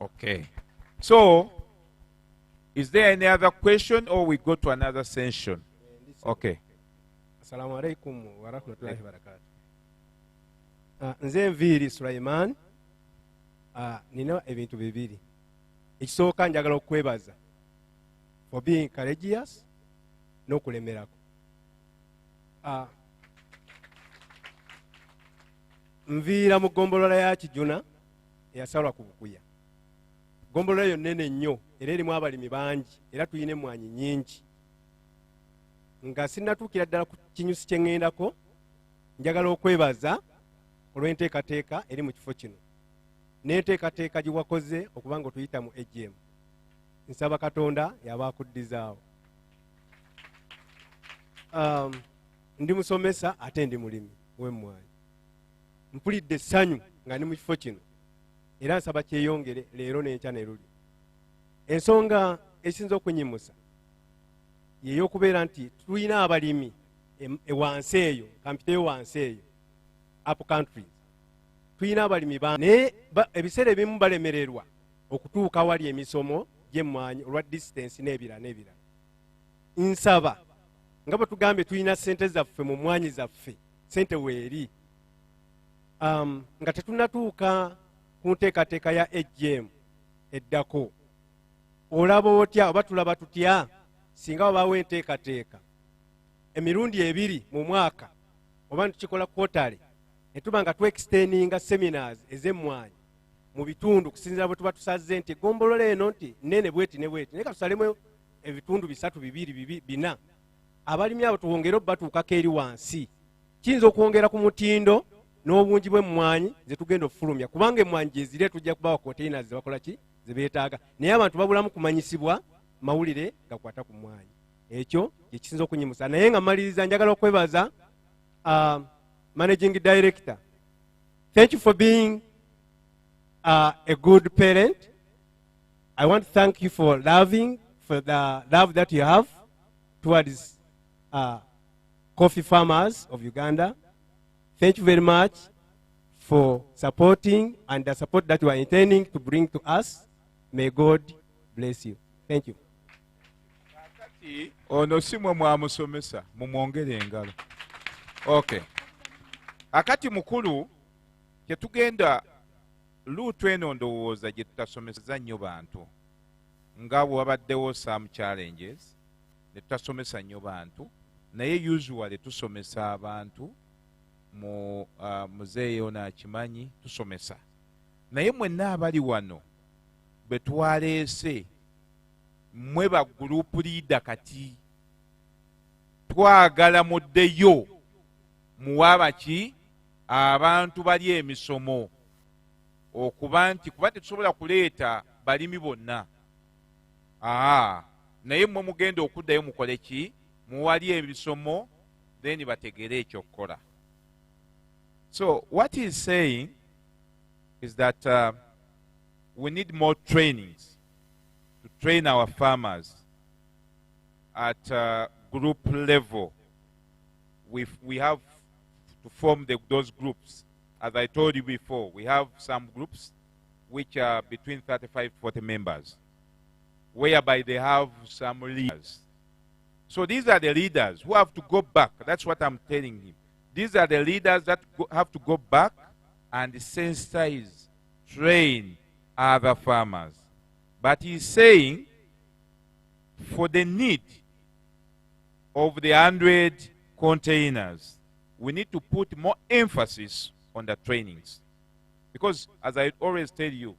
Okay. So, is there any other question or we go to another session? Okay. Assalamu alaikum wa rahmatullahi wa barakatuh. Nze Nviiri Sulaiman. Nina ebintu bibiri. Ekisooka njagala okwebaza for being courageous n'okulemerako. Nviira mu ggombolola ya Kijuna eyasalwa ku Bukuya. Ggombolola eyo nnene nnyo era erimu abalimi bangi era tuyina emmwanyi nnyingi. Nga sinnatuukira ddala ku kinyusi kye ŋŋendako, njagala okwebaza olw'enteekateeka eri mu kifo kino n'enteekateeka gye wakoze okuba nga otuyita mu AGM. Nsaba Katonda yaba akuddizaawo. Ndi musomesa ate ndi mulimi w'emmwanyi. Mpulidde essanyu nga ndi mu kifo kino era nsaba kyeyongere leero n'enkya ne luli. Ensonga esinza okunyimusa y'ey'okubeera nti tulina abalimi wansi eyo, kampiteyo wansi eyo, up countries. Tulina abalimi naye ebiseera ebimu balemererwa okutuuka wali emisomo gy'emmwanyi olwa distance n'ebirala n'ebirala. Nsaba nga bwe tugambye tulina ssente zaffe mu mmwanyi zaffe, ssente weeri, nga tetunnatuuka ku nteekateeka ya AGM eddako. Olaba otya oba tulaba tutya singa wabaawo enteekateeka emirundi ebiri mu mwaka oba tukikola kwotale ne tuba nga tu-extendinga seminars ez'emmwanyi mu bitundu kusinziira bwe tuba tusaze nti ggombolola eno nti nnene bweti ne bweti naye katusalemu ebitundu 3, 2, 4. Abalimi abo tuwongere batuukako eri wansi. Kiyinza okwongera ku mutindo n'obungi bw'emmwanyi ze tugenda okufulumya kubanga emmwanyi gyezire tujja kubawa containers zebakola ki ze beetaaga, naye abantu babulamu kumanyisibwa mawulire gakwata ku mmwanyi. Ekyo kye kisinza okunyimusa. Naye nga maliriza njagala okwebaza Managing Director. Thank you for being a good parent. I want to thank you for the love that you have towards coffee farmers of Uganda. Thank you very much for supporting and the support that you are intending to bring to us. May God bless you. Thank you. Ono simwe mwamusomesa mumwongere engalo. Okay. Akati mukulu kyetugenda luutu eno ndowooza gye tutasomeseza nnyo bantu nga bwabaddewo some challenges ne tutasomesa nnyo bantu naye usually tusomesa abantu mu muzeeyo n'akimanyi tusomesa naye mwenna abali wano be twaleese mmwe ba group leader kati twagala muddeyo muwaba ki abantu bali emisomo okuba nti kuba tetusobola kuleeta balimi bonna naye mmwe mugenda okuddayo mukole ki muwali ebisomo then bategere ekyokukola. So what he's saying is that we need more trainings to train our farmers at group level. We have to form those groups. As I told you before, we have some groups which are between 35 to 40 members, whereby they have some leaders. So these are the leaders who have to go back. That's what I'm telling him. These are the leaders that have to go back and sensitize, train other farmers. But he's saying for the need of the 100 containers, we need to put more emphasis on the trainings. Because as I always tell you,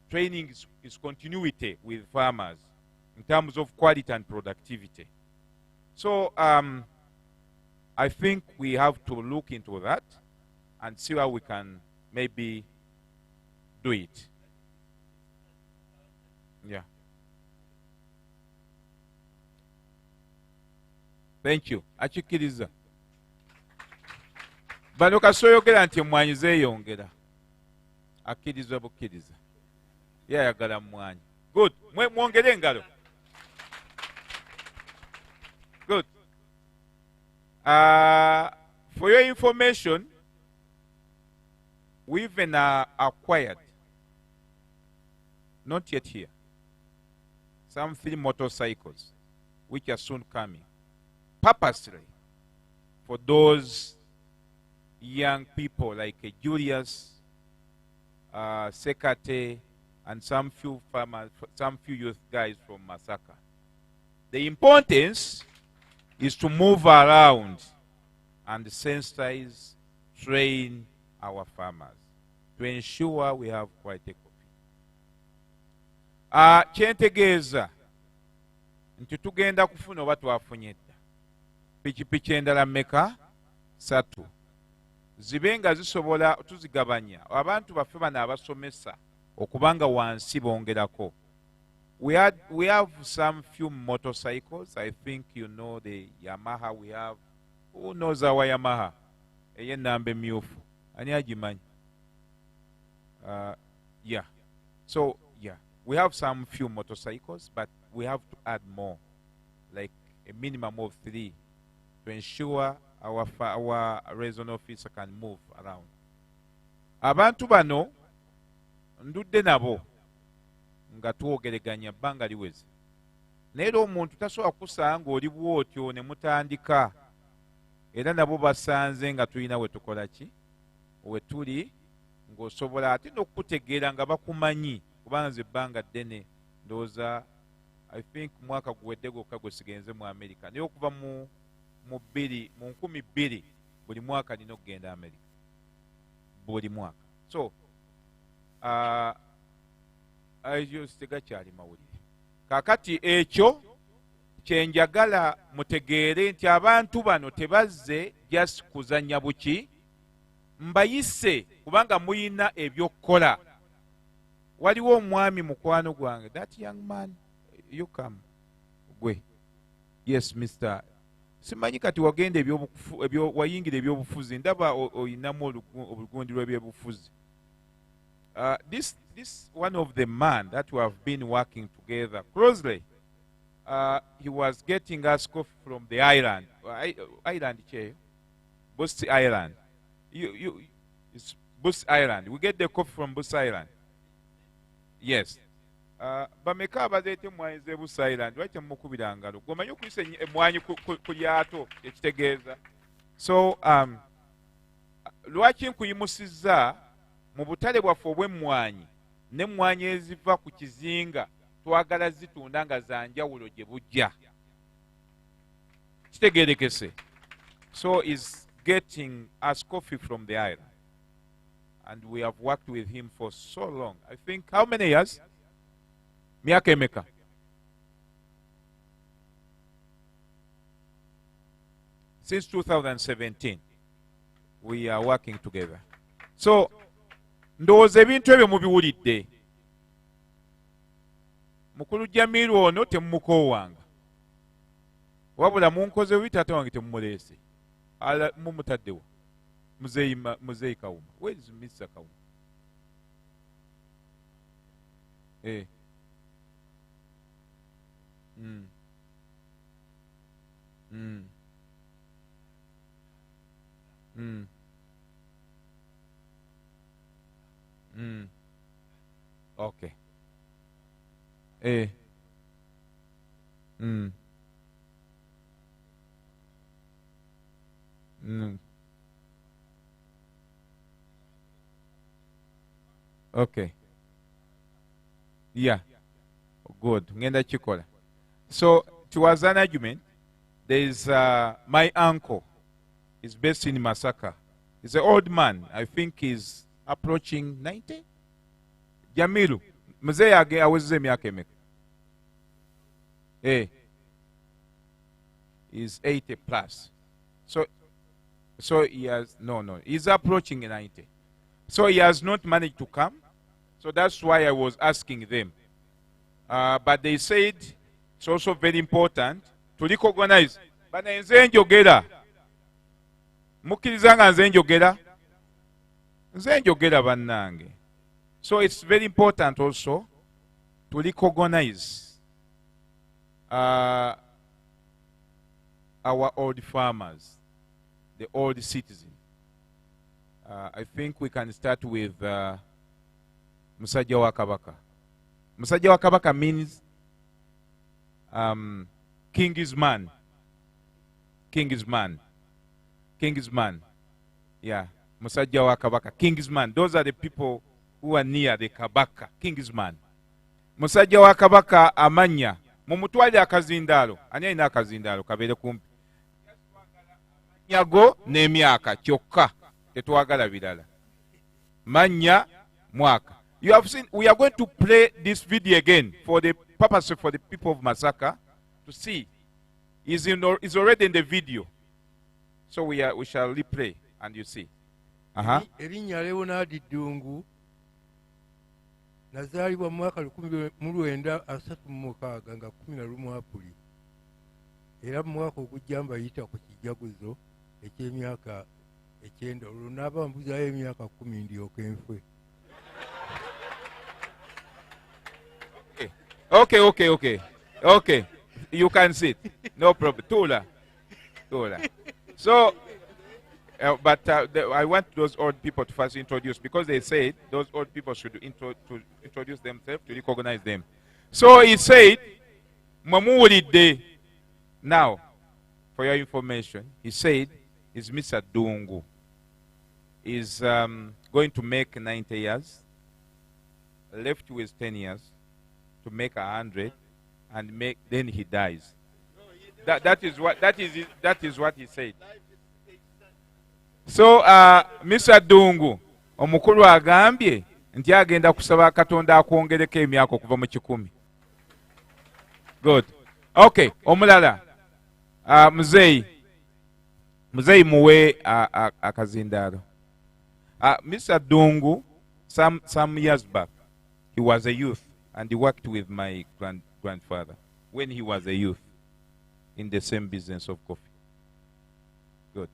training is continuity with farmers in terms of quality and productivity. So I think we have to look into that and see how we can maybe do it. Yeah. Thank you. Achikiriza. Bano kasoyogera nti emmwanyi zeeyongera. Akkiriza bukkiriza. Yayagala mmwanyi. Good. Mwongere engalo. Good. For your information, we even acquired, not yet here, some 3 motorcycles, which are soon coming, purposely for those young people like Julius, Sekate, and some few farmers, some few youth guys from Masaka. The importance is to move around and sensitize, train our farmers to ensure we have quality coffee. Kyentegeeza nti tugenda kufuna oba twafunye dda pikipiki endala mmeka 3 zibe nga zisobola tuzigabanya abantu baffe bano abasomesa okubanga wansi bongerako. We have some few motorcycles. I think you know the Yamaha we have. Who knows our Yamaha? Eyenambe myufu. Ani agimanyi? Yeah. So, yeah. We have some few motorcycles, but we have to add more. Like a minimum of 3 to ensure our raison officer can move around. Abantu bano ndudde nabo nga twogeraganya bbanga liweze. Naye omuntu tasobola kukusanga ng'oli bw'otyo ne mutandika. Era nabo basanze nga tulina we tukola ki? We tuli ng'osobola ate n'okutegeera nga bakumanyi kubanga nze ebbanga ddene ndowooza I think mwaka guwedde gwokka gwe sigenze mu Amerika. Naye okuva mu 2000 buli mwaka nina okugenda Amerika. Buli mwaka. So, ayo tegakyali mawulire. Kakati ekyo kyenjagala mutegeere nti abantu bano tebazze just kuzanya buki, mbayise kubanga muyina ebyokukola. Waliwo omwami mukwano gwange, that young man, you come. Gwe. Yes, Mr. Simanyi kati wagenda wayingira ebyobufuzi, ndaba oyinamu obugundi lw'ebyobufuzi. This one of the man that we have been working together closely, he was getting us coffee from the island. Island, Bush Island. It's Bush Island. We get the coffee from Bush Island. Yes. Bameka abazeete emmwanyi z'e Bush Island. Lwaki mukubira ngalo? Gwomanyi okuyisa emmwanyi ku lyato ekitegeeza. So, lwaki nkuyimusizza mu butale bwaffe obw'emmwanyi n'emmwanyi eziva ku kizinga twagala zitunda nga za njawulo gye bujja. Kitegeerekese. So is getting us coffee from the island. And we have worked with him for so long. I think how many years? myaka emeka? Since 2017 we are working together. So ndowooza ebintu ebyo mubiwulidde. Mukulu Jamiru ono temumukoowanga, wabula munkoze bubi taata wange temumuleese. Mumutaddewo muzeeyi Kawuma. Where is Mr. Kawuma? Okay. Okay. Yeah. Good. Ngenda chikola. So it was an argument. There is my uncle. He's based in Masaka. He's an old man. I think he's approaching 90. Jamilu. Mzee age aweze myaka emeka? He's 80 plus. So he has he's approaching 90. So he has not managed to come. So that's why I was asking them. But they said it's also very important to recognize. Bana nze njogera. Mukkiriza nga nze njogera? Nze njogera bannange. So it's very important also to recognize our old farmers, the old citizens. I think we can start with Musajja wa Kabaka. Musajja wa Kabaka means king is man. King is man. King is man. Yeah. Musajja wa Kabaka. King is man. Those are the people who are near the Kabaka. King is man. Musajja wa Kabaka amanya. Mumutwali akazindaalo. Ani alina akazindaalo kabeere kumpi. Nyago n'emyaka kyokka. Tetwagala birala. Manya mwaka. You have seen, we are going to play this video again for the purpose for the people of Masaka to see. Is already in the video. So we shall replay and you see. Erinnya Leonard Dungu nazaalibwa mu mwaka 1936 nga 11 Apuli. Era mu mwaka ogujja mbayita ku kijaguzo eky'emyaka 9. Olwo naaba mbuzaayo emyaka 10 ndyoka enfe. Okay. You can sit. No problem. Tula. So, I want those old people to first introduce, because they said those old people should introduce themselves to recognize them. So he said, Mamuwulidde. Now, for your information, he said, is Mr. Dungu. Is going to make 90 years, left with 10 years to make 100, and then he dies. That is what he said. So Mr. Dungu omukulu agambye nti agenda kusaba Katonda akwongereko emyaka okuva mu 10. Good. Okay, omulala muzeeyi muwe akazindaalo. Mr. Dungu, some years back, he was a youth and he worked with my grandfather when he was a youth in the same business of coffee. Good.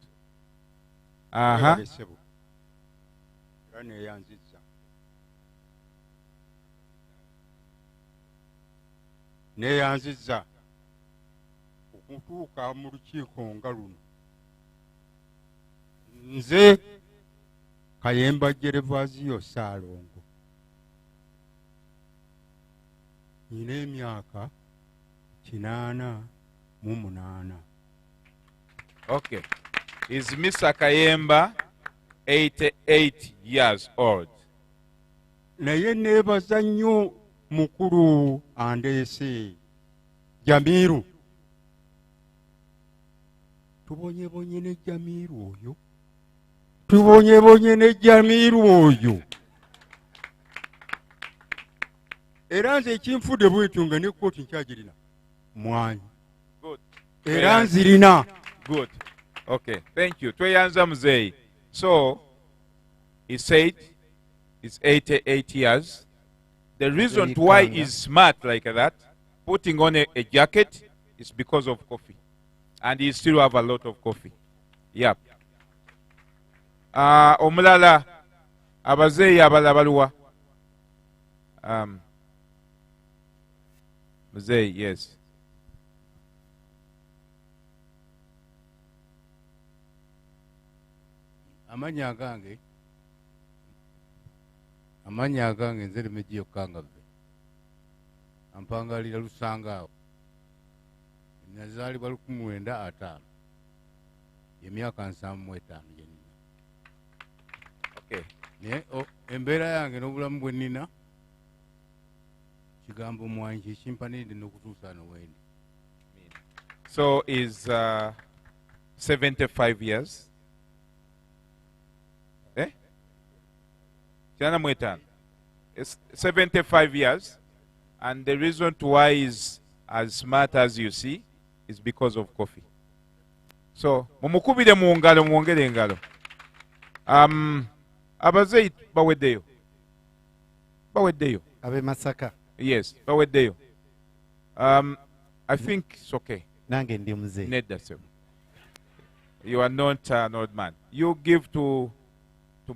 Neyanziza okutuuka mu lukiiko nga luno. Nze Kayemba Gervasio Saalongo nina emyaka 88. Okay. Is Mr. Kayemba 88 years old? Naye neebaza nnyo mukulu andeese Jamiru. Tubonyebonye ne Jamiru oyo. era nze ekinfudde bwetyo nga ne kooti nkyagirina mwanyi Good. era nzirina. Good. Okay, thank you. Tweyanza muzeyi. So, he said he's 88 years. The reason why he's smart like that, putting on a jacket, is because of coffee. And he still have a lot of coffee. Yep. Omulala, abazeyi abalala baluwa. Muzeyi, yes. Amanya agange nze Lemegiyo Kangave ampangalira Lusanga awo nazaalibwa 1905 emyaka 75 gyenina. Okay. Naye embeera yange n'obulamu bwe nnina kigambo mwanyi kyekimpanidde n'okutuusa nowendi. So is 75 years. It's 75 years, and the reason why he's as smart as you see is because of coffee. So, mumukubire mu ngalo, mwongere engalo. Abazeyi baweddeyo. Baweddeyo. Abe Masaka. Yes, baweddeyo. I think it's okay. Nange ndi muzeyi. Nedda sebo. You are not an old man. You give to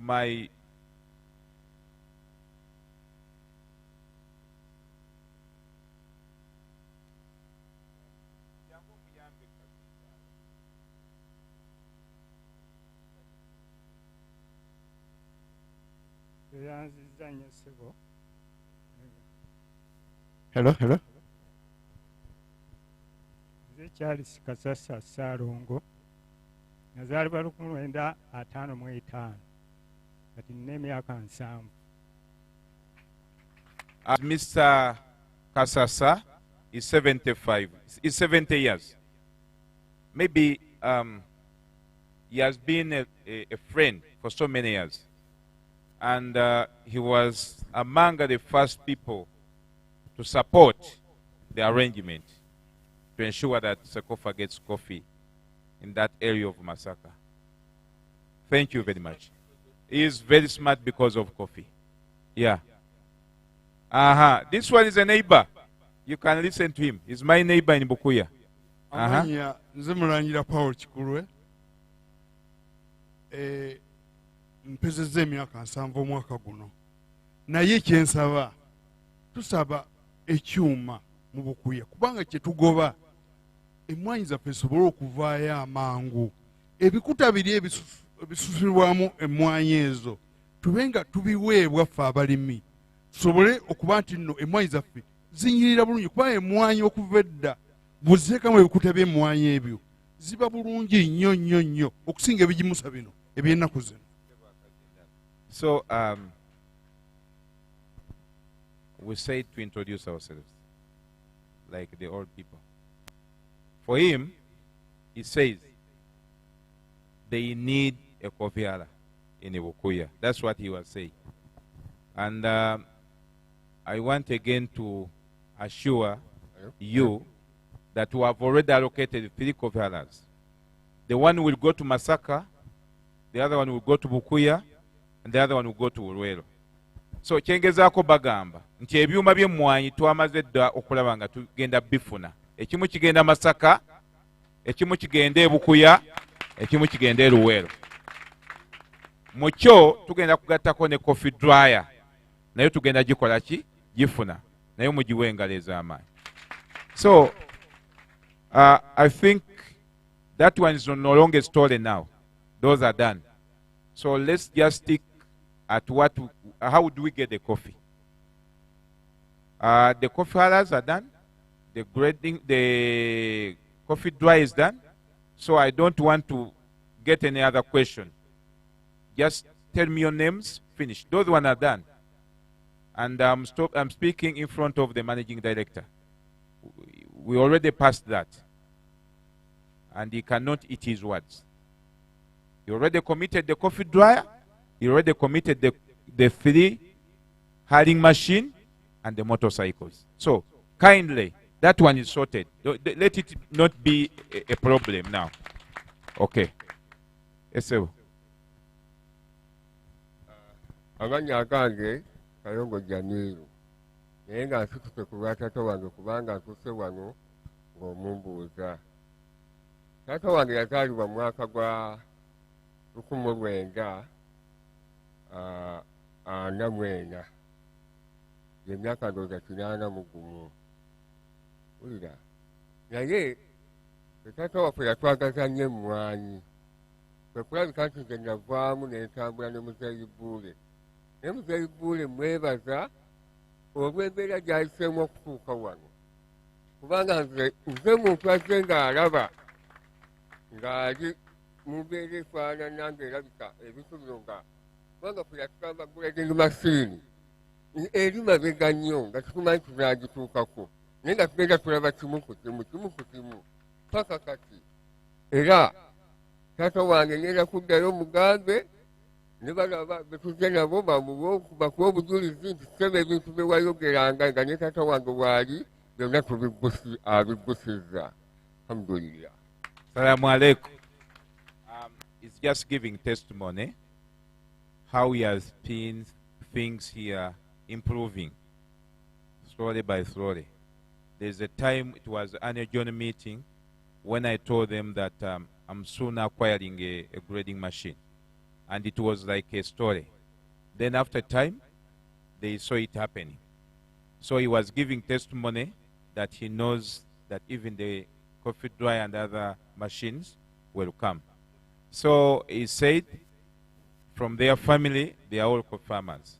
my Hello. Nze Charles Kasasa Ssalongo nazaalibwa 1955 kati nina emyaka 7. Mr. Kasasa is 75. Is 70 years. Maybe he has been a friend for so many years. And he was among the first people to support the arrangement to ensure that Cecofa gets coffee in that area of Masaka. Thank you very much. He is very smart because of coffee. Yeah. This one is a neighbor. You can listen to him. He's my neighbor in Bukuya. Amanya nze mulangira Paul Kikulwe. Mpezezza emyaka 7 omwaka guno. Naye kyensaba tusaba ekyuma mu Bukuya kubanga kye tugoba emmwanyi zaffe zisobole okuvaayo amangu. Ebikuta biri ebisusulwamu emmwanyi ezo tubenga tubiweebwa ffe abalimi tusobole okuba nti nno emmwanyi zaffe zinyirira bulungi kuba emmwanyi okuva edda buzzeekamu ebikuta by'emmwanyi ebyo ziba bulungi nnyo okusinga ebigimusa bino eby'ennaku zino. So we say to introduce ourselves like the old people. For him, he says they need a kofiala in Ibukuya. That's what he was saying. And I want again to assure you that we have already allocated 3 kofialas. The one will go to Masaka, the other one will go to Bukuya, and the other one will go to Urwelo. So kyengezaako bagamba nti ebyuma by'emmwanyi twamaze dda okulaba nga tugenda bifuna. Ekimu kigenda Masaka, ekimu kigenda e Bukuya, ekimu kigenda e Luweero. Mu kyo tugenda kugattako ne coffee dryer. Nayo tugenda gikola ki? Gifuna. Nayo mugiwe engalo ez'amaanyi. So I think that one is no longer stolen now. Those are done. So let's just stick at how do we get the coffee? The coffee haulers are done. The grading, the coffee dry is done. So I don't want to get any other question. Just tell me your names, finish. Those one are done. And I'm speaking in front of the managing director. We already passed that. And he cannot eat his words. He already committed the coffee dryer. He already committed the 3 hulling machine. and the motorcycles. So kindly, that one is sorted. Let it not be a problem now. Okay. Yes, sir. Amanya agange Kayongo Jamiru naye nga nsituse ku lwa taata wange kubanga nsuse wano ng'omumbuuza. Taata wange yazaalibwa mu mwaka gwa 1944 emyaka ndowooza 81. Wulira naye taata waffe yatwagaza nnyo emmwanyi kwe kulabika nti nze navaamu ne ntambula ne muzeeyi Buule. Ne muzeeyi Buule mwebaza olw'embeera gy'ayiseemu okutuuka wano kubanga nze muntu azze ng'alaba ng'ali mu mbeera efaanana ng'erabika ebintu bino nga kubanga ffe yatugamba grading machine eri mabega nnyo nga tutumanyi tunaagituukako naye nga tugenda tulaba kimu ku kimu paka kati. Era taata wange ngenda kuddayo mugambe ne balaba betuzze nabo bakuwa obujulizi nti ssebe ebintu bye wayogeranga nga ne taata wange waali byonna abigusizza. Alhamdulillah. Salamu alaikum. He's just giving testimony how he has seen things here improving slowly by slowly. There's a time, it was an annual general meeting, when I told them that I'm soon acquiring a grading machine. And it was like a story. Then after time, they saw it happening. So he was giving testimony that he knows that even the coffee dryer and other machines will come. So he said, from their family, they are all coffee farmers,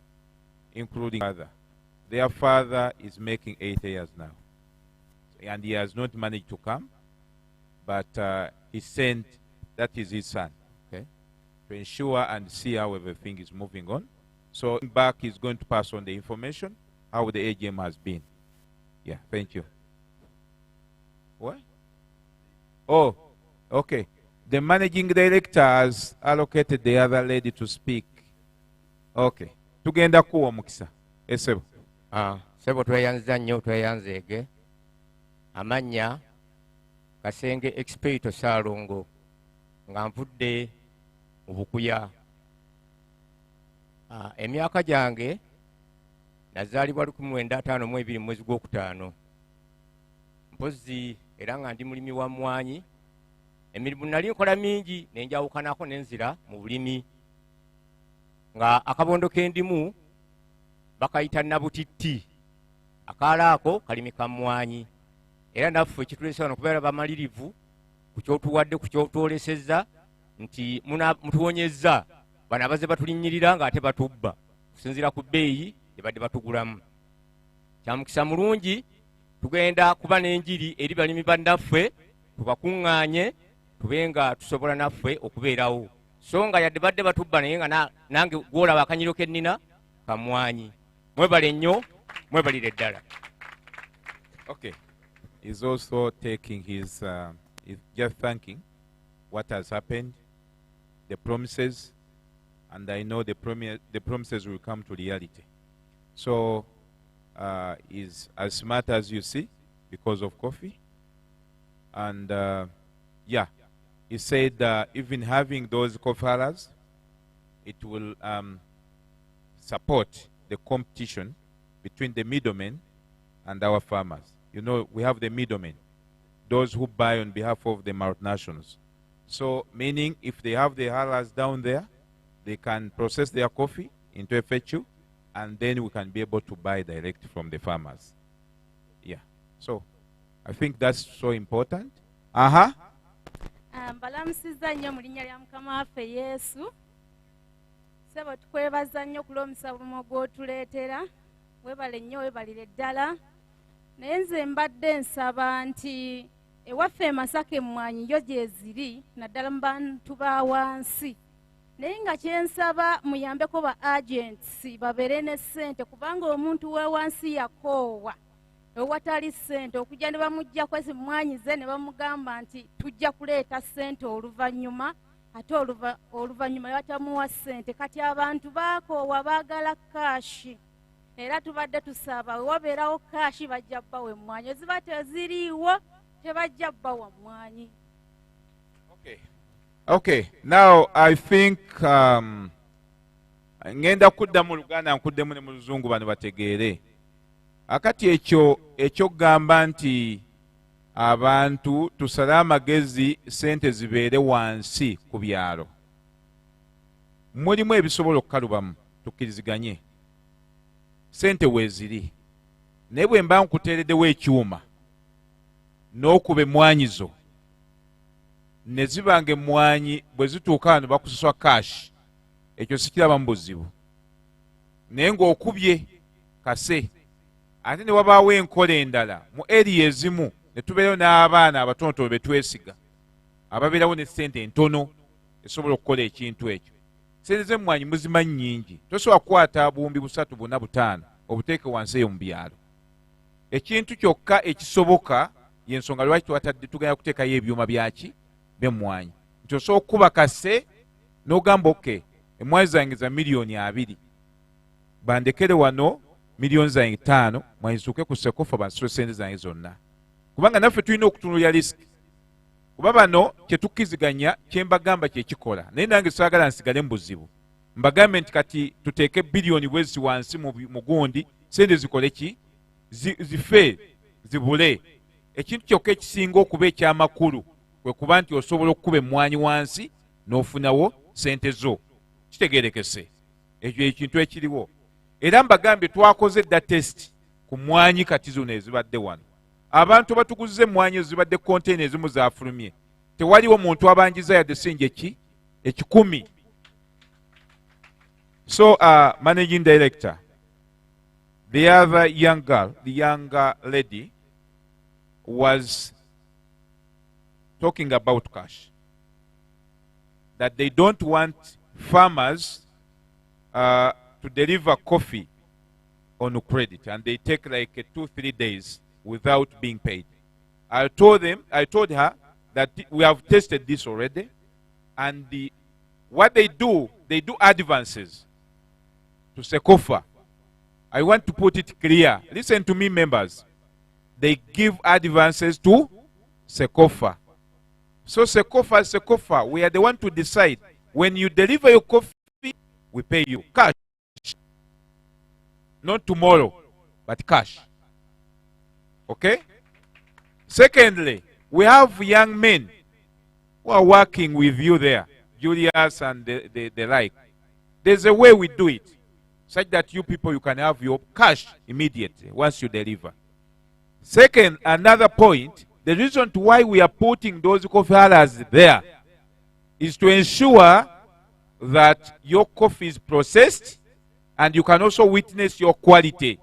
including father. Their father is making 80 years now. And he has not managed to come, but he sent, that is his son, okay, to ensure and see how everything is moving on. So back he's going to pass on the information, how the AGM has been. Yeah, thank you. What? Oh, okay. The managing director has allocated the other lady to speak. Okay. Tugenda kuwa mukisa. Esebo. Sebo tweyanza nnyo tweyanzeege. Amanya Kasenge Expedito Saalongo nga nvudde mu Bukuya. Emyaka gyange nazaalibwa 1952 mwezi gw'okutaano. Mpozi era nga ndi mulimi wa mmwanyi. Emirimu nali nkola mingi nenjawukanako n'enzira mu bulimi. Nga akabondo kendimu bakayita nabutitti. Akaala ako kalimi ka mmwanyi. Era naffe kitulese wano kubeera bamalirivu ku kyotuwadde ku kyotwolesezza nti mutuwonyezza bano abaze batulinnyirira ng'ate batubba kusinziira ku bbeeyi gye badde batugulamu. Kyamukisa mulungi tugenda kuba n'enjiri eri balimi bannaffe tubakuŋŋaanye tube nga tusobola naffe okubeerawo. So nga yadde badde batubba naye nga nange gwolaba akanyiro kennina kamwanyi. Mwebale nnyo, mwebalire ddala. Okay. He's also taking his, he's just thanking what has happened, the promises, and I know the promises will come to reality. So he's as smart as you see because of coffee. And yeah, he said even having those coffeeholders, it will support the competition between the middlemen and our farmers. You know, we have the middlemen, those who buy on behalf of the multinationals. So, meaning if they have the hauliers down there, they can process their coffee into FHU, and then we can be able to buy direct from the farmers. Yeah. So, I think that's so important. Mbalamusizza nnyo mu linnya lya Mukama waffe Yesu. Sebo tukwebaza nnyo ku lw'omusavumo gw'otuleetera. Webale nnyo, webalire ddala. Naye nze mbadde nsaba nti ewaffe Masaka emmwanyi yo gyeziri naddala mu bantu ba wansi. Naye nga kyensaba muyambeko ba agents babeere ne ssente kubanga omuntu we wansi yakoowa ewatali ssente okujja ne bamuggyako emmwanyi ze ne bamugamba nti tujja kuleeta ssente oluvannyuma ate oluvannyuma batamuwa ssente. Kati abantu baakoowa baagala kaashi. era tubadde tusaba wabeerawo kaashi bajja bbawa emmwanyi eziba teziriiwo tebajja bbawa mmwanyi. Okay, now I think ngenda kudda mu Luganda nkuddemu ne mu Luzungu bano bategeere. Akati ekyo gamba nti abantu tusale amagezi sente zibeere wansi ku byalo. Mulimu ebisobola okukalubamu tukkiriziganye. Sente weeziri. Naye bwe mba nkuteereddewo ekyuma n'okuba emmwanyi zo ne zibanga emmwanyi bwe zituuka wano bakusaswa kashi, ekyo sikiraba mu buzibu. Naye ng'okubye kase ate ne wabaawo enkola endala mu eriya ezimu ne tubeerawo n'abaana abatonotono be twesiga ababeerawo ne ssente entono esobola okukola ekintu ekyo. Sente z'emmwanyi muzimanyi nnyingi, tosobola kukwata buwumbi 3 4 5 obuteeke wansi eyo mu byalo. Ekintu kyokka ekisoboka y'ensonga lwaki tugenda kuteekayo ebyuma byaki by'emmwanyi, nti osobola okukuba kase n'ogamba oke emmwanyi zange za $2,000,000 bandekere wano $5,000,000 mwazisuuke ku Cecofa bansitule sente zange zonna, kubanga naffe tulina okutunuulira risiki. Kuba bano kye tukkiziganya kye mbagamba kye kikola, naye nange saagala nsigale mu buzibu. Mbagambe nti kati tuteeke biliyoni bwezi wansi mu gundi, sente zikole ki? Zife, zibule. Ekintu kyokka ekisinga okuba ekyamakulu kwe kuba nti osobola okukuba emmwanyi wansi n'ofunawo sente zo. Kitegeerekese. Ekyo ekintu ekiriwo. Era mbagambye twakoze dda test ku mmwanyi kati zino ezibadde wano. Abantu batuguze emmwanyi ezibadde konteyina ezimu zaafulumye. Tewaliwo muntu abanjiza yadde sinje ki? Ekikumi. So, Managing Director, the other young girl, the younger lady, was talking about cash. That they don't want farmers to deliver coffee on credit, and they take like 2-3 days without being paid. I told her that we have tested this already, and what they do advances to Cecofa. I want to put it clear. Listen to me, members. They give advances to Cecofa. So Cecofa, we are the one to decide. When you deliver your coffee, we pay you cash. Not tomorrow, but cash. Okay? Secondly, we have young men who are working with you there, Julius and the like. There's a way we do it, such that you people, you can have your cash immediately once you deliver. Second, another point, the reason why we are putting those coffee houses there is to ensure that your coffee is processed and you can also witness your quality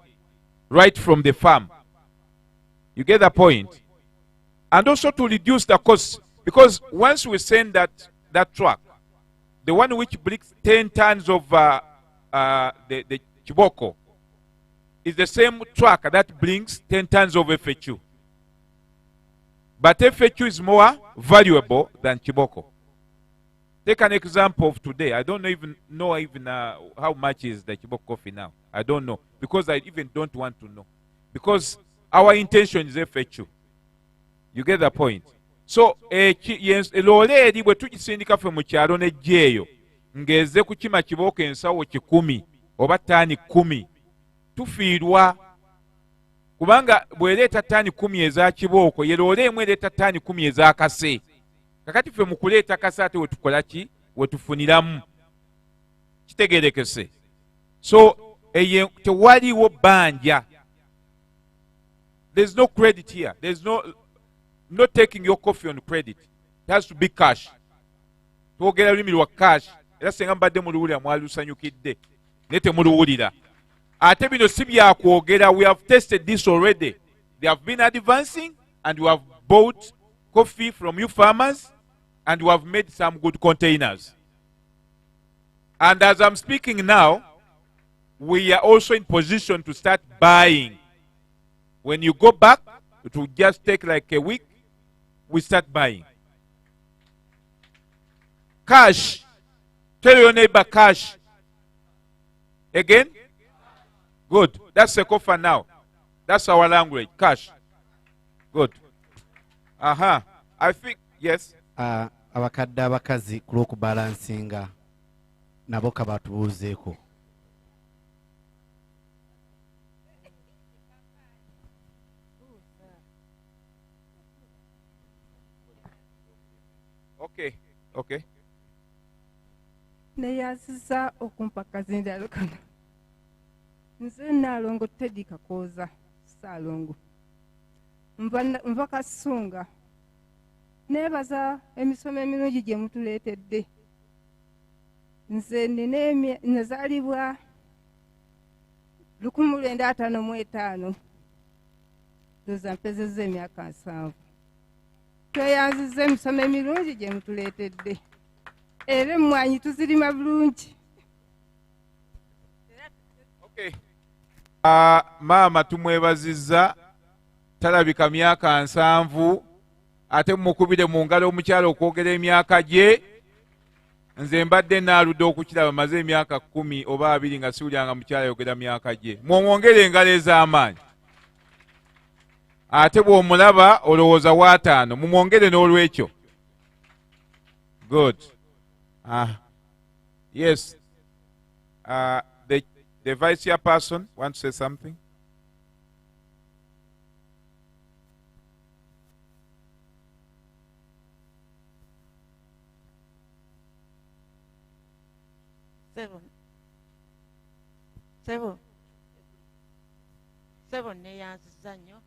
right from the farm. You get the point? And also to reduce the cost, because once we send that truck, the one which brings 10 tons of the chiboko, is the same truck that brings 10 tons of FHU. But FHU is more valuable than chiboko. Take an example of today. I don't know how much is the chiboko coffee now. I don't know, because I even don't want to know. Because our intention is FHU. You get the point? So, lole eri bwe tugisindika ffe mu kyalo n'ejjeeyo ng'ezze kukima kiboko ensawo 10 oba ttaani 10, tufiirwa. Kubanga bw'ereeta ttaani 10 eza kibooko, ye loole emu ereeta ttaani 10 eza kase. Kakati ffe mu kuleeta kase ate we tukola ki? We tufuniramu. Kitegeerekese. So, tewaliwo bbanja. There's no credit here. There's not taking your coffee on credit. It has to be cash. Twogera lulimi lwa cash. Era senga mbadde muluwulira mwalusanyukidde. Naye temuluwulira. Ate bino si byakwogera. We have tested this already. They have been advancing, and we have bought coffee from you farmers, and we have made some good containers. And as I'm speaking now, we are also in position to start buying. When you go back, it will just take like a week, we start buying. Cash. Tell your neighbor cash. Again? Good. That's Cecofa now. That's our language. Cash. Good. I think, yes. Abakadde abakazi ku lw'okubalansinga nabo kabatubuuzeeko. Okay. Neeyazizza okumpa akazindalo kano. Nze Nnaalongo Teddy Kakooza Ssaalongo. Nva Kasunga. Neebaza emisomo emirungi gye mutuleetedde. Nze nazaalibwa 1955. Ndowooza mpezezza emyaka 7. Tweyanzizza emisomo emirungi gye mutuleetedde. Era emmwanyi tuzirima bulungi. Maama tumwebazizza, talabika myaka 7, ate mukubire mu ngalo omukyala okwogera emyaka gye. Nze mbadde naaludde okukiraba maze emyaka 10 oba 2 nga siwulyanga mukyala yogera myaka gye. Mwongere engalo ez'amaanyi. Ate bw'omulaba olowooza wa 5, mumwongere n'olwekyo. Good. Yes. The vice chairperson wants to say something. Seven neyanzizza nnyo.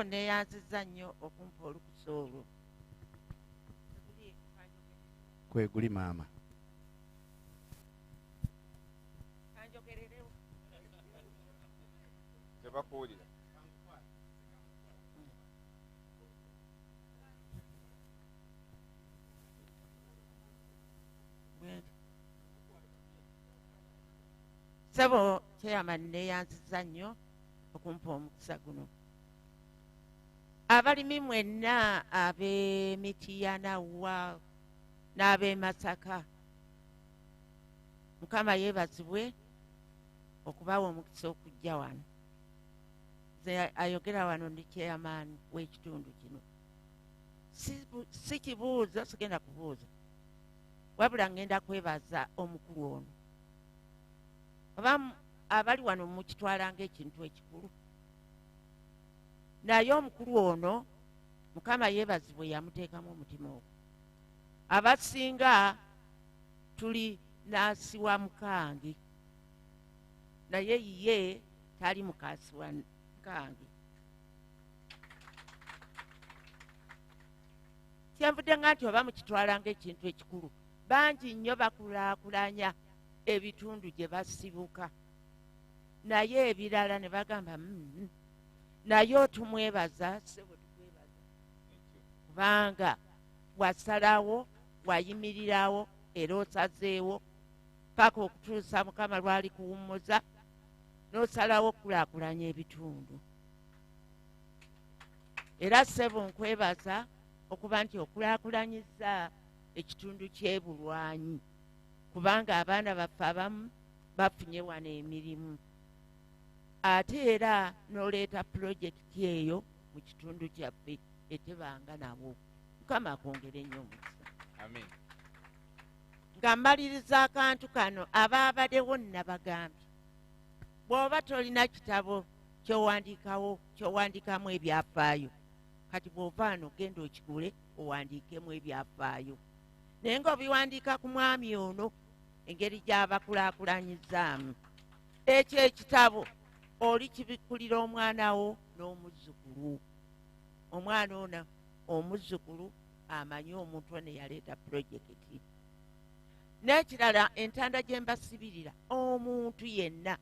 Neyanzizza nnyo okumpa olukusa olwo. Kwe guli maama. Tebakuwulira. Ssebo Chairman neyanzizza nnyo okumpa omukisa guno. Abalimi mwenna ab'Emityana n'ab'e Masaka, Mukama yeebazibwe okubawa omukisa okujja wano. Nze ayogera wano ndi chairman w'ekitundu kino. Si kibuuzo, sigenda kubuuza, wabula ngenda kwebaza omukulu ono. Abali wano mukitwala ng'ekintu ekikulu. Naye omukulu ono Mukama yeebazibwe yamuteekamu omutima ogwo. Abasinga tuli naasi wa mukange, naye ye tali mukaasi wa mukange. Kyenvudde nga nti oba mukitwala ng'ekintu ekikulu. Bangi nnyo bakulaakulanya ebitundu gye basibuka, naye ebirala ne bagamba naye otumwebaza, ssebo tukwebaza, kubanga wasalawo, wayimirirawo era osazeewo paka okutuusa Mukama lwali kuwummuza n'osalawo okulaakulanya ebitundu. Era ssebo nkwebaza okuba nti okulaakulanyizza ekitundu ky'Ebulwanyi, kubanga abaana baffe abamu bafunye wano emirimu. Ate era n'oleeta pulojekiti eyo mu kitundu kyaffe etebanga nabo. Mukama akwongere nnyo omukisa. Amen. Nga mmaliriza akantu kano abaabaddewo nnabagambye, bw'oba tolina kitabo ky'owandiikamu ebyafaayo, kati bw'ova wano genda okigule owandiikemu ebyafaayo. Naye ng'obiwandiika ku mwami ono engeri gy'abakulaakulanyizaamu, ekyo ekitabo oli kibikulira omwana wo n'omuzzukulu. Omwana ono omuzzukulu amanyi omuntu ono yaleeta pulojekiti. N'ekirala entanda gye mbasibirira, omuntu yenna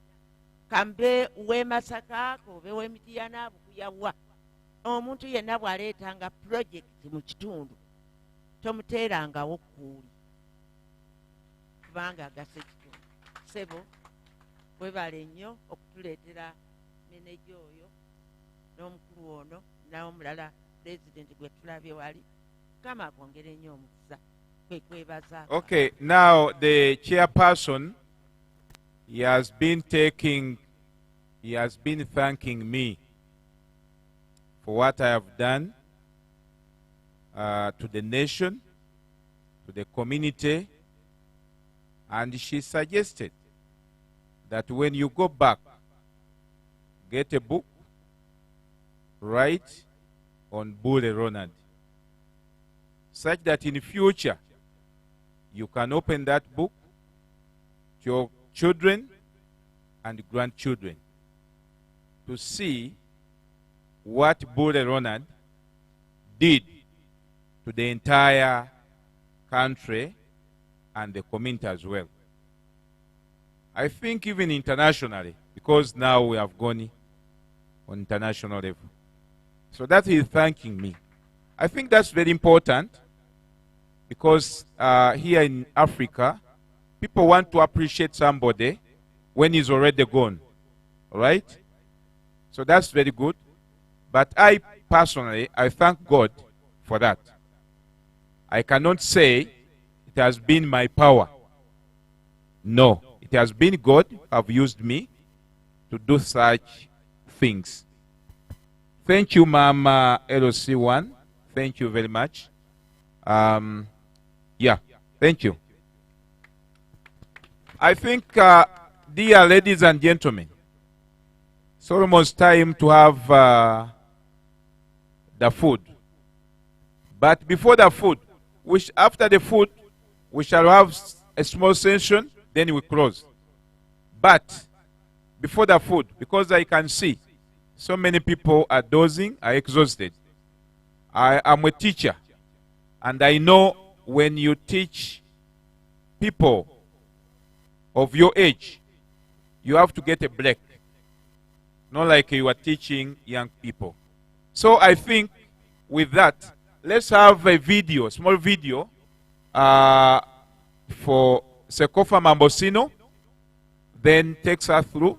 kambe w'e Masaka obe w'Emityana Bukuyawa, omuntu yenna bw'aleetanga pulojekiti mu kitundu tomuteerangawo kuuli, kubanga agasa ekitundu. Ssebo webale nnyo okutuleetera meneja oyo n'omukulu ono n'omulala pulezidenti gwe tulabye wali. Mukama akwongere nnyo omukisa. kwe kwebaza. Okay, now the chairperson, he has been thanking me for what I have done to the nation, to the community, and she suggested that when you go back, get a book, write on Bull Ronald, such that in future you can open that book to your children and grandchildren to see what Bull Ronald did to the entire country and the community as well. I think even internationally, because now we have gone on international level. So that is thanking me. I think that's very important because here in Africa, people want to appreciate somebody when he's already gone. All right? So that's very good. But I personally, I thank God for that. I cannot say it has been my power. No, it has been God who have used me to do such things. Thank you, Mama LOC1. Thank you very much. Yeah, thank you. I think, dear ladies and gentlemen, it's almost time to have the food. But before the food, after the food, we shall have a small session, then we close. But before the food, because I can see so many people are dozing, are exhausted. I am a teacher, and I know when you teach people of your age, you have to get a break. Not like you are teaching young people. So I think with that, let's have a video, small video, for Cecofa Mambosino, then takes us through.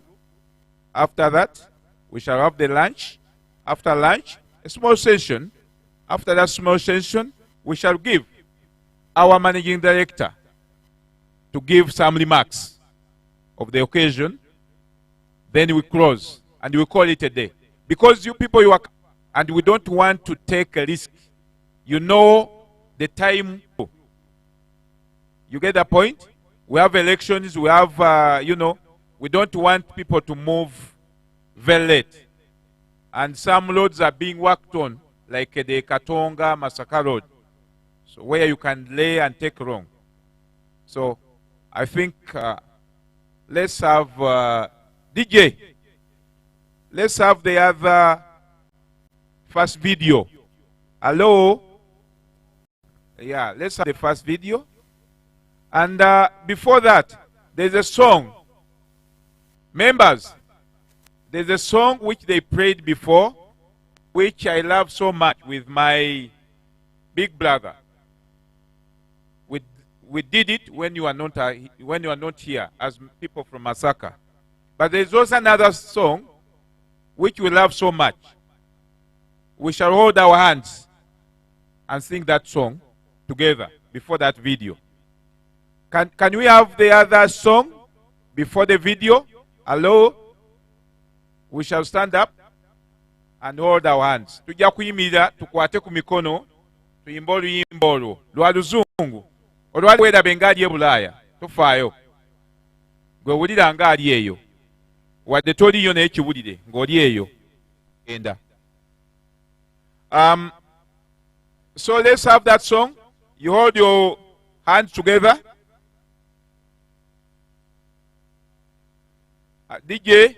After that, we shall have the lunch. After lunch, a small session. After that small session, we shall give our managing director to give some remarks of the occasion. Then we close and we call it a day. Because you people, you are, and we don't want to take a risk. You know the time. You get the point? We have elections, we have, you know, we don't want people to move very late. And some roads are being worked on, like the Katonga, Masaka Road. So where you can lay and take wrong. So I think let's have DJ. Let's have the other first video. Hello? Yeah, let's have the first video. And before that, there's a song. Members, there's a song which they prayed before, which I love so much with my big brother. We did it when you are not here as people from Masaka. But there's also another song which we love so much. We shall hold our hands and sing that song together before that video. Can we have the other song before the video? Hello? We shall stand up and hold our hands. Tujja kuyimira tukwate ku mikono tuyimbe oluyimba olwo lwa luzungu olwali weerabe ng'ali e Bulaaya tofaayo gwe wulira ng'ali eyo wadde toliyo naye kiwulire ng'oli eyo genda. So let's have that song. You hold your hands together. DJ.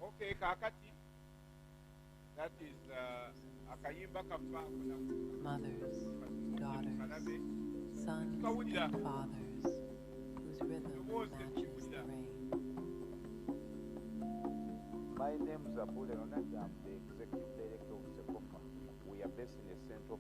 Okay, kakati. That is akayimba kafa Mothers, daughters, sons, and fathers, whose rhythm matches the rain. My name is Abule Ronald. I'm the executive director of Cecofa. We are based in the central.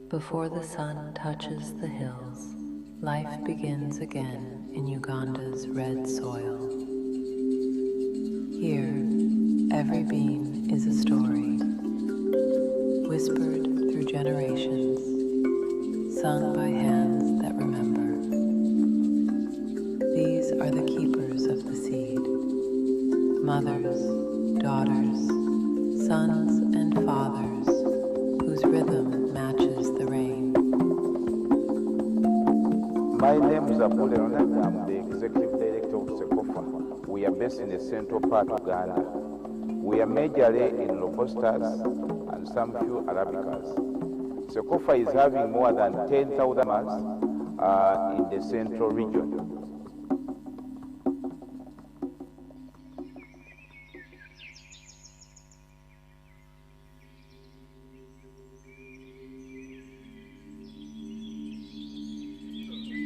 Before the sun touches the hills, life begins again in Uganda's red soil. Here, every beam is a story, whispered through generations, sung by hands that remember. These are the keepers of the seed, mothers, daughters, sons, and fathers, whose rhythm matches the rain. My name is Abule Ronald. I'm the executive director of Cecofa. We are based in the central part of Uganda. We are majorly in Robustas and some few Arabicas. Cecofa is having more than 10,000 farmers in the central region.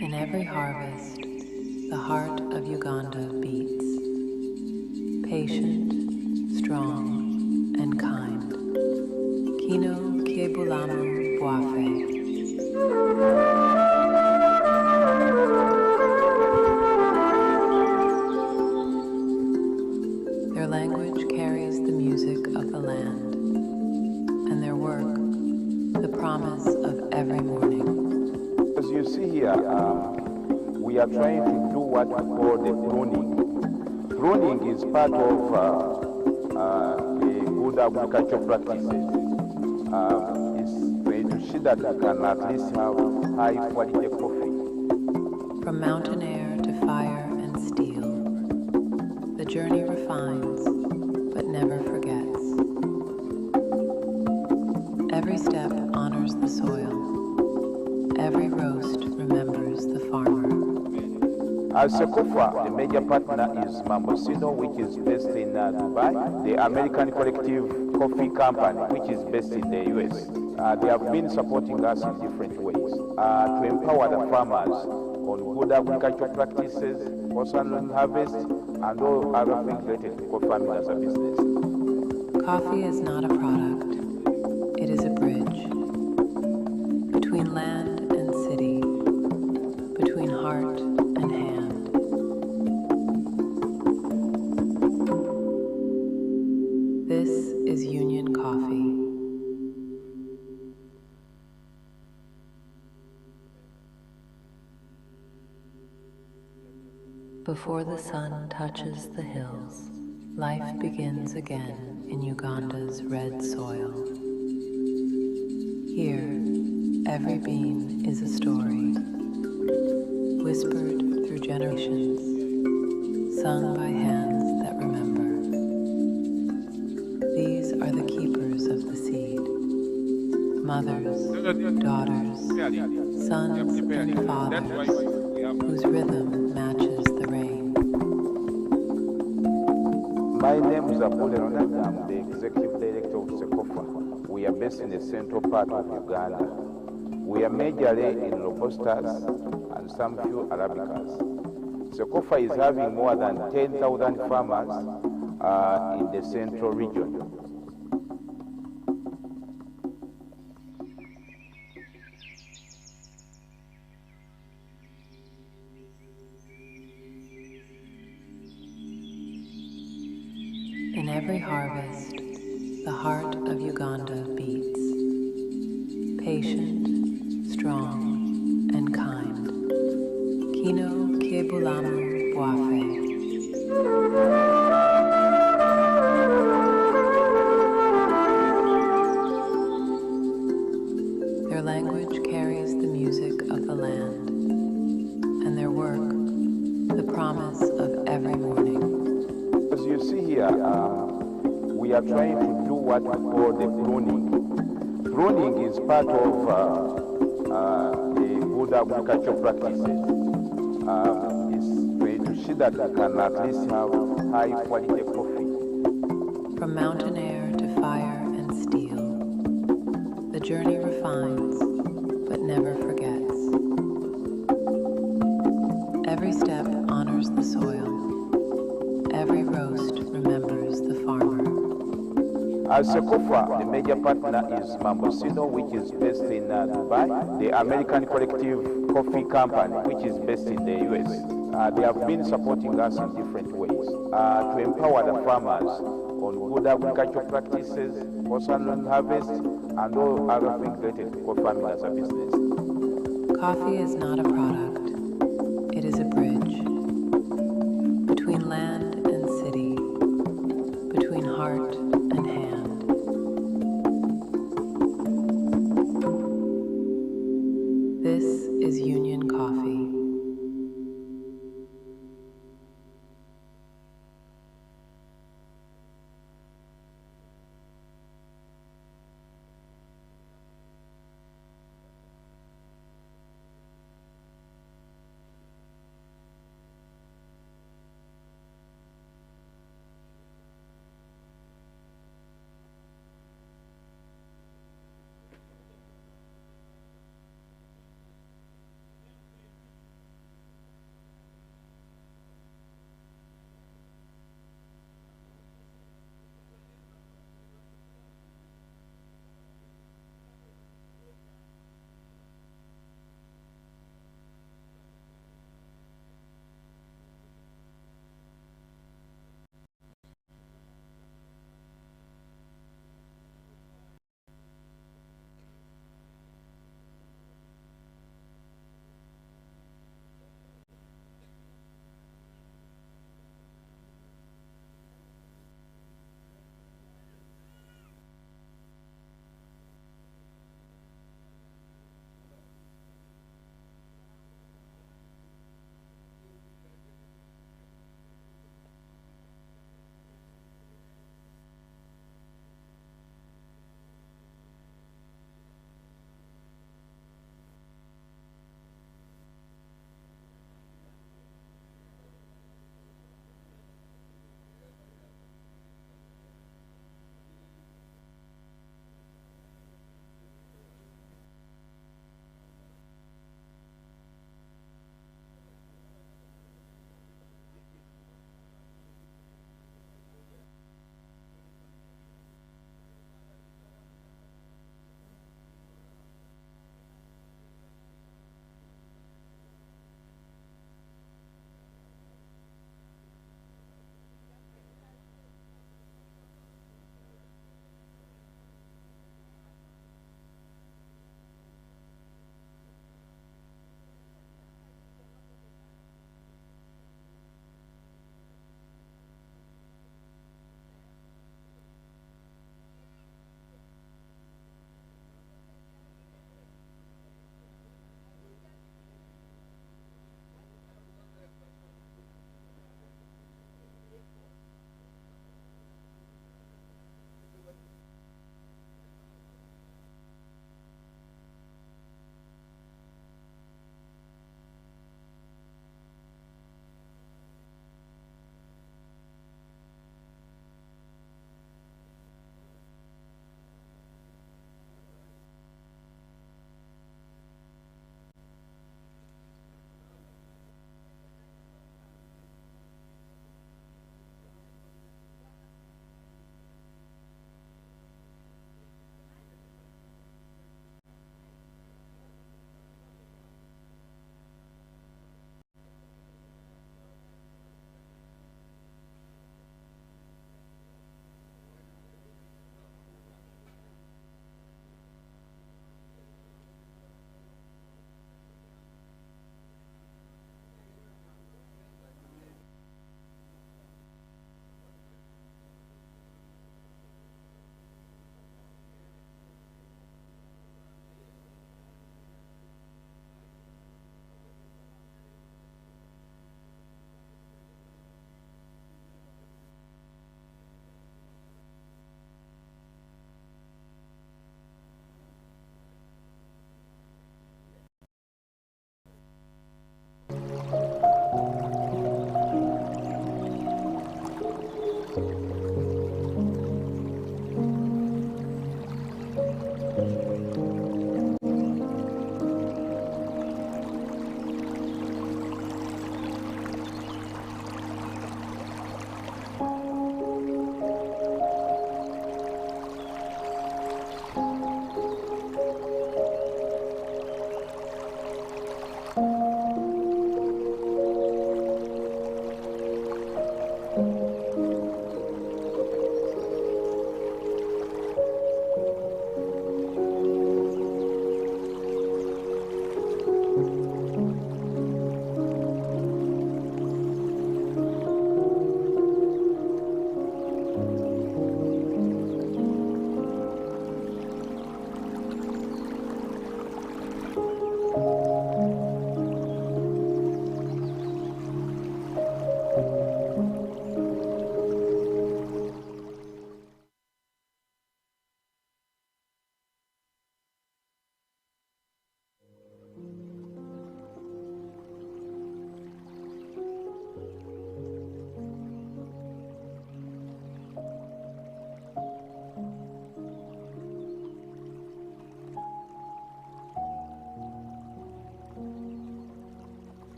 In every harvest, the heart of Uganda beats. Patient, strong, and kind. Kino Kiebulamu Bwafe. Their language carries the music of the land, and their work, the promise of every morning. As you see here, we are trying to do what we call the pruning. Pruning is part of the good agricultural practices. It's to ensure that we can at least have high quality coffee. From mountain air to fire and steel, the journey refines, but never forgets. Every step honors the soil. Every roast remembers the farmer. As Cecofa, the major partner is Mambosino, which is based in Dubai, the American Collective Coffee Company, which is based in the US. They have been supporting us in different ways to empower the farmers on good agricultural practices, post-harvest harvest, and all other things related to coffee farming as a business. Coffee is not a product, it is a bridge between land and city, between heart and hand. This is Union Coffee. Before the sun touches the hills, life begins again in Uganda's red soil. Here, every beam is a story, whispered through generations, sung by hands that remember. These are the keepers of the seed, mothers, daughters, sons, and fathers, whose rhythm matches the rain. My name is Abule Ronald. I'm the executive director of Cecofa. We are based in the central part of Uganda. We are majorly in Robustas and some few Arabicas. Cecofa is having more than 10,000 farmers in the central region. In every harvest, the heart of Uganda beats. Patient, strong, and kind. Kino Kiebulamu Bwafe. we are trying to do what we call the pruning. Pruning is part of the good agricultural practices. It's to see that we can at least have high quality coffee. From mountain air to fire and steel, the journey refines, but never forgets. Every step honors the soil. Every roast remembers the farmer. As Cecofa, the major partner is Mambosino, which is based in Dubai, the American collective coffee company, which is based in the US. They have been supporting us in different ways to empower the farmers on good agricultural practices, post-harvest harvest, and all other things related to farming as a business. Coffee is not a product. It is a bridge between land and city, between heart and hand. This is Union Coffee.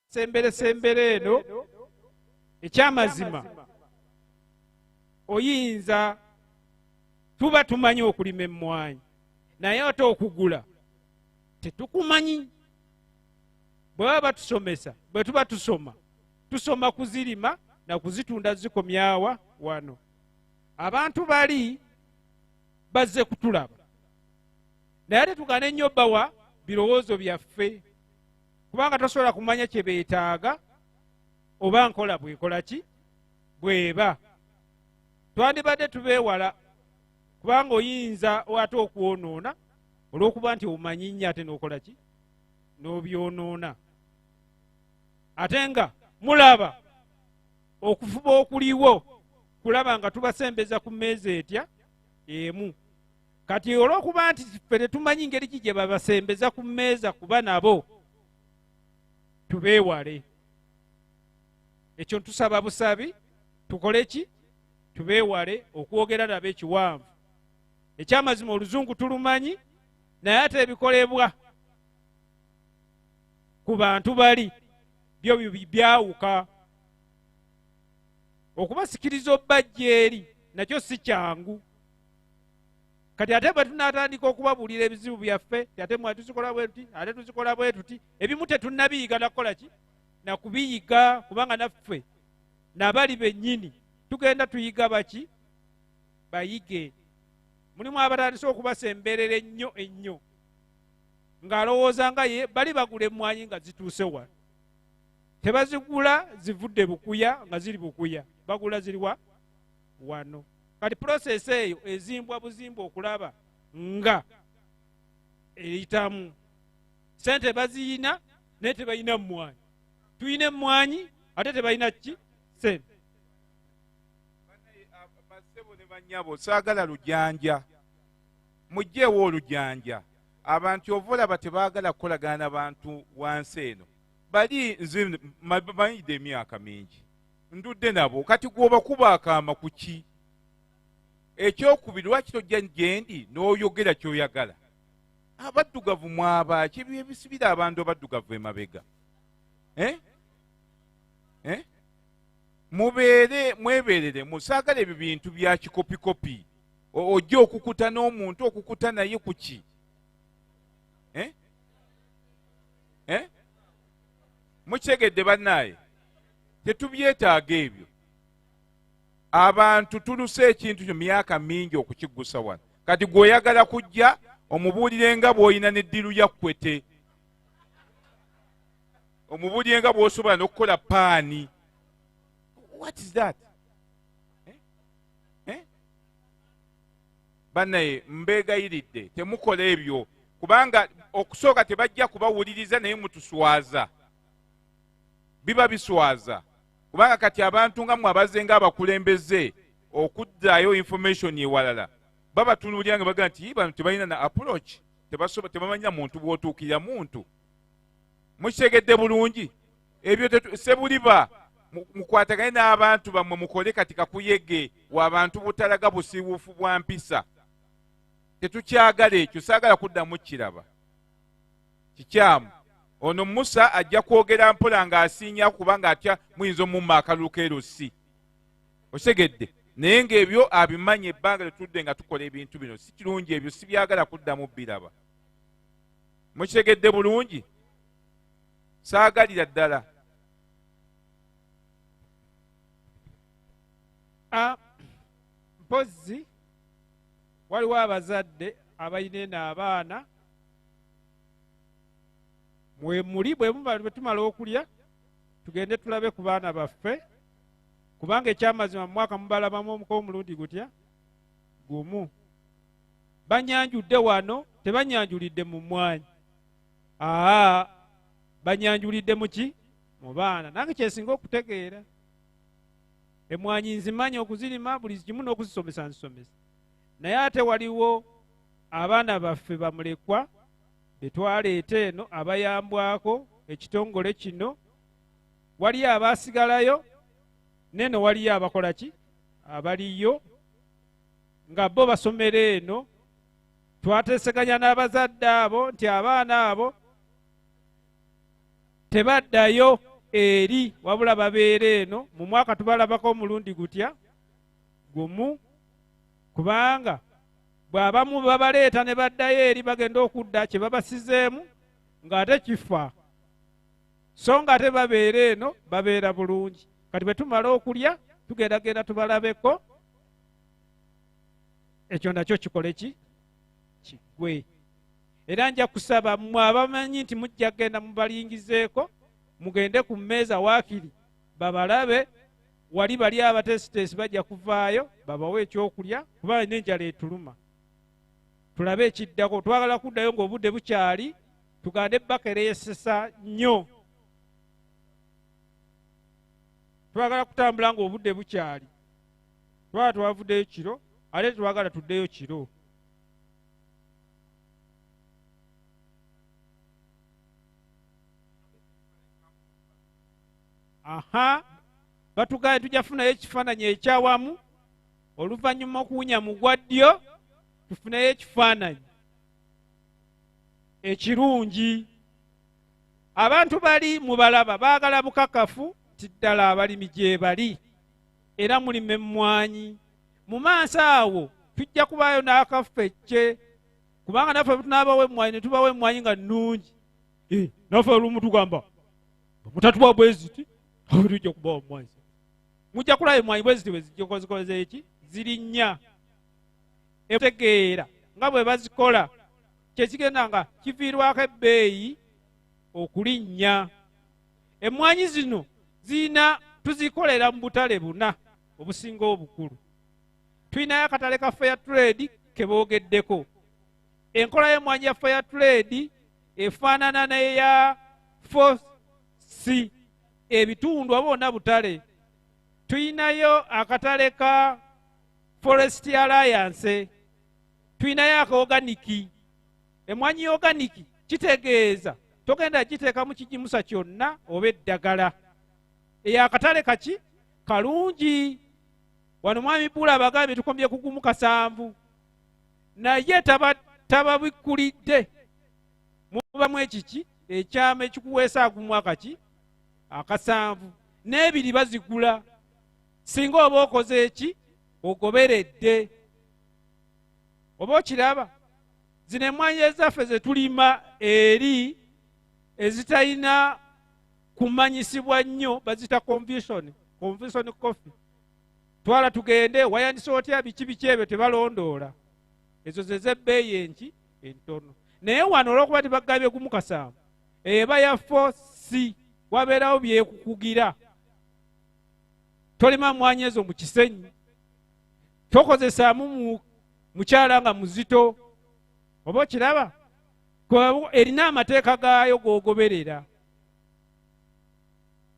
sembere eno ekyamazima oyinza tuba tumanyi okulima emmwanyi naye ate okugula tetukumanyi. bwe baba batusomesa, bwe tuba tusoma kuzirima na kuzitunda zikomyawa wano. Abantu bali bazze kutulaba naye ate tugane nnyo bawa birowoozo byaffe kubanga tosobola kumanya kye beetaaga oba nkola bwekola ki bweba. Twandibadde tubeewala kubanga oyinza ate okwonoona olw'okuba nti omanyi nnyo ate n'okola ki n'obyonoona. Ate nga mulaba okufuba okuliwo kulaba nga tubasembeza ku mmeeza etya emu. Kati olw'okuba nti ffe tetumanyi ngeri ki gye babasembeza ku mmeeza kuba nabo tubeewale. Ekyo ntusaba busabi tukole ki tubeewale okwogera nabo ekiwanvu. Ekyamazima oluzungu tulumanyi naye ate ebikolebwa ku bantu bali byo byawuka. Okubasikiriza obbajja eri nakyo si kyangu. Kati ate bwe tunaatandika okubabuulira ebizibu byaffe ate mwe tuzikola bwe tuti ate tuzikola bwe tuti ebimu tetunnabiyiga nakukola ki nakubiyiga kubanga naffe nabali bennyini tugenda tuyiga baki bayige. Mulimu abatandise okubasemberera ennyo ng'alowooza nga ye bali bagula emmwanyi nga zituuse wano. Tebazigula zivudde Bukuya nga ziri Bukuya, bagula ziriwa wano. Kati process eyo ezimbwa buzimbwa okulaba nga eyitamu. Sente baziyina naye tebayina mmwanyi. Tuyina emmwanyi ate tebayina ki sente. Bassebo ne bannyabo saagala lujanja. Mujjeewo olujanja. Abantu ovolaba tebaagala kukolagana n'abantu wansi eno. Bali nze mayide emyaka mingi ndudde nabo kati gwoba kuba akaama kuki ekyokubiri lwaki tojja gyendi n'oyogera ky'oyagala. Abaddugavu mwabaki ebisibira abantu abaddugavu emabega mwebeerere musaagala ebyo bintu bya kikopikopi ojja okukuta n'omuntu okukuta naye kuki mukitegedde bannaye tetubyetaaga ebyo. Abantu tuluse ekintu kyo myaka mingi okukiggusa wano. Kati gw'oyagala kujja omubuulire nga bw'olina n'eddiru ya kwete, omubuulire nga bw'osobola n'okukola paani. What is that? Bannaye mbeegayiridde temukola ebyo kubanga okusooka tebajja kubawuliriza naye mutuswaza. Biba biswaza kubanga kati abantu nga mwabaze nga abakulembeze okuddaayo information ewalala babatunuulira nga baga nti bano tebalina na approach tebamanya muntu bw'otuukirira muntu. Mukitegedde bulungi ebyo sebuliba mukwatagane n'abantu bammwe mukole kati kakuyege w'abantu butalaga busiiwuufu bwa mpisa. Tetukyagala ekyo, saagala kuddamu kiraba kikyamu. Ono Musa ajja kwogera mpola ng'asiinya kubanga atya muyinza omumma akalulu k'erosi. Okitegedde naye ng'ebyo abimanya ebbanga lyetudde nga tukola ebintu bino si kirungi, ebyo si byagala kuddamu biraba. Mukitegedde bulungi? Saagalira ddala. Mpozzi waliwo abazadde abalina eno abaana mwe muli bwe tumala okulya tugende tulabe ku baana baffe kubanga ekyamazima mu mwaka mubalabamu omuko omulundi gutya gumu. Banyanjudde wano tebanyanjulidde mu mmwanyi, banyanjulidde muki mu baana. Nange kyesinga okutegeera emmwanyi nzimanyi okuzirima buli kimu n'okuzisomesa nzisomesa, naye ate waliwo abaana baffe bamulekwa betwaleeta eno abayambwako ekitongole kino. Waliyo abaasigalayo neno waliyo abakola ki abaliyo nga bo basomera eno. Twateeseganya n'abazadde abo nti abaana abo tebaddayo eri wabula babeera eno mu mwaka tubalabako omulundi gutya gumu, kubanga bw'abamu babaleeta ne baddayo eri bagenda okudda kye babasizeemu ng'ate kifa, so ng'ate babeera eno babeera bulungi. Kati bwe tumala okulya tugendagenda tubalabeko, ekyo nakyo kikole ki kigwe. Era nja kusaba mmwe abamanyi nti mujja kgenda mubalingizeeko, mugende ku mmeeza waakiri babalabe, wali bali abatesitesi bajja kuvaayo babawe ekyokulya kuba n'enjala etuluma. Tulabe ekiddako, twagala kuddayo ng'obudde bukyali, tugande bakereesesa nnyo. Twagala kutambula ng'obudde bukyali, twala twavuddeyo kiro, ate twagala tuddeyo kiro. Aha, batugaye tujja funayo ekifaananyi ekyawamu, oluvannyuma okuwunya mu gwa ddyo tufuneyo ekifaananyi ekirungi. Abantu bali mubalaba baagala bukakafu nti ddala abalimi gye bali era mulima emmwanyi. Mu maaso awo tujja kubaayo n'akafecce, kubanga naffe tunabawo emmwanyi ne tubawo emmwanyi nga nnungi. Naffe olumu tugamba mutatuwa bweziti tujja kubawo emmwanyi, mujja kulaba emmwanyi bweziti bwe zijja zikoze eki zirinnya. Etegeera nga bwe bazikola kyekigenda nga kiviirwako ebbeeyi okulinnya. Emmwanyi zino zirina tuzikolera mu butale buna obusinga obukulu. Tulinayo akatale ka fair trade ke boogeddeko. Enkola y'emmwanyi ya fair trade efaanana n'eya FOC, ebitundu oba bonna butale. Tulinayo akatale ka Forest Alliance, tulinayo aka oganiki. Emmwanyi oganiki kitegeeza togenda giteeka mu kijimusa kyonna oba eddagala. Eyo akatale kaki kalungi. Wano mwami Bula abagambye tukomye ku gumu 7, naye tababikkulidde. Mubamu ekiki ekyama ekikuweesa agumu akaki aka7, n'ebiri bazigula. Singa oba okoze eki ogoberedde. Oba okiraba zino emmwanyi ezaffe ze tulima eri ezitalina kumanyisibwa nnyo bazita convention coffee. Twala tugende wayandise otya biki ebyo tebalondoola. Ezo ze z'ebbeeyi enki entono. Naye wano olw'okuba tebagambye gumu 7 eba ya FOC wabeerawo byekukugira. Tolima mmwanyi ezo mu kisenyi, tokozesaamu mukyala nga muzito. Oba okiraba erina amateeka gaayo g'ogoberera.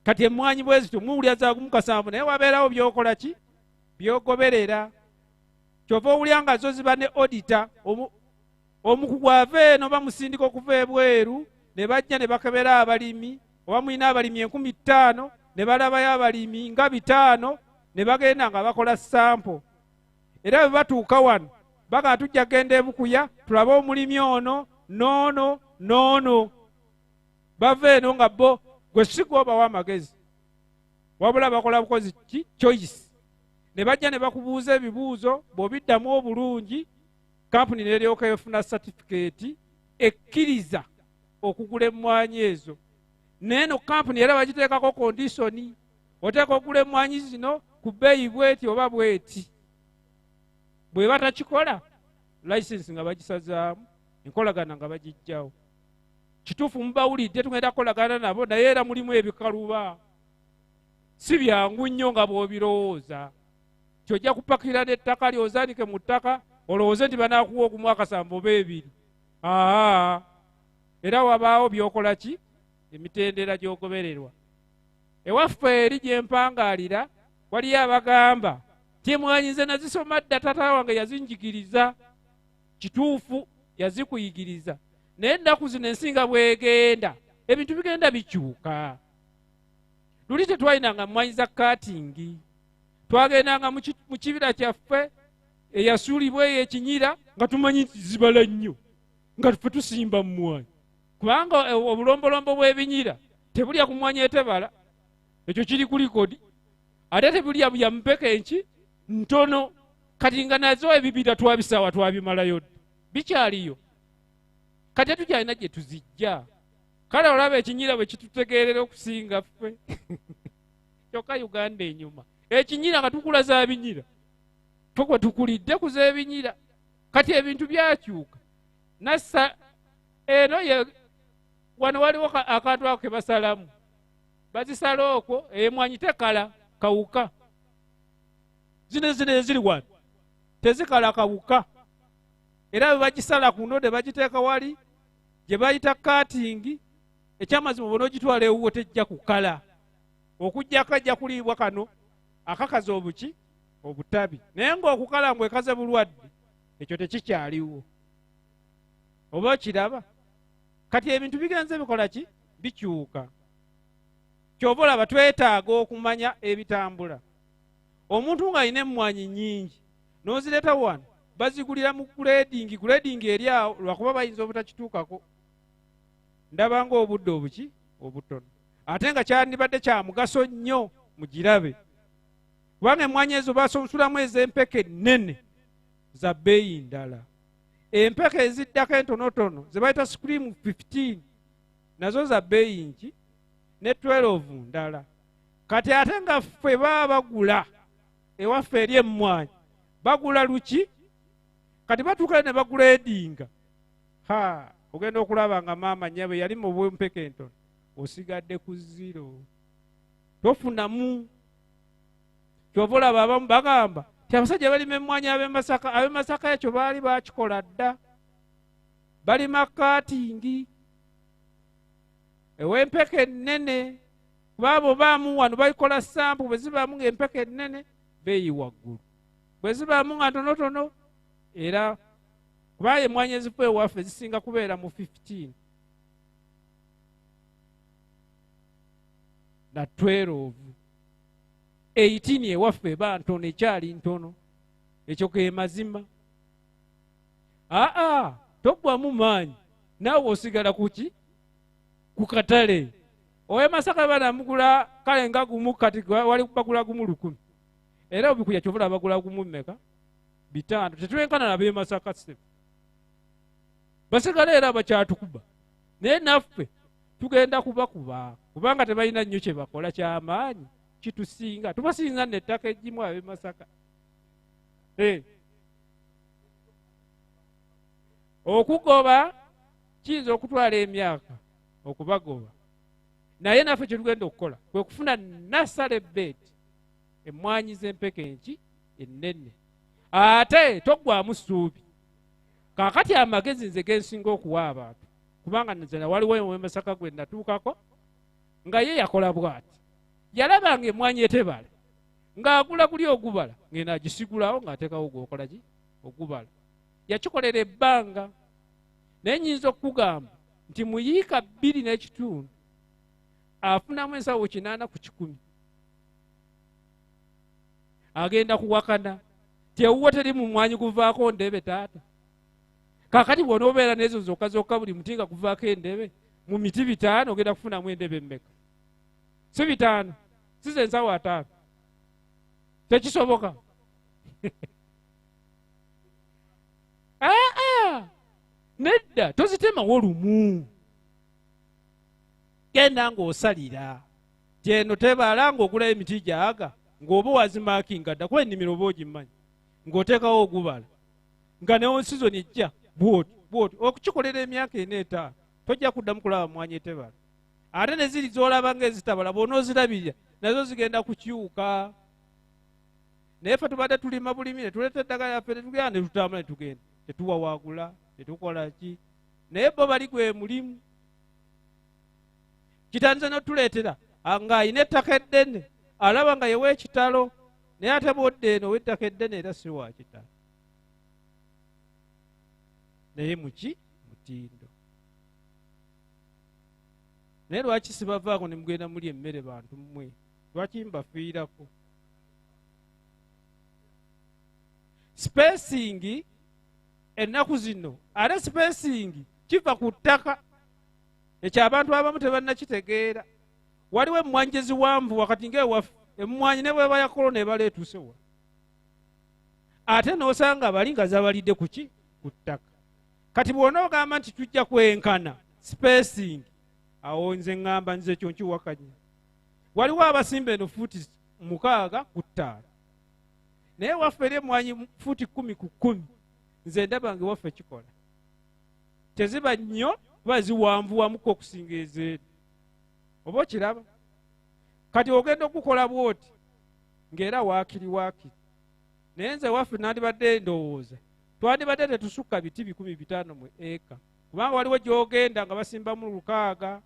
Kati emmwanyi bwe zityo muwulira za gumu 7 naye wabeerawo byokola ki byogoberera. Kyova owulya nga zo ziba ne odita, omukugu ava eno bamusindika okuva ebweru ne bajja ne bakebera abalimi, oba mulina abalimi 50,000 ne balabayo abalimi nga 5 ne bagenda nga bakola sampo. Era bwe batuuka wano baga tujja genda ebukuya tulabe omulimi ono noono. Bava eno nga bo gwe siga obawa amagezi, wabula bakola bukozi ki choice. Ne bajja ne bakubuuza ebibuuzo, bw'obiddamu obulungi kampuni n'eryoka efuna certificate ekkiriza okugula emmwanyi ezo. Neeno kampuni era bagiteekako kondisoni, oteeka okugula emmwanyi zino ku bbeeyi bweti oba bweti. Bwe batakikola license nga bagisazaamu, enkolagana nga bagijjawo. Kituufu mubawulidde tugenda kukolagana nabo, naye era mulimu ebikaluba. Si byangu nnyo nga bw'obirowooza. Kyojja kupakira n'ettaka lyozanike mu ttaka olowooze nti banaakuwa ogumu 7 oba 2. Era wabaawo byokola ki emitendera gy'ogobererwa. Ewaffe eri gye mpangaalira waliyo abagamba ti emmwanyi nze nazisoma dda taata wange yazinjigiriza. Kituufu yazikuyigiriza, naye ennaku zino ensinga bwegenda ebintu bigenda bikyuka. Luli tetwalinanga emmwanyi za katingi, twagendanga mu kibira kyaffe eyasuulibwa eyo ekinyira nga tumanyi nti zibala nnyo nga tufe tusimba mmwanyi, kubanga obulombolombo bw'ebinyira tebulya ku mmwanyi etebala ekyo kiri ku likodi ate tebulya bya mpeke enki ntono kati nga nazo ebibira twabisaawa twabimalayo bikyaliyo kati tukyalina gye tuzijja kale olaba ekinyira bwe kitutegeerera okusinga ffe kyokka uganda enyuma ekinyira nga tukula za binyira twekwe tukulidde ku z'ebinyira kati ebintu byakyuka nassa eno ye wano waliwo akantu ako ke basalamu bazisala okwo emwanyi tekala kawuka zino eziri wano tezikala kawuka era bwe bagisala ku ndode bagiteeka wali gye bayita katingi ekyamazima bona ogitwala ewuwo tejja kukala okujjako ajja kuliibwa kano akakaza obuki obutabi naye ng'okukala ngwekaze bulwadde ekyo tekikyaliwo oba okiraba kati ebintu bigenze bikola ki bikyuka kyova olaba twetaaga okumanya ebitambula omuntu ng'alina emmwanyi nnyingi n'ozireeta wano bazigulira mu guledingi eri awo lwakuba bayinza obutakituukako ndaba ng'obudde obuki obutono ate nga kyandibadde kya mugaso nnyo mugirabe kubanga emmwanyi ezo basonsulamu ez'empeke nnene za bbeeyi ndala empeke eziddako entonotono ze bayita scream 15 nazo za bbeeyi nki ne 12 ndala kati ate nga ffe baba bagula ewaffe eri emmwanyi bagula luki kati batuukale ne bagula edinga ogenda okulaba nga maama nyabe yali mu bwempeke entono osigadde ku zero tofunamu kyova olaba abamu bagamba ti abasajja balima emmwanyi ab'emasaka ekyo baali bakikola dda balima katingi ew'empeke ennene kubaabo baamu wano balikola sampu bwe zibaamu ng'empeke ennene beeyi waggulu bwe zibaamu nga ntonotono era kubanga emmwanyi ezifu ewaffe zisinga kubeera mu 15 na 12 18 ewaffe eba ntono ekyali ntono ekyo ke mazima toggwamu maanyi naawe osigala kuki ku katale ow'emasaka banamugula kale nga gumu kati wali bagula gumu 1,000 era obikuya kyovula bagula gumu mmeka 5 tetwenkana nab'emasaka se basigala era bakyatukuba naye naffe tugenda kubakuba kubanga tebalina nnyo kye bakola kyamaanyi kitusinga tubasinza nettaka egimu ab'emasaka okugoba kiyinza okutwala emyaka okubagoba naye naffe kyetugenda okukola kwe kufuna nasale beeti emmwanyi z'empeke enki ennene ate toggwamu ssuubi kaakati amagezi nze gensinga okuwa abantu kubanga nzena waliwo ow'emasaka gwe natuukako nga ye yakola bw'ati yalabanga emmwanyi etebala ng'agula guli ogubala ngenda agisigulawo ng'ateekawo gwokola ki ogubala yakikolera ebbanga naye nnyinza okukugamba nti mu yiika 2 n'ekitundu afunamu ensawo 8 ku 100 agenda kuwakana tyewuwo teri mu mwanyi guvaako ndebe taata kaakati bwona obeera n'ezo zokka zokka buli muti nga guvaako endebe mu miti 5 ogenda kufunamu endebe emmeka si 5 si ze ensawo 5 tekisoboka nedda tozitemawo lumu genda ng'osalira tyeno tebala ng'ogulayo emiti gyaga ng'oba wazimakinga dda kuba ennimiro oba ogimanyi ng'oteekawo ogubala nga newo sizoni ejja bwoti okukikolera emyaka 4 tojja kuddamu kulaba mwanyi etebala ate ne ziri z'olaba ng'ezitabala bw'onoozirabirira nazo zigenda kukyuka naye ffe tubadde tulima bulimi ne tuleeta eddagala yaffe ne tugenda ne tutambula ne tugenda tetuwawaagula tetukola ki naye bo bali gwe mulimu kitanze n'otuleetera ng'ayina ettaka eddene alaba nga yewa ekitalo naye ate bwodde eno ow'ettaka eddene era si wa kitalo naye muki mutindo naye lwaki sibavaako ne mugenda muli emmere bantu mmwe lwaki mbafiirako spacing ennaku zino ate spacing kiva ku ttaka ekyo abantu abamu tebannakitegeera waliwo emmwanyi eziwanvu wakati ngaewaffe emmwanyi ne bweba ya korona ebala etuusewa ate n'osanga bali nga zabalidde kuki ku ttaka kati bw'ona ogamba nti tujja kwenkana spacing awo nze ŋŋamba nze ekyo nkiwakanya waliwo abasimba eno fuuti 6 ku 5 naye waffe eri emmwanyi fuuti 10 ku 10 nze ndaba nga waffe kikola teziba nnyo kuba ziwanvuwamuko okusinga ezeeru oba okiraba kati ogenda okukola bwoti ng'era waakiri naye nze waffe nandibadde ndowooza twandibadde tetusukka biti 15 mu eka kubanga waliwo gy'ogenda nga basimbamu 6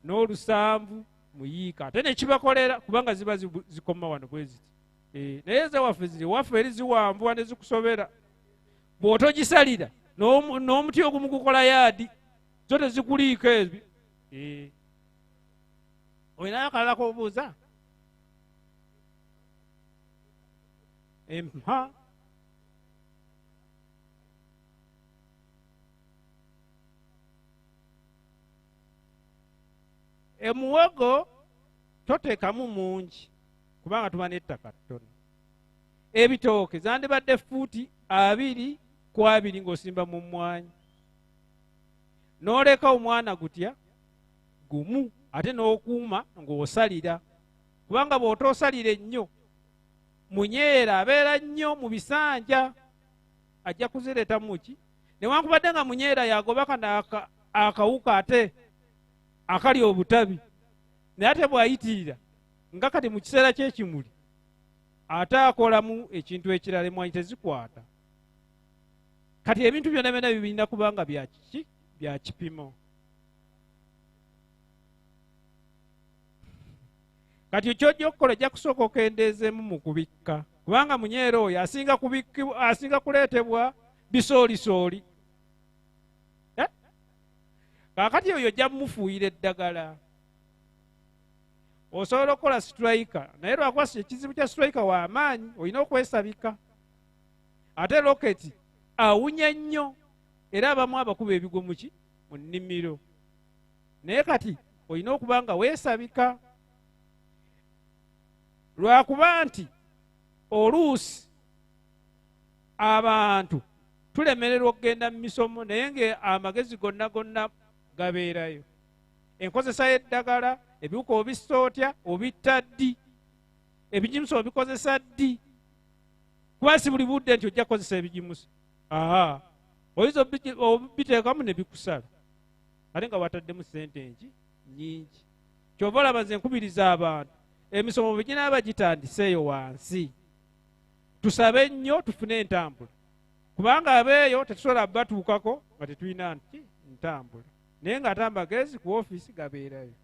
n'olusanvu muyiika ate nekibakolera kubanga ziba zikoma wano bwe ziti naye ze waffe ziri waffe eri ziwanvuwa ne zikusobera bw'otogisalira n'omuti ogumu gukola yaadi zo tezikuliiko ebi olinayo akalala k'obuuza empa emuwogo toteekamu mungi kubanga tuba n'ettaka ttono ebitooke zandibadde fuuti 2 ku 2 ng'osimba mu mmwanyi n'oleka omwana gutya gumu ate n'okuuma ng'osalira kubanga bw'otoosalira ennyo munyeera abeera nnyo mu bisanja ajja kuzireeta muki newankubadde nga munyeera yagobaka akawuka ate akali obutabi naye ate bw'ayitirira nga kati mu kiseera ky'ekimuli ate akolamu ekintu ekirala emmwanyi tezikwata kati ebintu byonna byonna bibirina kubanga bya kipimo kati ekyojja okukola ojja kusooka okendeezeemu mu kubikka kubanga munyeera oyo asinga kuleetebwa bisoolisooli kaakati oyo ojja mumufuuyira eddagala osobola okukola siturayika naye lwakwasi ekizibu kya siturayika w'amaanyi olina okwesabika ate loketi awunya nnyo era abamu abakuba ebigo muki mu nnimiro naye kati olina okuba nga weesabika lwakuba nti oluusi abantu tulemererwa okugenda mu misomo naye nga amagezi gonna gabeerayo enkozesa y'eddagala ebiwuka obissa otya obitta ddi ebijimusa obikozesa ddi kuba si buli budde nti ojja kukozesa ebijimusa oyinza obiteekamu ne bikusala ate nga wataddemu sente nyingi kyova olaba nze nkubiriza abantu emisomo bwe ginaaba gitandiseeyo wansi tusabe nnyo tufune entambula kubanga abeeyo tetusobola batuukako nga tetulina ntambula naye ng'ate amagezi ku ofiisi gabeerayo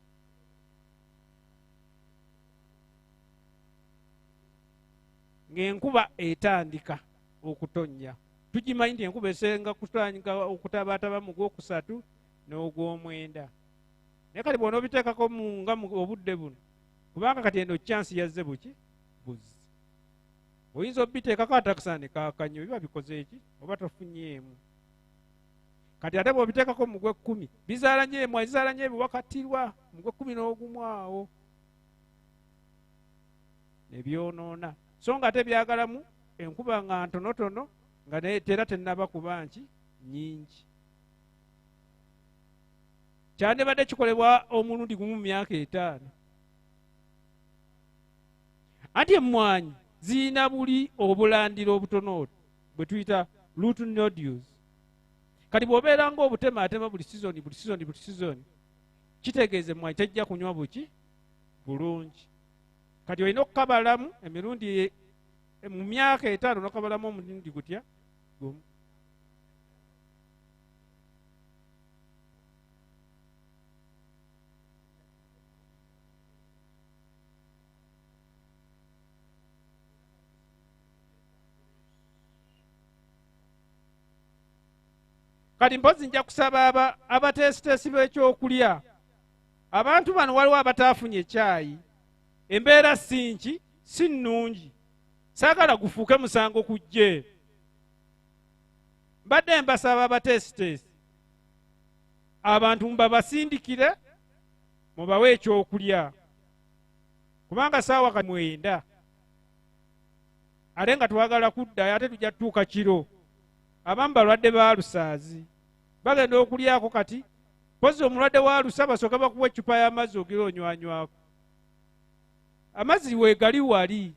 ng'enkuba etandika okutonnya tugimanyi nti enkuba esenga kutandika okutabaataba mu Gwokusatu n'Ogwomwenda naye kati bwona obiteekako nga mu obudde buno kubanga kati eno chansi yazze buki buzzi oyinza obiteekako atakusane kakanyo biba bikoze eki oba tofunyeemu kati ate bw'obiteekako mu Gwe-10 bizaala nnyo emmwanyi zizaala nnyo ebiwakatirwa mu Gwe-10 n'ogumu awo ne byonoona so nga ate byagalamu enkuba nga ntonotono nga tera tennaba kuba nyingi kyandibadde kikolebwa omulundi gumu mu myaka 5 anti emmwanyi ziyina buli obulandiro obutono bwe tuyita root nodules kati bw'obeera ng'obutemaatema buli sizoni kitegeeza emmwanyi tejja kunywa buki bulungi kati olina okukabalamu emirundi mu myaka 5 n'okabalamu omulundi gutya gumu kati mpozi nja kusaba abateesiteesi b'ekyokulya abantu bano waliwo abataafunye ekyayi embeera si nnungi saagala gufuuke musango kujje mbadde mbasaba abateesiteesi abantu mbabasindikire mubawe ekyokulya kubanga saawa ka 9 ate nga twagala kuddayo ate tujja tutuuka kiro. Abamu balwadde ba lusaazi bagenda okulyako kati pozi omulwadde wa lusa basooka bakuwa eccupa y'amazzi ogira onywanywako. Amazzi weegali wali.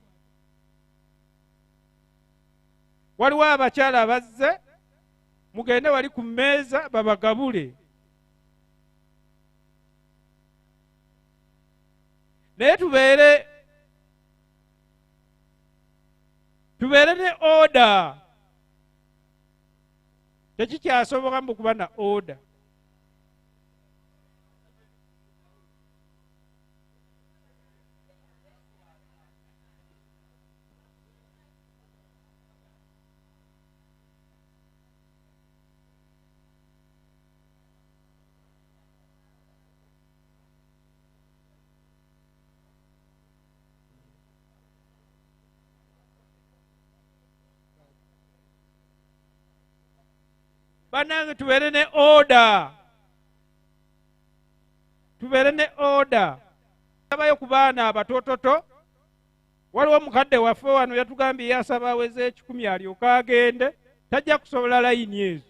Waliwo abakyala abazze mugende wali ku mmeeza babagabule. Naye tubeere ne oda. Tekikyasoboka mbu kuba na oda. Bannange tubeere ne oda. Tubeere ne oda. Tabayo ku baana abatototo. Waliwo mukadde waffe wano yatugambye yasaba aweze 10 alyoka agende. Tajja kusobola layini ezo.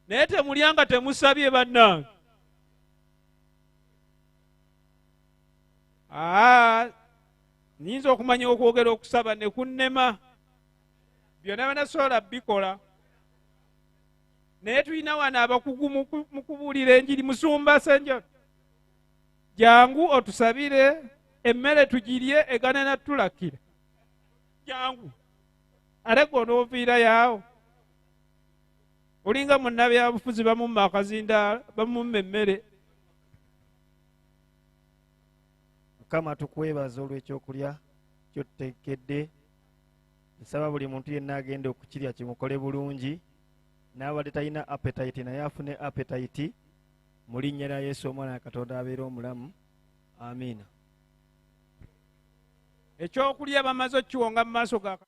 Naye temulyanga temusabye bannange. Nyinza okumanya okwogera okusaba ne kunnema. Byonna banasobola bikola. Naye tulina wano abakugu mu kubuulira enjiri. Musumba Senjoro, jangu otusabire emmere tugirye egana na tulakira. Jangu. Ate gw'onooviira yaawo. Olinga munnabyabufuzi bamumma akazindaala bamumma emmere. Mukama tukwebaza olw'ekyokulya kyotuteekedde. Nsaba buli muntu yenna agenda okukirya kimukole bulungi. N'abadde talina appetite naye afune appetite. Mu linnya lya Yesu omwana wa Katonda abeera omulamu. Amiina. Ekyokulya bamaze okkiwonga mu maaso ga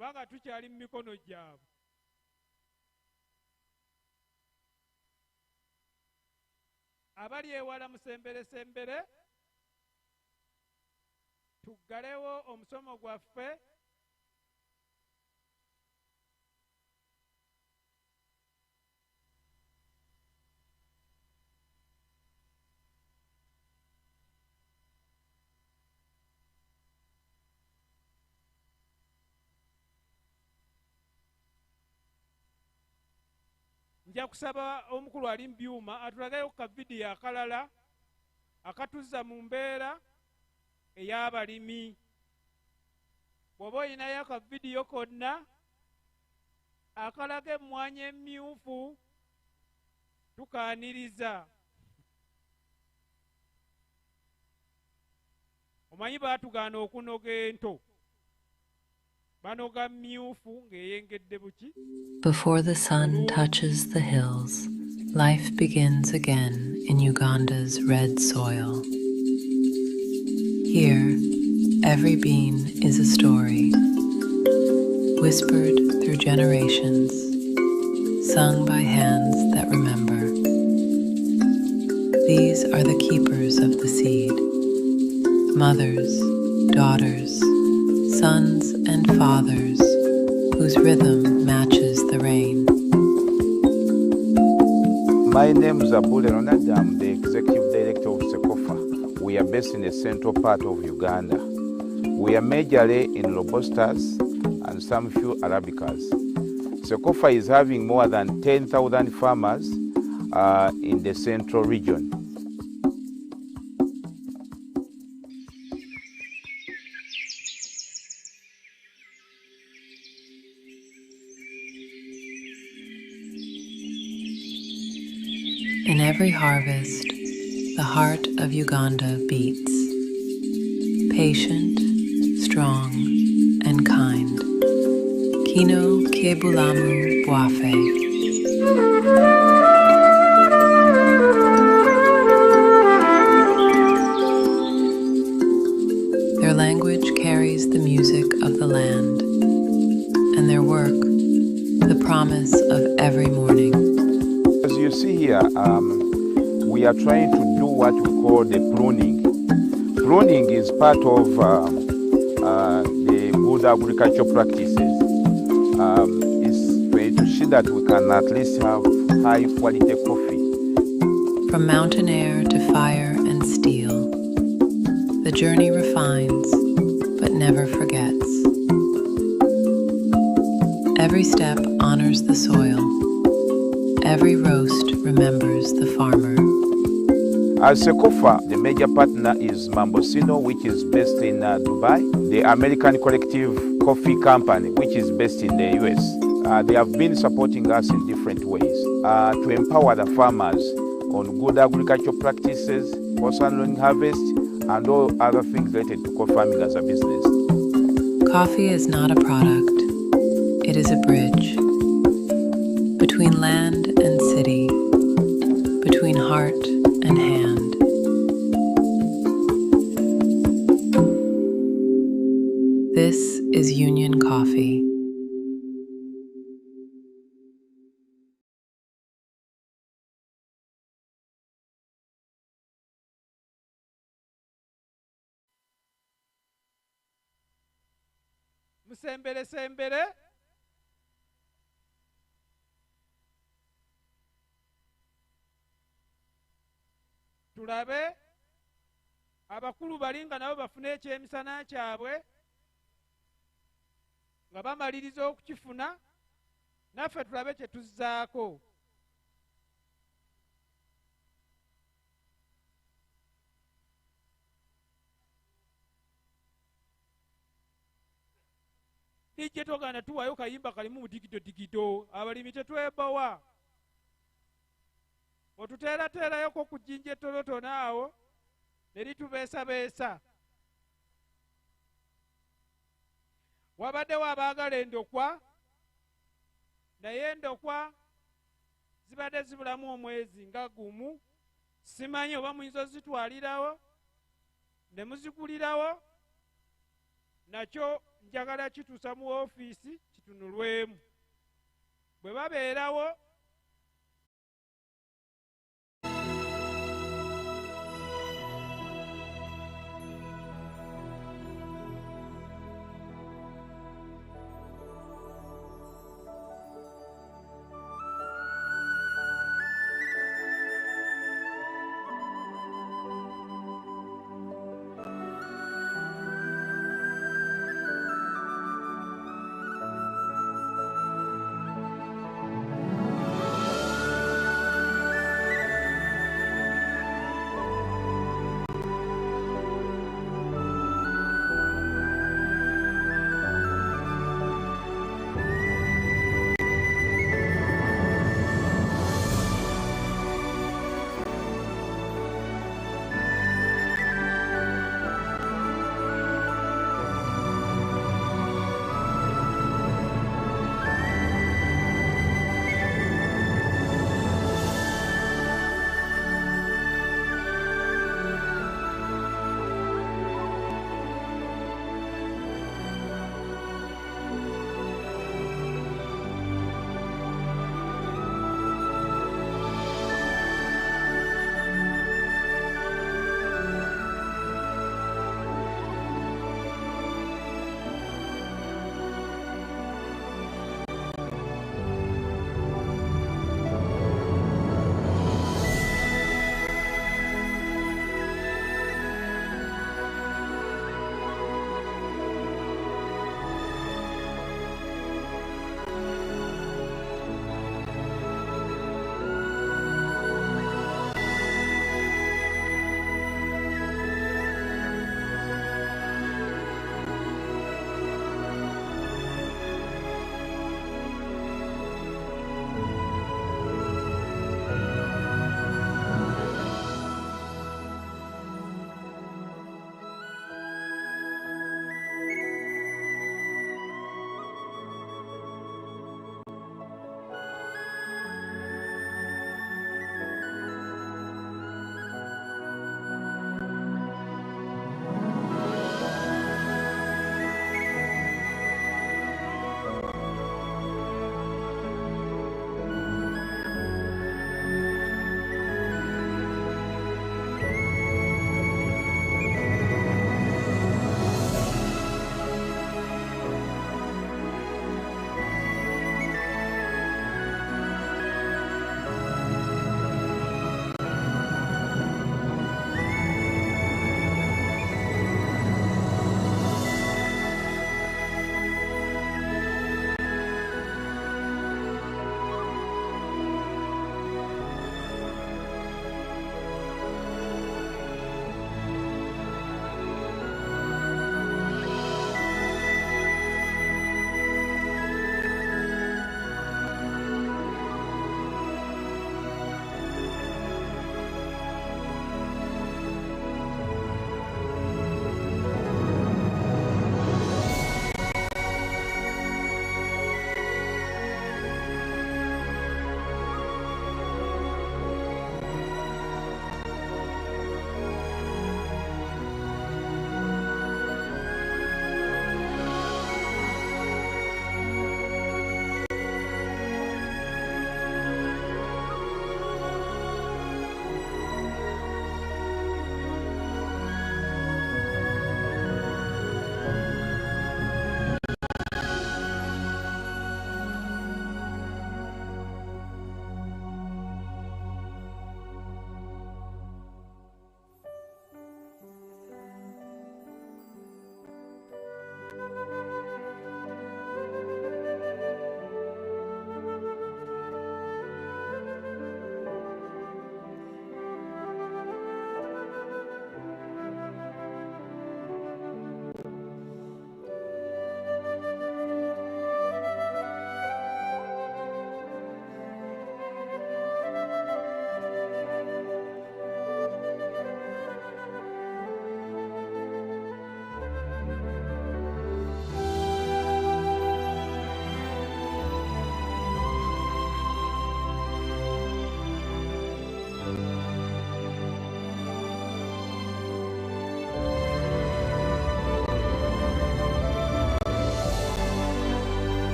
kubanga tukyali mu mikono gyabwe. Abali ewala musemberesembere tuggalewo omusomo gwaffe nja kusaba omukulu ali mu byuma atulagayo ka vidiyo akalala akatuzza mu mbeera ey'abalimi. Bw'oba oyinayo ka vidiyo konna akalaga emmwanyi emmyufu tukaaniriza. Omanyi baatugaana okunoga ento, banoga mmyufu ng'eyengedde buki. Before the sun touches the hills, life begins again in Uganda's red soil. Here, every bean is a story, whispered through generations, sung by hands that remember. These are the keepers of the seed, mothers, daughters, sons and fathers, whose rhythm matches the rain. My name is Abule Ronald. I'm the Executive Director of Cecofa. We are based in the central part of Uganda. We are majorly in Robustas and some few Arabicas. Cecofa is having more than 10,000 farmers in the central region. In every harvest, the heart of Uganda beats. Patient, strong, and kind. Kino Kiebulamu Bwafe. Their language carries the music of the land, and their work, the promise of every morning. As you see here, we are trying to do what we call the pruning. Pruning is part of the good agricultural practices. It's for to see that we can at least have high quality coffee. From mountain air to fire and steel, the journey refines but never forgets. Every step honors the soil. Every roast remembers the farmer. As Cecofa, the major partner is Mambosino, which is based in Dubai, the American Collective Coffee Company, which is based in the US. They have been supporting us in different ways to empower the farmers on good agricultural practices, post-handling harvest, and all other things related to coffee farming as a business. Coffee is not a product, it is a bridge. Between land and city, between heart and hand. This is Union Coffee. Musembere sembere. Tulabe abakulu bali nga nabo bafune ekyemisana kyabwe nga bamaliriza okukifuna naffe tulabe kye tuzzaako. Ijje togaana tuwayo kayimba kalimu budigito abalimi tetwebawa. Otuteerateerayoko ku jjinja ettolotono awo ne litubeesabeesa. Wabaddewo abaagala endokwa, naye endokwa zibadde zibulamu omwezi nga gumu. Simanyi oba muyinza ozitwalirawo ne muzigulirawo, nakyo njagala kituusa mu ofiisi kitunulwemu bwe babeerawo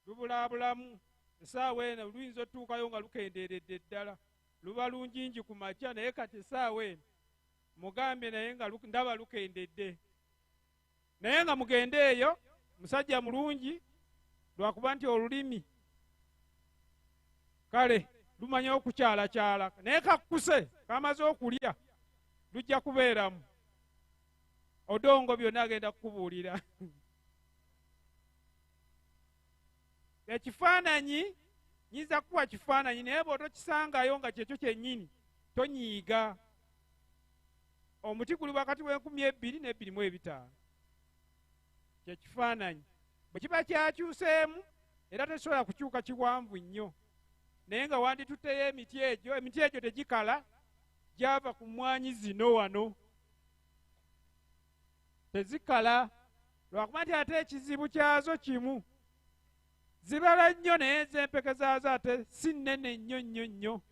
lubulaabulamu essaawa eno luyinza otuukayo nga lukendeeredde ddala, luba lungingi ku makya, naye kati essaawa eno mugambye naye nga ndaba lukendedde. Naye nga mugende eyo, musajja mulungi, lwakuba nti olulimi kale lumanye okukyalakyala, naye kakkuse kamaze okulya lujja kubeeramu. Odongo byonna agenda kukubuulira. Ekifaananyi nyinza kuwa kifaananyi, naye bw'otokisangayo nga kyekyo kyennyini tonyiiga. Omuti guli wakati w'2,200 ne 2,500. Kyekifaananyi bwe kiba kyakyuseemu era tesobola kukyuka kiwanvu nnyo, naye nga wanditutteyo emiti egyo tegikala, gyava ku mmwanyi zino wano tezikala, lwakuba nti ate ekizibu kyazo kimu, zibala nnyo naye z'empeke zaazo ate si nnene nnyo nnyo nnyo,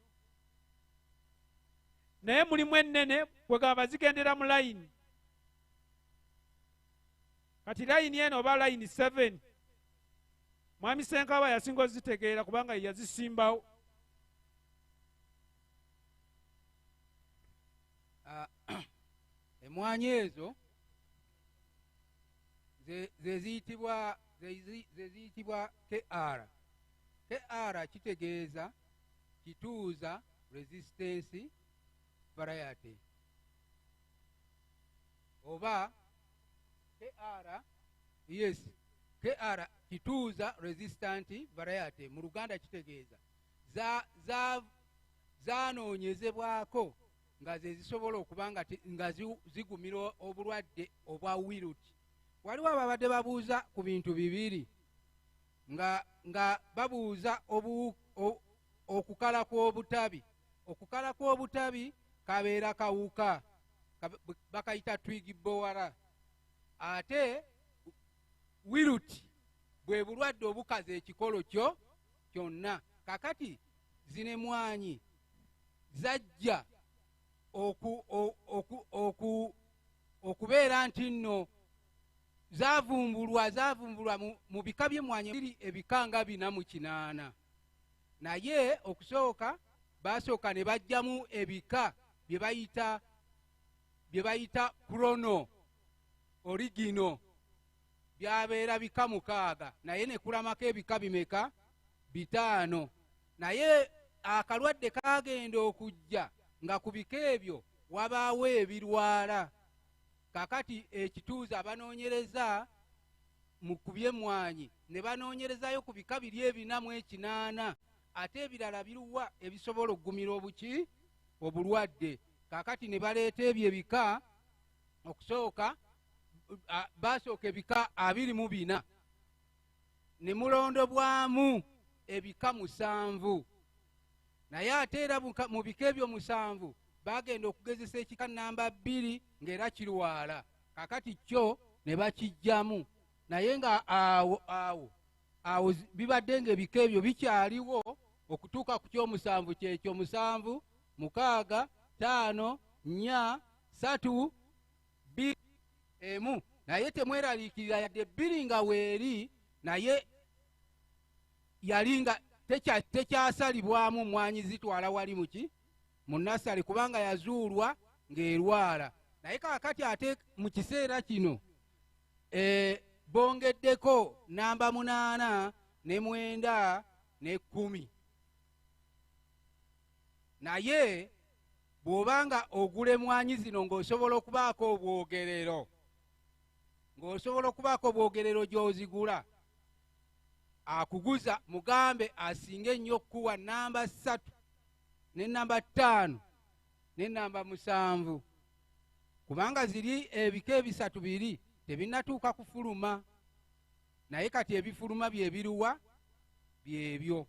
naye mulimu ennene kwegamba zigendera mu layini. Kati layini eno oba layini 7, mwami Cecofa yasinga ozitegeera kubanga yazisimbawo. Emmwanyi ezo ze ziyitibwa KR. KR kitegeeza kituuza resistance variety, oba KR, yes, KR kituuza resistant variety. Mu Luganda kitegeeza zanoonyezebwako nga ze zisobola okuba nga zigumira obulwadde obwa wiruti. Waliwo ababadde babuuza ku bintu bibiri, nga babuuza okukala kw'obutabi. Okukala kw'obutabi kabeera kawuka, bakayita twig bowara. Ate wiruti bwe bulwadde obukaza ekikolo kyo kyonna. Kakati zino emmwanyi zajja okubeera nti nno zavumbulwa mu bika by'emmwanyi biri ebika nga 408, naye okusooka basooka ne bajjamu ebika bye bayita krono origino, byabeera bika 6, naye ne kulamako ebika bimeka 5. Naye akalwadde kagenda okujja nga ku bika ebyo wabaawo ebirwala. Kakati ekituuza abanoonyereza mu kubyemmwanyi ne banoonyerezayo ku bika 408, ate ebirala biruwa ebisobola okugumira obuki obulwadde. Kakati ne baleeta ebyo ebika, okusooka basooka ebika 24 ne mulondobwamu ebika 7, naye ate era mu bika ebyo 7 bagenda okugezesa ekika namba 2 ng'era kirwala. Kakati kyo ne bakijjamu, naye nga awo bibadde ng'ebika ebyo bikyaliwo okutuuka ku kyomusanvu, kyekyo 7, 6, 5, 4, 3, 2, 1. Naye temweraliikirira yadde 2 nga weeri, naye yali nga tekyasalibwamu mmwanyi zitwala wali muki mu nasale, kubanga yazuulwa ng'erwala. Naye kakati ate mu kiseera kino bongeddeko namba 8 ne 9 ne 10. Naye bw'obanga ogula emmwanyi zino ng'osobola okubaako obwogerero gy'ozigula, akuguza mugambe asinge ennyo okuwa namba 3 ne namba 5 ne namba 7, kubanga ziri ebika ebisatu biri tebinnatuuka kufuluma, naye kati ebifuluma bye biruwa byebyo.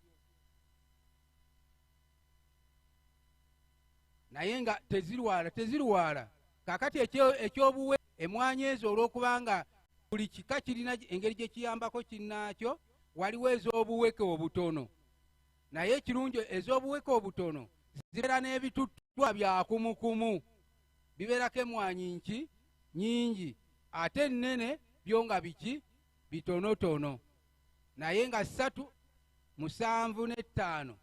Naye nga tezirwala. Kakati ekyobuwe emmwanyi ezo olw'okubanga buli kika kirina engeri gye kiyambako kinnaakyo, waliwo ez'obuweke obutono, naye ekirungi ez'obuweke obutono zibeera n'ebituttwa bya kumukumu, bibeerako emmwanyi nyingi, ate ennene byo nga bitonotono. naye nga 3, 7 ne 5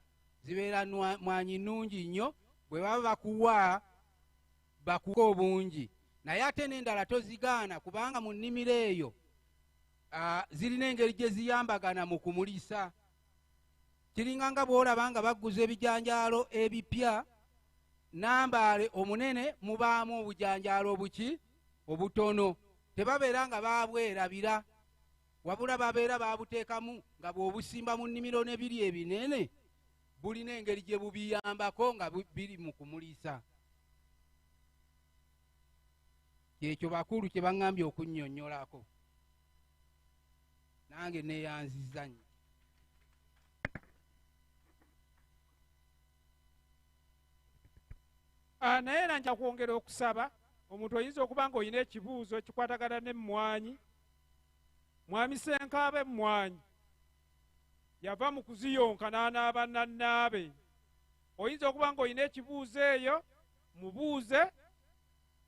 zibeera mwanyi nnungi nnyo bwe baba bakuwa bakuwa obungi. Naye ate n'endala tozigaana kubanga mu nnimiro eyo zirina engeri gye ziyambagana mu kumulisa. Kiringa nga bw'olaba nga bagguza ebijanjaalo ebipya, nambaale omunene mubaamu obujanjaalo obuki obutono. Tebabeera nga babwerabira, wabula babeera babuteekamu nga bw'obusimba mu nnimiro ne biri ebinene bulina engeri gye bubiyambako nga biri mu kumulisa. Kyekyo bakulu kye baŋŋambye okunnyonnyolako. Nange neeyanzizza nnyo. Naye era nja kwongera okusaba omuntu oyinza okuba nga olina ekibuuzo ekikwatagana n'emmwanyi. Mwami Cecofa emmwanyi yava mu kuziyonka n'anaaba nannaabe. Oyinza okuba nga olina ekibuuzo eyo, mubuuze,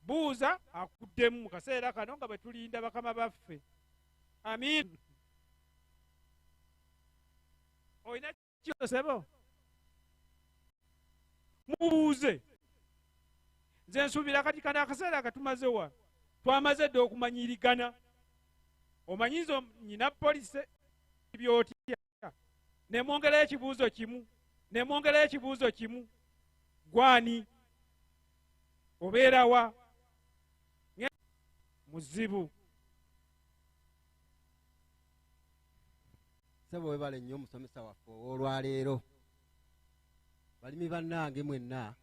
buuza akuddemu mu kaseera kano nga bwe tulinda bakama baffe. Amiin. Olina kibuuzo sebo? Mubuuze. Nze nsuubira kati kana akaseera katumaze wa twamaze dde okumanyirigana. Omanyizo nyina polisi byotya nemwongerayo ekibuuzo kimu, nemwongerayo ekibuuzo kimu. Gwani obeera wa? Muzibu. Sebo webale nnyo omusomesa waffe olwaleero. Balimi bannange mwenna,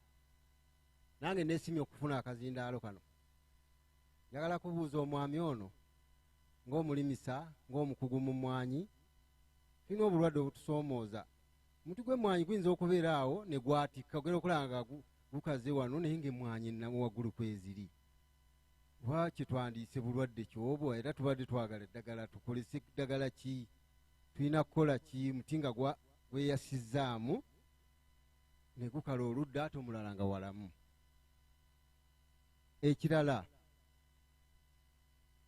nange neesimye okufuna akazindaalo kano. Njagala kubuuza omwami ono ng'omulimisa, ng'omukugu mu mmwanyi, tulina obulwadde obutusoomooza. Omuti gw'emmwanyi guyinza okubeera awo ne gwatikka, ogenda okulaba nga gukaze wano naye ng'emmwanyi namu waggulu kweziri. Lwaki twandiise bulwadde ky'obwo era tubadde twagala eddagala? Tukolese eddagala ki? Tulina kukola ki? Muti nga gweyasizzaamu ne gukala oludda ate omulala nga walamu. Ekirala,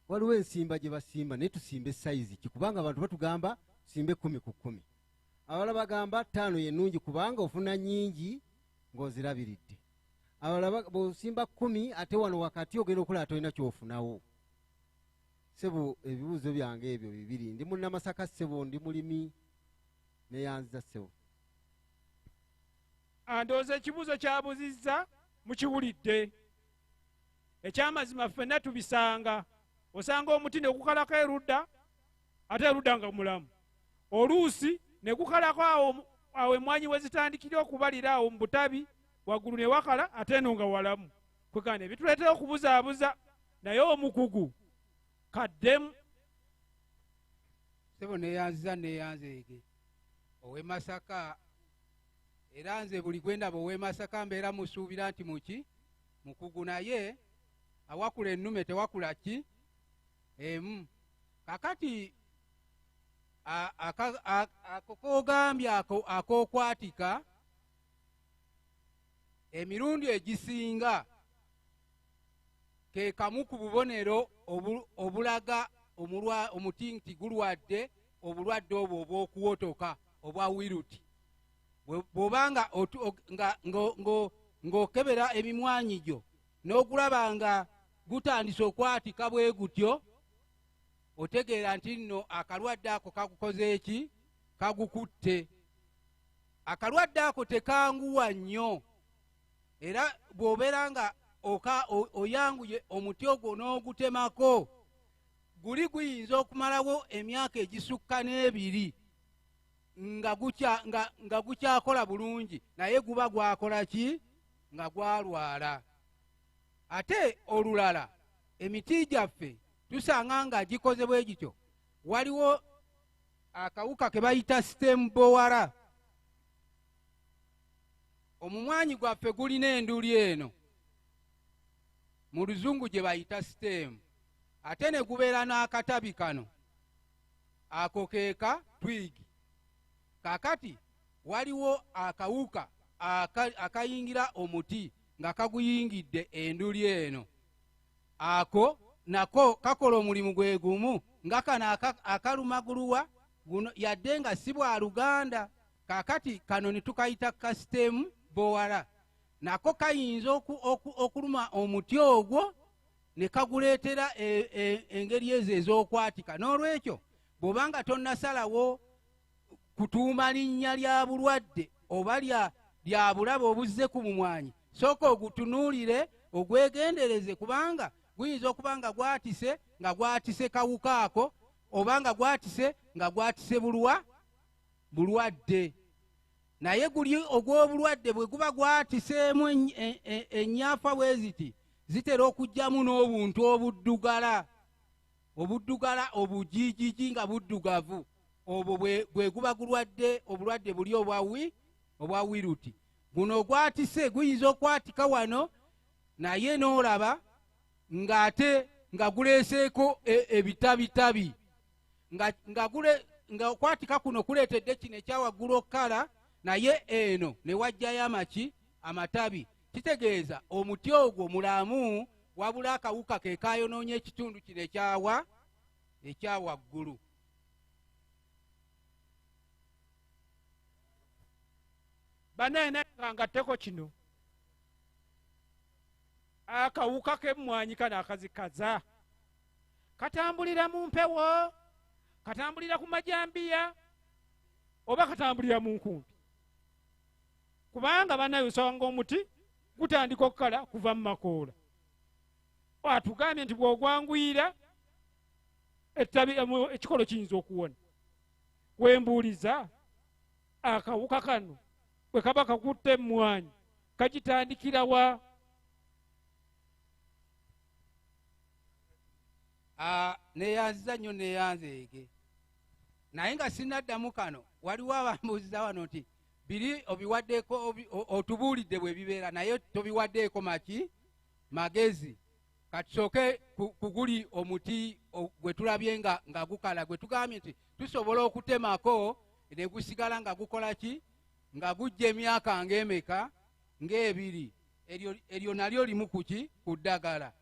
waliwo ensimba gye basimba naye tusimba esayizi ki? Kubanga abantu batugamba tusimbe 10 ku 10. Abalala bagamba 5 y'ennungi kubanga ofuna nnyingi ng'ozirabiridde. Abalala bw'osimba 10 ate wano wakati ogenda okulaba tolina ky'ofunawo. Sebo, ebibuuzo byange ebyo bibiri. Ndi munnamasaka Sebo, ndi mulimi, neeyanziza Sebo. Ndowooza ekibuuzo kyabuzizza mukiwulidde. Ekyamazima ffenna tubisanga. Osanga omuti ne gukalako erudda ate erudda nga mulamu. Oluusi ne gukalako awo emmwanyi we zitandikira okubalira awo mu butabi waggulu ne wakala ate eno nga walamu. Kwegana ebituleetera okubuzaabuza, naye omukugu kaddemu. Sebo neeyanziza neeyanzeege ow'e Masaka, era nze buli gwe ndaba ow'e Masaka mbeera musuubira nti muki mukugu, naye awakula ennume tewakula ki emu. Kakati ako kogambye akokwatika emirundi egisinga ke kamu ku bubonero obulaga omuti nti gulwadde obulwadde obwo obw'okuwotoka obwa wiruti. Bw'obanga ng'okebera emimwanyi gyo n'ogulaba nga gutandise okwatika bwe gutyo, otegeera nti nno akalwadde ako kagukoze eki? Kagukutte. Akalwadde ako tekanguwa nnyo, era bw'obeera nga oyanguye omuti ogwo n'ogutemako, guli guyinza okumalawo emyaka egisukka n'ebiri nga gukyakola bulungi, naye guba gwakola ki? Nga gwalwala. Ate olulala emiti gyaffe tusanga nga gikoze bwe gityo. Waliwo akawuka ke bayita stem bowara. Omumwanyi gwaffe gulina enduli eno, mu luzungu gye bayita stem, ate ne gubeera n'akatabi kano, ako keeka twigi. Kakati waliwo akawuka akayingira omuti nga kaguyingidde enduli eno, ako nako kakola omulimu gwe gumu nga kano akalumaguluwa guno yadde nga si bwa Luganda. Kaakati kano ne tukayita kasitemu bowala, nako kayinza okuluma omuti ogwo ne kaguleetera engeri ezo ez'okwatika. N'olwekyo bw'obanga tonnasalawo kutuuma linnya lya bulwadde oba lya bulabe obuzze ku mumwanyi, sooka ogutunuulire ogwegendereze, kubanga guyinza okuba nga gwatise kawuka ako, oba nga gwatise bulwadde. Naye guli ogw'obulwadde bwe guba gwatiseemu ennyafa bwe ziti, zitera okujjamu n'obuntu obuddugala obujijiji nga buddugavu. Obwo bwe guba gulwadde obulwadde buli obwa wiruti. Guno ogwatise guyinza okwatika wano, naye n'olaba ng'ate nga guleeseeko ebitabitabi, nga okwatika kuno kuleetedde kino ekyawaggulu okukala, naye eno ne wajjayo amatabi. Kitegeeza omuti ogwo mulamu, wabula akawuka ke kayonoonya ekitundu kino ekyawaggulu. Banaye ngatteko kino akawuka k'emmwanyi kano akazikaza katambulira mu mpewo, katambulira ku majambiya, oba katambulira mu nkumbi. Kubanga banaye osanga omuti gutandika okukala kuva mu makoola. Watugambye nti bw'ogwanguyira ekikolo kiyinza okuwona. Wembuuliza akawuka kano bwe kaba kakutte emmwanyi kagitandikira wa? Neyanziza nnyo neyanzeege, naye nga sinaddamu kano. Waliwo abambuuziza wano nti biri obiwaddeeko, otubuulidde bwe bibeera, naye tobiwaddeeko magezi. Katusooke kuguli omuti gwe tulabye nga gukala, gwe tugambye nti tusobola okutemako ne gusigala nga gukola ki, nga gujja emyaka ng'emeka, ng'ebiri. Eryo nalyo limu ku ddagala.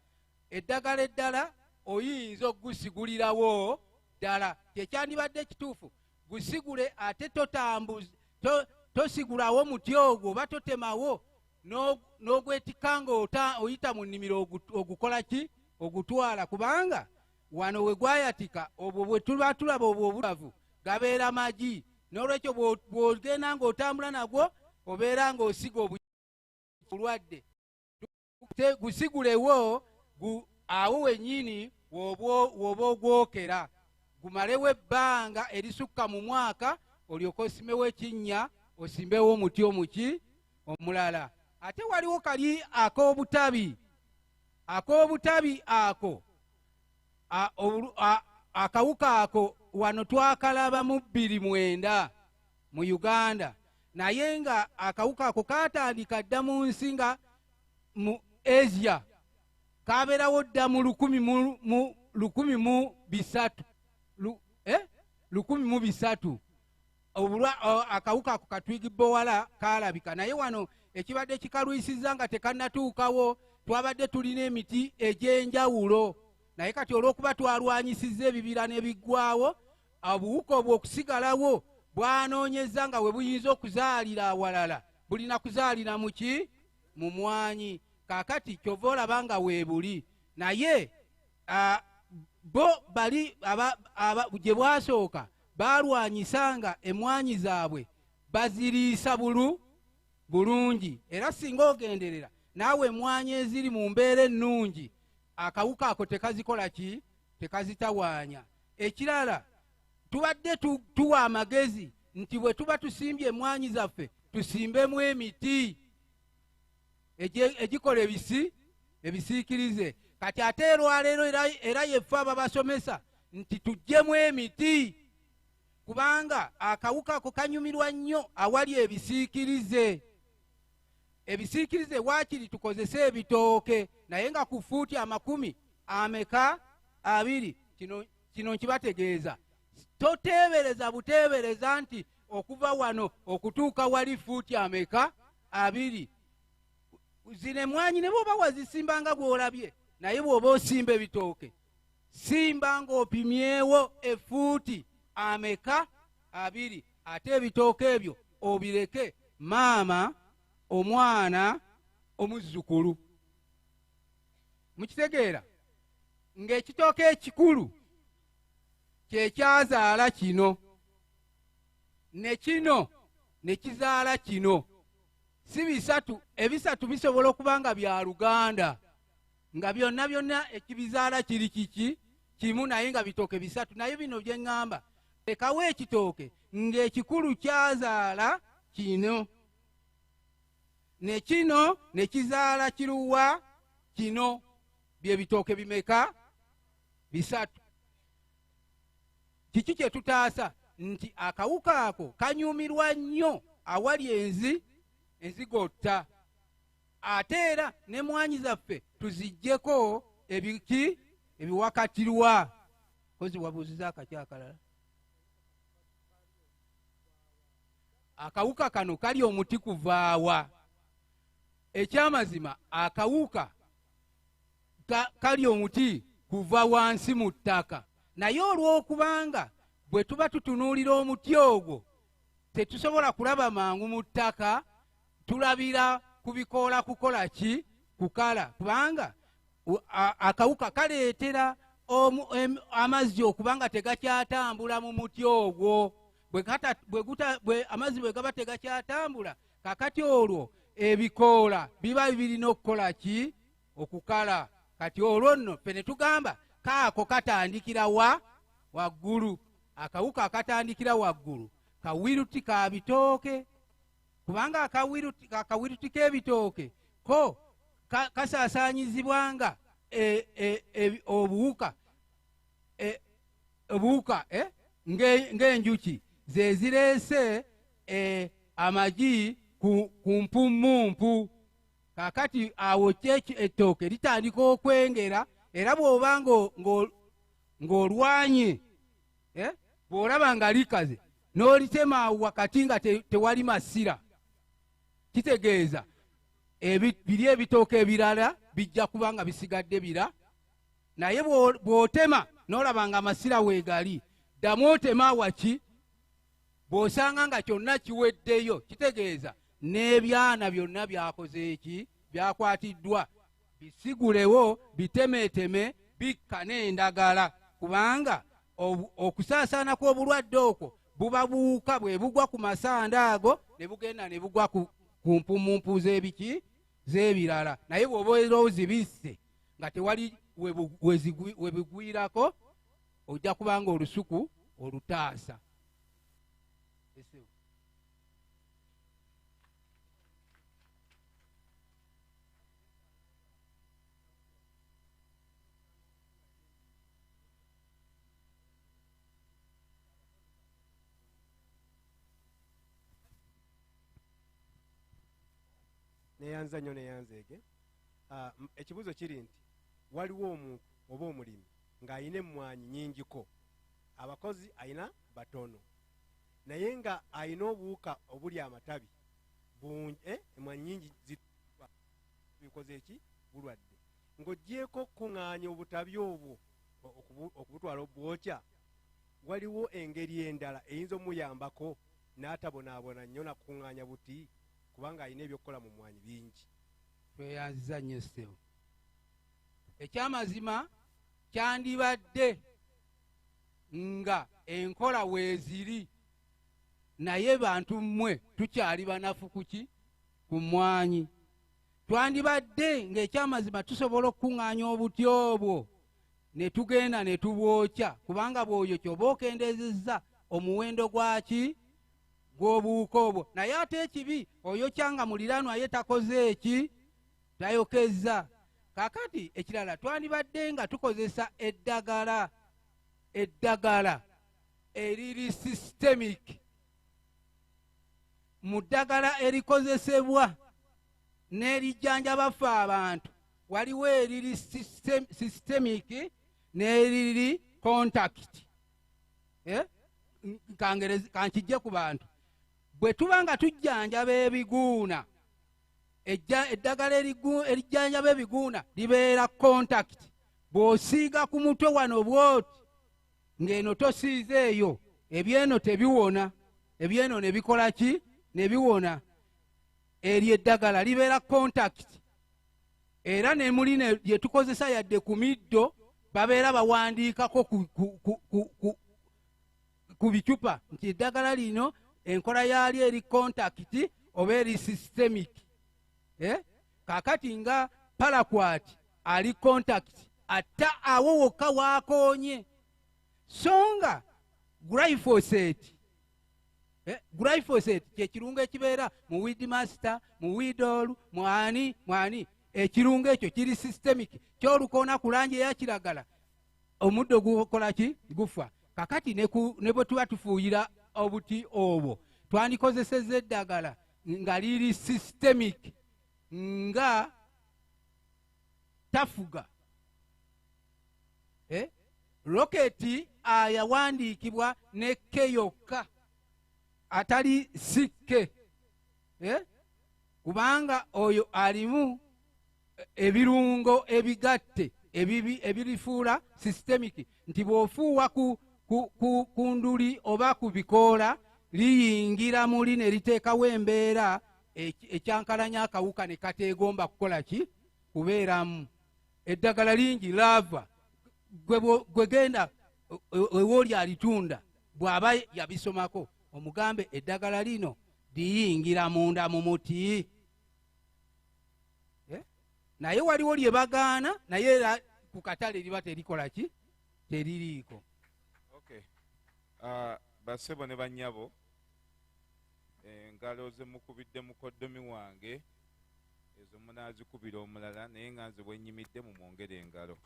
Eddagala eddala oyinza okugusigulirawo ddala, kyekyandibadde kituufu. Gusigule ate tosigulawo muti ogwo oba totemawo n'ogwetikka ng'oyita mu nnimiro ogukola ki, ogutwala. Kubanga wano we gwayatika, obwo bwe tuba tulaba obwo obulavu gabeera magi. N'olwekyo bw'ogenda ng'otambula nagwo obeera ng'osiga obulwadde. Gusigulewo awo wennyini w'oba ogwokera, gumalewo ebbanga erisukka mu mwaka, olyoke osimewo ekinnya, osimbewo omuti omulala. Ate waliwo kali ak'obutabi. Ak'obutabi ako, akawuka ako wano twakalaba mu 2009 mu Uganda, naye nga akawuka ako katandika dda mu nsi nga mu Asia, kabeerawo dda mu 1300. Akawuka ako katwigibowala kalabika, naye wano ekibadde kikalwisizza nga tekannatuukawo, twabadde tulina emiti egy'enjawulo. Naye kati olw'okuba twalwanyisizza ebibira ne biggwawo, obuwuka obwo okusigalawo bwanoonyezza nga we buyinza okuzaalira awalala, bulina kuzaalira mu mwanyi. Kaakati kyova olaba nga weebuli. Naye bo bali gye bwasooka baalwanyisanga emmwanyi zaabwe baziriisa bulungi. Era singa ogenderera naawe emmwanyi eziri mu mbeera ennungi, akawuka ako tekazikola ki, tekazitawaanya. Ekirala, tubadde tuwa amagezi nti bwe tuba tusimbye emmwanyi zaffe tusimbemu emiti egikola ebisiikirize. Kati ate olwaleero era yeffe ababasomesa nti tuggyemu emiti, kubanga akawuka ako kanyumirwa nnyo awali ebisiikirize. Ebisiikirize waakiri tukozese ebitooke, naye nga ku fuuti 20 kino nkibategeeza. Toteebereza buteebereza nti okuva wano okutuuka wali fuuti 20. Zino emmwanyi ne bw'oba wazisimbanga gw'olabye, naye bw'oba osimba ebitooke, simba ng'opimyewo efuuti 2 ate ebitooke ebyo obireke maama omwana omuzzukulu. Mukitegeera ng'ekitooke ekikulu kye kyazaala kino ne kino ne kizaala kino. Si bisatu, ebisatu bisobola okuba nga bya Luganda nga byonna byonna ekibizaala kiri kiki kimu, naye nga bitooke bisatu. Naye bino bye ŋŋamba, lekawo ekitooke ng'ekikulu kyazaala kino ne kino ne kizaala kiruwa kino. Bye bitooke bimeka? Bisatu. Kiki kye tutaasa? Nti akawuka ako kanyumirwa nnyo awali enzigotta. Ate era n'emmwanyi zaffe tuziggyeko ebiki ebiwakatirwa. Kozi wabuuziza akakyakalala. Akawuka kano kali omuti kuvaawa? Ekyamazima akawuka kali omuti kuva wansi mu ttaka. Naye olw'okubanga bwe tuba tutunuulira omuti ogwo tetusobola kulaba mangu mu ttaka, tulabira ku bikoola kukola ki? Kukala. Kubanga akawuka kaleetera amazzi okuba nga tegakyatambula mu muti ogwo. Amazzi bwe gaba tegakyatambula, kakati olwo ebikoola biba birina okukola ki? Okukala. Kati olwo nno ffe ne tugamba kaako katandikira waggulu. Akawuka akatandikira waggulu kawiruti ka bitooke. Kubanga akawiruti k'ebitooke ko kasaasaanyizibwanga obuwuka ng'enjuki ze zireese amagi ku mpummumpu. Kakati awo ettooke litandika okwengera, era bw'oba ng'olwanye bw'olaba nga likaze n'olitema awo wakati nga tewali masira, kitegeeza biri ebitooke ebirala bijja kuba nga bisigadde bira. Naye bw'otema n'olaba nga amasira weegali, ddamu otema waki? Bw'osanga nga kyonna kiweddeyo, kitegeeza n'ebyana byonna byakoze eki? Byakwatiddwa. Bisigulewo, bitemeeteme, bikka n'endagala. Kubanga okusaasaana kw'obulwadde okwo buba buwuka bwe bugwa ku masanda ago ne bugenda ne bugwa ku mpummumpu z'ebiki? Z'ebirala. Naye bw'oba ozibisse nga tewali we bigwirako, ojja kubanga olusuku olutaasa. Neyanza nnyo neyanzeege. Ekibuuzo kiri nti waliwo omuntu oba omulimi ng'ayina emmwanyi nnyingiko, abakozi ayina batono, naye nga ayina obuwuka obuli amatabi bungi, emmwanyi nnyingi bikoze eki? Bulwadde. Ng'oggyeko kuŋŋaanya obutabi obwo okubutwala obwokya, waliwo engeri endala eyinza omuyambako n'atabonaabona nnyo na kukuŋŋaanya buti? Kubanga alina ebyokukola mu mmwanyi bingi. Tweyanziza nnyo ssebo. Ekyamazima kyandibadde nga enkola weeziri, naye bantu mmwe tukyali banafu kuki? Ku mmwanyi. Twandibadde ng'ekyamazima tusobola okukuŋŋaanya obuti obwo ne tugenda ne tubwokya, kubanga bw'oyo ky'oba okendezezza omuwendo gwaki? Gw'obuwuka obwo. Naye ate ekibi oyokya nga muliraanwa ye takoze eki? Tayokezza. Kakati ekirala twandibadde nga tukozesa eddagala eriri systemic. Mu ddagala erikozesebwa n'erijjanjaba ffe abantu waliwo eriri systemic n'eriri contact. Kankijje ku bantu. Bwe tuba nga tujjanjaba ebiguuna, eddagala erijjanjaba ebiguuna libeera contact. Bw'osiiga ku mutwe wano bw'oti ng'eno tosiize eyo, ebyeno tebiwona, ebyeno ne bikola ki? Ne biwona. Eryo eddagala libeera contact, era ne muli lye tukozesa yadde ku middo babeera bawandiikako ku bicupa nti eddagala lino enkola yaalyo eri contact oba eri systemic. Kaakati nga paraquat ali contact, atta awo wokka waakoonye. So nga glyphosate, glyphosate kyekirungo ekibeera mu weedmaster, mu weedall, mwani ekirungo ekyo kiri systemic, kyolukoona ku langi eya kiragala, omuddo gukola ki? Gufa. Kakati ne bwe tuba tufuuyira obuti obwo twandikozesezza eddagala nga liri systemic, nga tafuga. Roketi ayawandiikibwa ne K yokka, atali sikke, kubanga oyo alimu ebirungo ebigatte ebirifuula systemic, nti bw'ofuuwa ku nduli oba ku bikoola liyingira muli ne liteekawo embeera ekyankalanya akawuka ne kateegomba kukola ki? Kubeeramu. Eddagala lingi lava, gwe genda ewooli alitunda bw'aba yabisomako omugambe eddagala lino liyingira munda mu muti. Naye waliwo lye bagaana, naye era ku katale liba terikola ki? Teririiko. Basebo ne bannyabo, engalo ze mukubidde mukoddomi wange ezo munaazikubira omulala, naye nga nze bwennyimidde mumwongere engalo.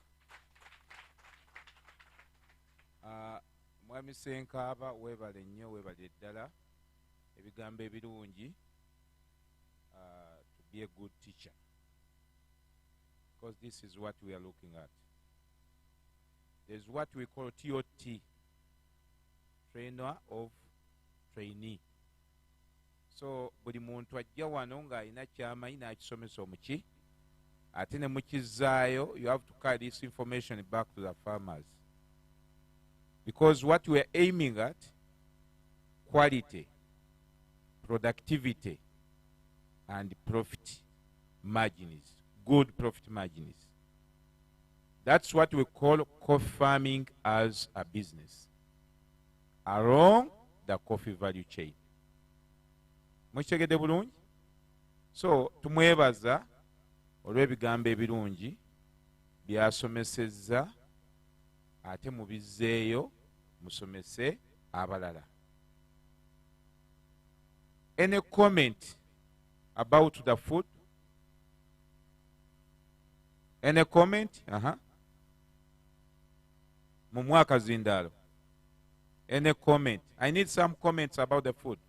Mwami Cecofa, weebale nnyo, weebale ddala ebigambo ebirungi. To be a good teacher, because this is what we are looking at. There's what we call TOT, trainer of trainee. So buli muntu ajja wano ng'alina ky'amanyi n'akisomesa omuki, ate ne mukizzaayo. You have to carry this information back to the farmers, because what we are aiming at, quality, productivity, and profit margins, good profit margins. That's what we call coffee farming as a business along the coffee value chain. Mukitegedde bulungi? So tumwebaza olw'ebigambo ebirungi byasomesezza, ate mubizzeeyo musomese abalala. Any comment about the food? Any comment? Mu mwaka zindaalo. Any comment? I need some comments about the food.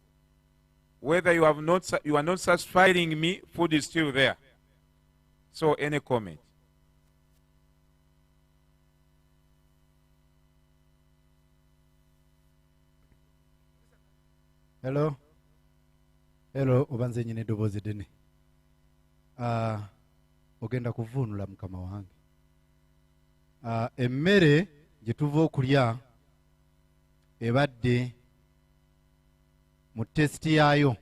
Whether you are not satisfying me, food is still there. So any comment? Hello. Hello, obanze nyine eddoboozi ddene. Ogenda kuvuunula mukama wange. Emmere gye tuva okulya ebadde mu tesiti yaayo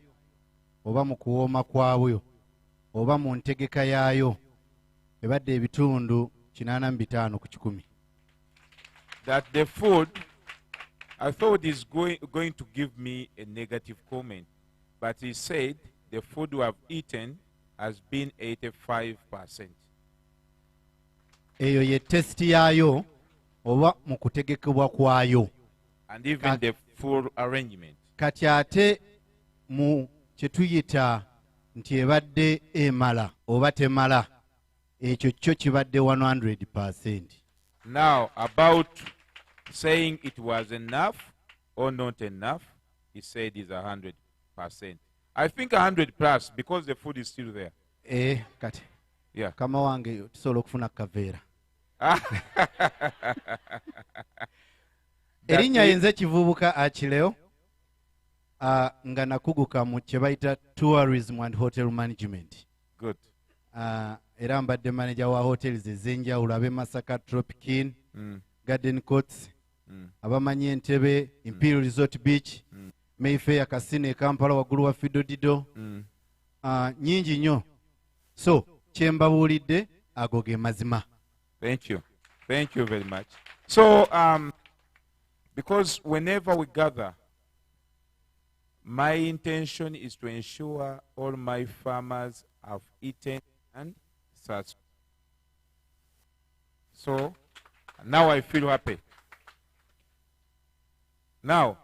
oba mu kuwooma kwayo oba mu ntegeka yaayo ebadde ebitundu 85 ku 100. That the food, I thought is going to give me a negative comment, but he said the food we have eaten has been 85%. Eyo ye tesiti yaayo oba mu kutegekebwa kwayo. And even the full arrangement. Kati ate mu kyetuyita nti ebadde emala oba temala, ekyo kyo kibadde 100%. Now about saying it was enough or not enough, he said is 100%. I think 100 plus, because the food is still there. Kati. Yeah. Kama wange tusobola okufuna kaveera. Erinnya yenze kivubuka akireo nga nakuguka mu kye bayita tourism and hotel management. Good. Era mbadde manager wa hotels ez'enjawulo ab'e Masaka, Tropic Inn, Garden Courts, abamanyi Entebbe, Imperial Resort Beach, Mayfair Casino e Kampala waggulu wa Fido Dido, nyingi nnyo. So kyembabuulidde ago ge mazima. Thank you. Thank you very much. So, because whenever we gather, my intention is to ensure all my farmers have eaten and satisfied. So, now I feel happy. Now,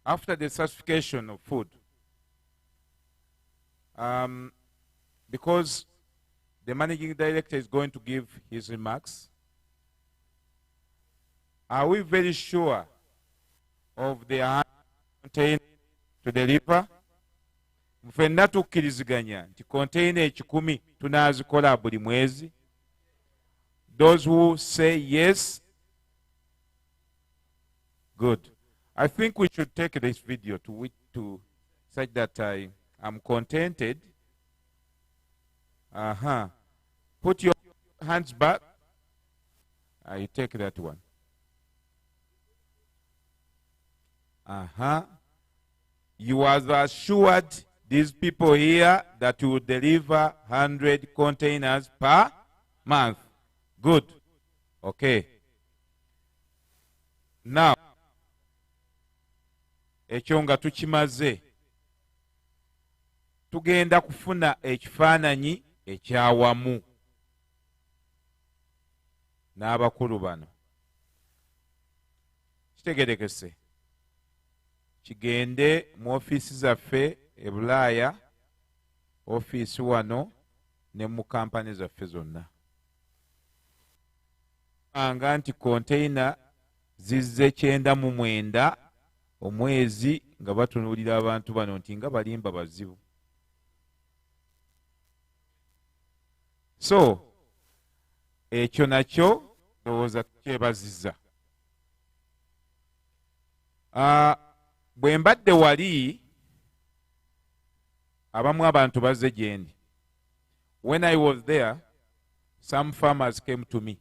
after the certification of food, because the managing director is going to give his remarks, are we very sure of the container to deliver? Mfenna tukkiriziganya nti container ekikumi tunazikola buli mwezi. Those who say yes, good. I think we should take this video to such that I am contented. Put your hands back. You take that one. You are assured these people here that you will deliver 100 containers per month. Good. Okay. Now, ekyo nga tukimaze, tugenda kufuna ekifaananyi ekyawamu n'abakulu bano. Kitegerekese kigende mu ofiisi zaffe e Bulaaya, ofiisi wano ne mu kampani zaffe zonna. Anga nti container zizze 99 omwezi nga batunuulira abantu bano nti nga balimba bazibu. So, ekyo nakyo ndowooza tukyebazizza. Bwe mbadde wali, abamu abantu bazze gye ndi. When I was there, some farmers came to me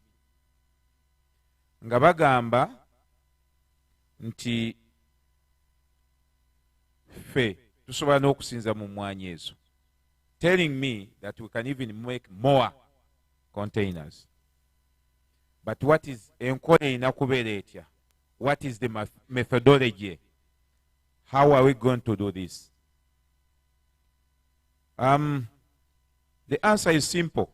nga bagamba nti ffe tusobola n'okusinza mu mmwanyi ezo, telling me that we can even make more containers. But what is enkola erina kubeera etya? What is the methodology? How are we going to do this? The answer is simple.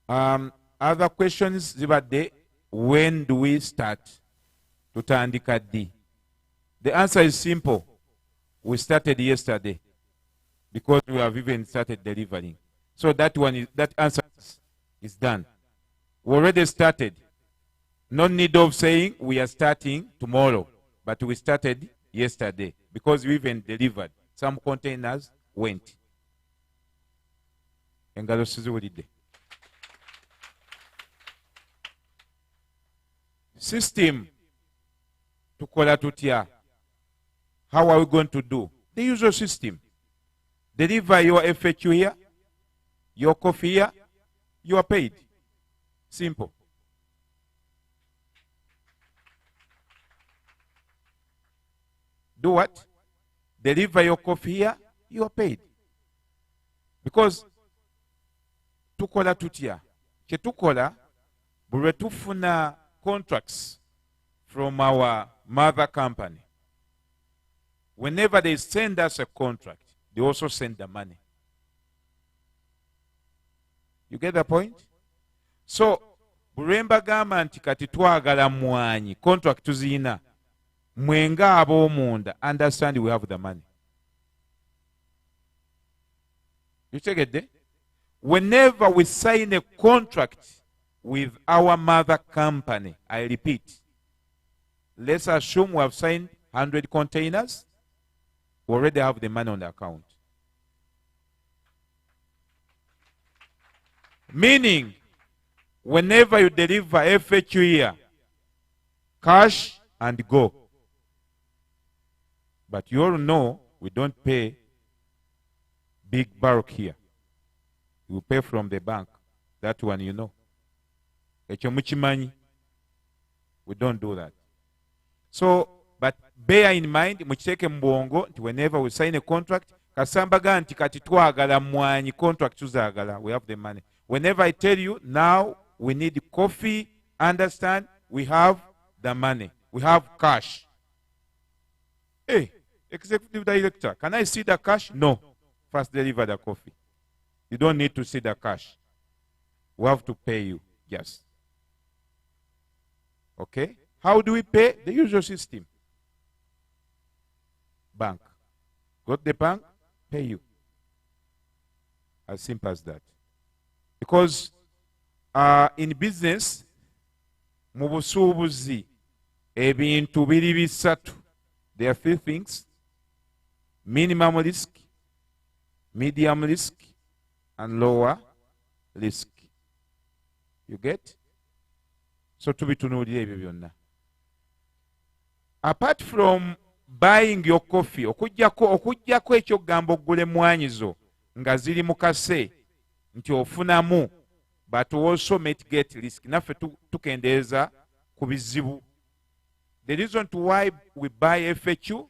Other questions zibadde, when do we start? Tutandika ddi? The answer is simple. We started yesterday because we have even started delivering. So that answer is done. We already started. No need of saying we are starting tomorrow, but we started yesterday because we even delivered. Some containers went. Engalo siziwulidde. System tukola tutya? How are we going to do? The usual system. Deliver your FHU here, your coffee here, you are paid. Simple. Do what? Deliver your coffee here, you are paid. Because tukola tutya? Kye tukola, bwe tufuna contracts from our mother company. Whenever they send us a contract, they also send the money. You get the point? So, Buremba gamba nti kati twagala mwanyi, contract tuzina, mwenga ab'omunda, understand we have the money. You take it there? Whenever we sign a contract with our mother company, I repeat, let's assume we have signed 100 containers, we already have the money on the account. Meaning, whenever you deliver FHU here, cash and go. But you all know we don't pay big bulk here. You pay from the bank. That one you know. ekyo mukimanyi. We don't do that. So but bear in mind, mukiteeke mu bwongo nti whenever we sign a contract, kasambaga nti kati twagala mwanyi contract tuzaagala, we have the money. Whenever I tell you now we need coffee, understand we have the money, we have cash. Hey, executive director, can I see the cash? No. First deliver the coffee. You don't need to see the cash. We have to pay you. Yes. Okay? How do we pay? The usual system. Bank. Go to the bank, pay you. As simple as that. Because in business, mu busuubuzi ebintu biri bisatu. There are three things: minimum risk, medium risk, and lower risk. You get? So tubitunuulira ebyo byonna. Apart from buying your coffee, okujjako ekyogamba oggula emmwanyi zo nga ziri mu kase nti ofunamu, but also mitigate risk. Naffe tukendeeza ku bizibu. The reason to why we buy FHU,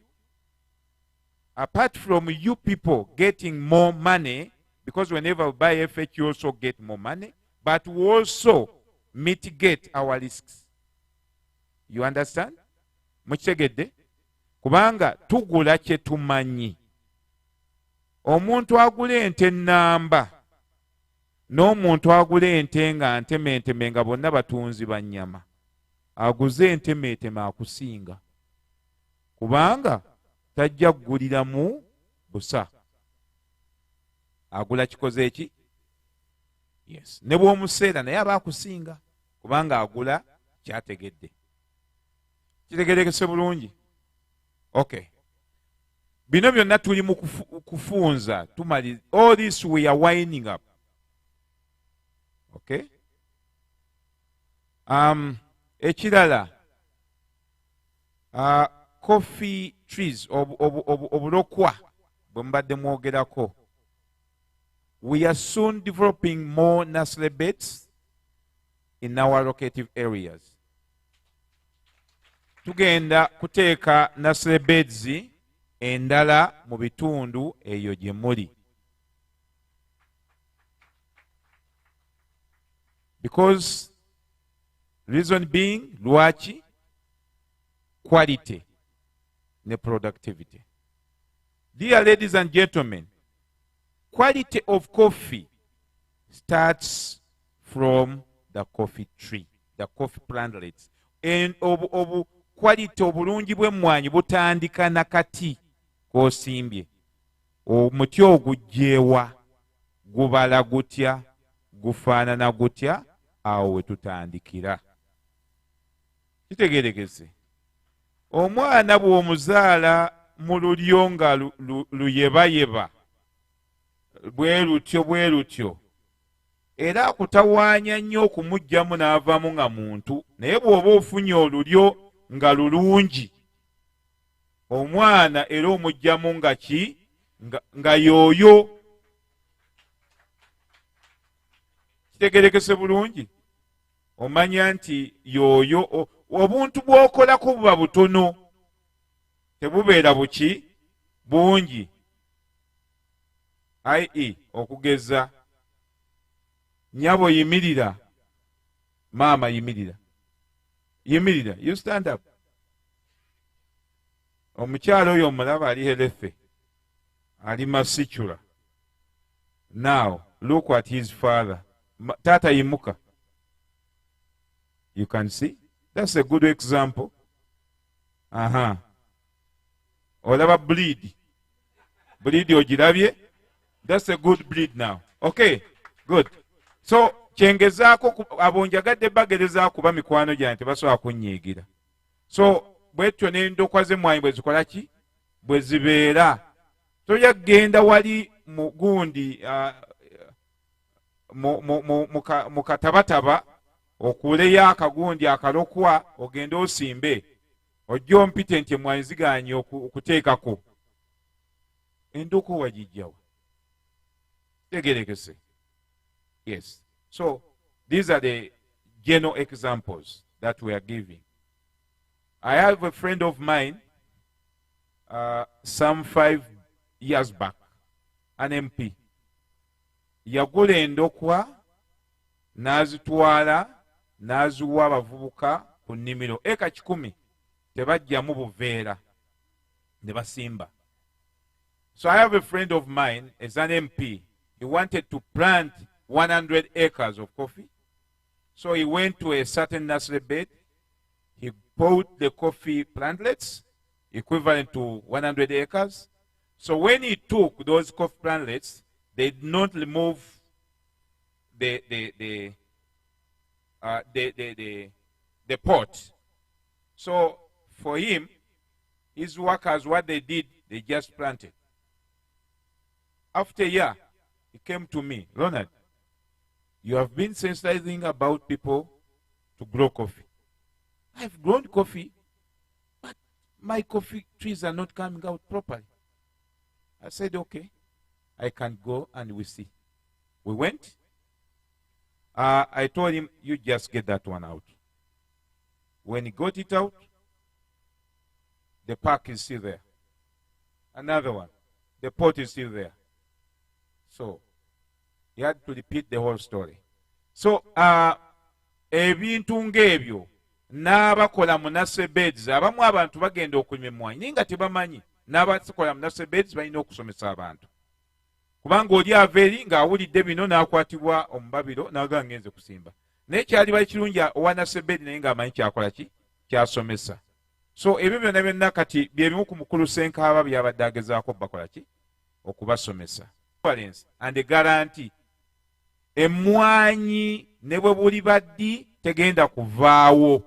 apart from you people getting more money, because whenever we buy FHU, you also get more money, but we also mitigate our risks. You understand? Mukitegedde? Kubanga tugula kye tumanyi. Omuntu agula ente nnamba n'omuntu agula ente nga ntementeme nga bonna batunzi ba nnyama, aguze entemeteme akusinga, kubanga tajja kugulira mu busa. Agula kikoze eki? Yes. Ne bw'omuseera naye aba akusinga kubanga agula kyategedde. Kitegerekese bulungi? Okay. Bino byonna tuli mu kufunza. All this we are winding up. Okay? Ekirala, coffee trees, obulokwa bwe mbadde mwogerako. We are soon developing more nursery beds in our locative areas. Tugenda kuteeka nursery beds endala mu bitundu eyo gye muli. Because reason being, lwaki? Quality ne productivity. Dear ladies and gentlemen, quality of coffee starts from the coffee tree, the coffee plantlets. And quality obulungi bw'emmwanyi butandika nakati k'osimbye. Omuti ogugyewa, gubala gutya, gufaanana gutya, awo we tutandikira. Kitegerekese. Omwana bw'omuzaala mu lulyo nga luyebayeba bwe lutyo, era akutawaanya nnyo okumuggyamu n'avaamu nga muntu, naye bw'oba ofunye olulyo nga lulungi, omwana era omuggyamu nga ki? Nga yooyo. Kitegerekese bulungi? Omanya nti yooyo obuntu bw'okolako buba butono, tebubeera buki? Bungi. I.e. okugeza, nyabo yimirira, maama yimirira, yimirira, you stand up. Omukyalo oyo omulaba ali herefe, ali masicula. Now look at his father. Tata yimuka. You can see? That's a good example. Olaba bleed. Bleed ogirabye? That's a good bleed now. Okay, good. So, kyengezaako abonjagadde bagereza kuba mikwano gyange tebasobola kunnyiigira. So, bwetyo n'endokwa z'emmwanyi bwe zikola ki? Bwe zibeera. Tojja kugenda wali mu gundi mu katabataba okuleyo akagundi akalokwa ogende osimbe. Ojja ompite nti emmwanyi ziganye okuteekako. Endokwa wagijjawa. Tegerekese. Yes. So these are the general examples that we are giving. I have a friend of mine, some 5 years back, an MP. Yagula endokwa, n'azitwala, n'aziwa abavubuka ku nnimiro. Eka 10 tebajjamu buveera ne basimba. So I have a friend of mine as an MP. He wanted to plant 100 acres of coffee. So he went to a certain nursery bed. He bought the coffee plantlets, equivalent to 100 acres. So when he took those coffee plantlets, they did not remove the pot. So for him, his workers, what they did, they just planted. After a year, he came to me, Ronald, you have been sensitizing about people to grow coffee. I've grown coffee, but my coffee trees are not coming out properly. I said, okay, I can go and we see. We went. I told him, you just get that one out. When he got it out, the pack is still there. Another one, the pot is still there. So he had to repeat the whole story. So ebintu ng'ebyo n'abakola mu nursery beds, abamu abantu bagenda okulima emmwanyi naye nga tebamanyi, n'abakola mu nursery beds balina okusomesa abantu. Kubanga oli ava eri ng'awulidde bino n'akwatibwa omubabiro n'agamba ngenze kusimba. Naye kyali bali kirungi owa nursery bed naye ng'amanyi kyakola ki? Kyasomesa. So ebyo byonna byonna kati bye bimu ku mukulu Ssenkaaba byabadde agezaako bakola ki? Okubasomesa. And a guarantee. Emmwanyi ne bwe buli baddi tegenda kuvaawo.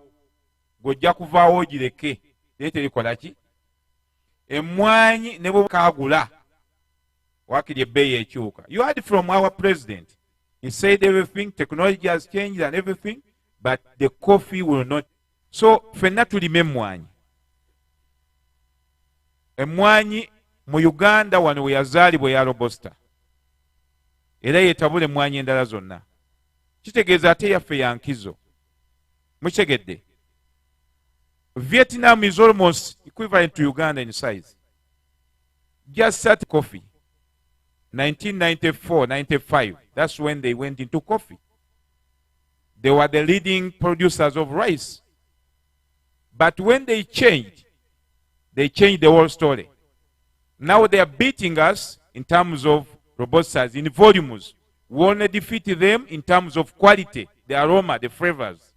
Gojja kuvaawo gireke. Naye terikola ki? Emmwanyi ne bwe kaagula. Wakiri ebbeeyi ekyuka. You heard from our president. He said everything, technology has changed and everything, but the coffee will not. So, ffenna tulime emmwanyi. Emmwanyi mu Uganda wano we yazaalibwa ya Robusta. Era yeetabula emmwanyi endala zonna. Kitegeeza ate yaffe ya nkizo. Mukitegedde? Vietnam is almost equivalent to Uganda in size. Just started coffee. 1994, 95. That's when they went into coffee. They were the leading producers of rice. But when they changed the whole story. Now they are beating us in terms of Robustas, in volumes. We only defeat them in terms of quality, the aroma, the flavors.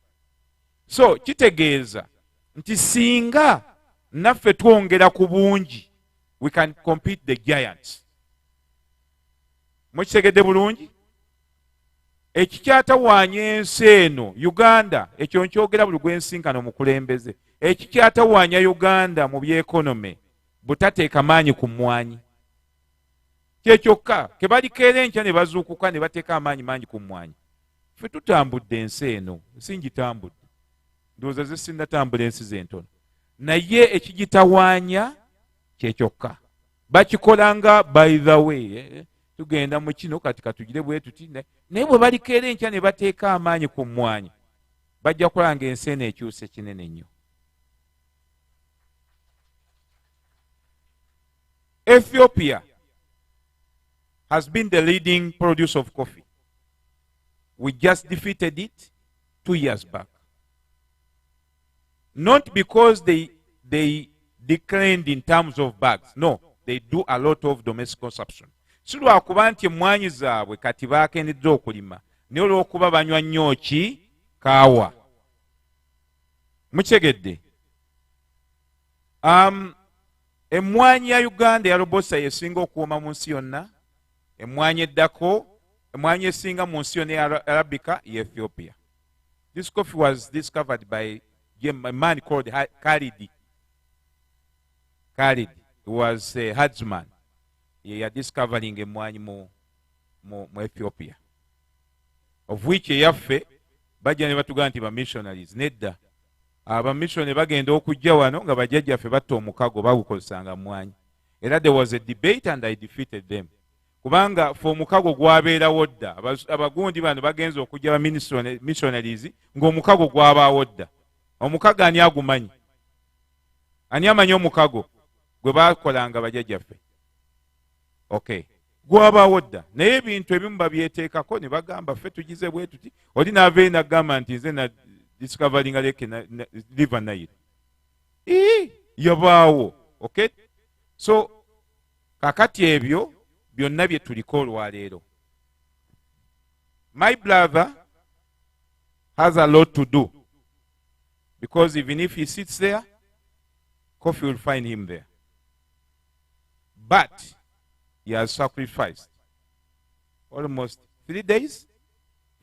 So, kitegeeza nti singa naffe twongera ku bungi, we can compete the giants. Mukitegedde bulungi? Ekikyatawaanya ensi eno, Uganda, ekyo nkyogera buli gw'ensinkano mukulembeze. Ekikyatawaanya Uganda mu byekonome, butateeka maanyi ku mmwanyi. Kyekyoka, ke balikeera enkya ne bazuukuka ne bateeka amaanyi mangi ku mmwanyi. Ffe tutambudde ensi eno, ensi ngitambudde. Ndowooza ze sinnatambula ensi z'entono. Naye ekigitawaanya kyekyokka. Bakikolanga by the way. Tugenda mu kino kati katugire bwe tuti. Naye bwe balikeera enkya ne bateeka amaanyi ku mmwanyi, bajja kulanga ensi eno ekyuse kinene nnyo. Ethiopia has been the leading producer of coffee. We just defeated it 2 years back. Not because they declined in terms of bags. No, they do a lot of domestic consumption. Si lwakuba nti emmwanyi zaabwe kati baakendedde okulima, naye olw'okuba banywa nnyo ki? Kaawa. Mukitegedde? Emmwanyi ya Uganda ya Robusta yesinga okuwooma mu nsi yonna. Emmwanyi eddako, emmwanyi esinga mu nsi yonna ya Arabica ye Ethiopia. This coffee was discovered by a man called Khalid. Khalid was a herdsman. He was discovering emmwanyi mu Ethiopia. Of which eyaffe bajja ne batugamba nti ba missionaries. Nedda. Abamissionary bagenda okujja wano nga bajjajjaffe batta omukago bagukozesanga mmwanyi. Era there was a debate and I defeated them. kubanga fe omukago gwabeerawo dda. Abagundi bano bagenza okujja ba missionaries ng'omukago gwabaawo dda. Omukago ani agumanyi? Ani amanyi omukago gwe baakolanga bajjajjaffe? Okay, gwabaawo dda, naye ebintu ebimu babyeteekako ne bagamba ffe tugize bwe tuti. Oli n'aveeyo n'agamba nti nze na discovering lake river Nile. Yabaawo. Okay, so kakati ebyo byonna bye tuliko olwaleero. My brother has a lot to do, because even if he sits there, coffee will find him there. But he has sacrificed almost 3 days,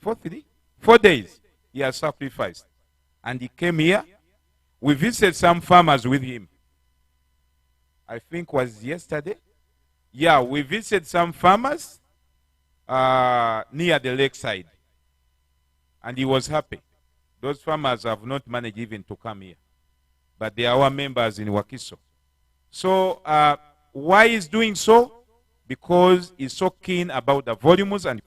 4 days he has sacrificed. And he came here. We visited some farmers with him. I think was yesterday. Yeah, we visited some farmers near the lakeside. And he was happy. Those farmers have not managed even to come here, but they are our members in Wakiso. So why he's doing so? Because he's so keen about the volumes. And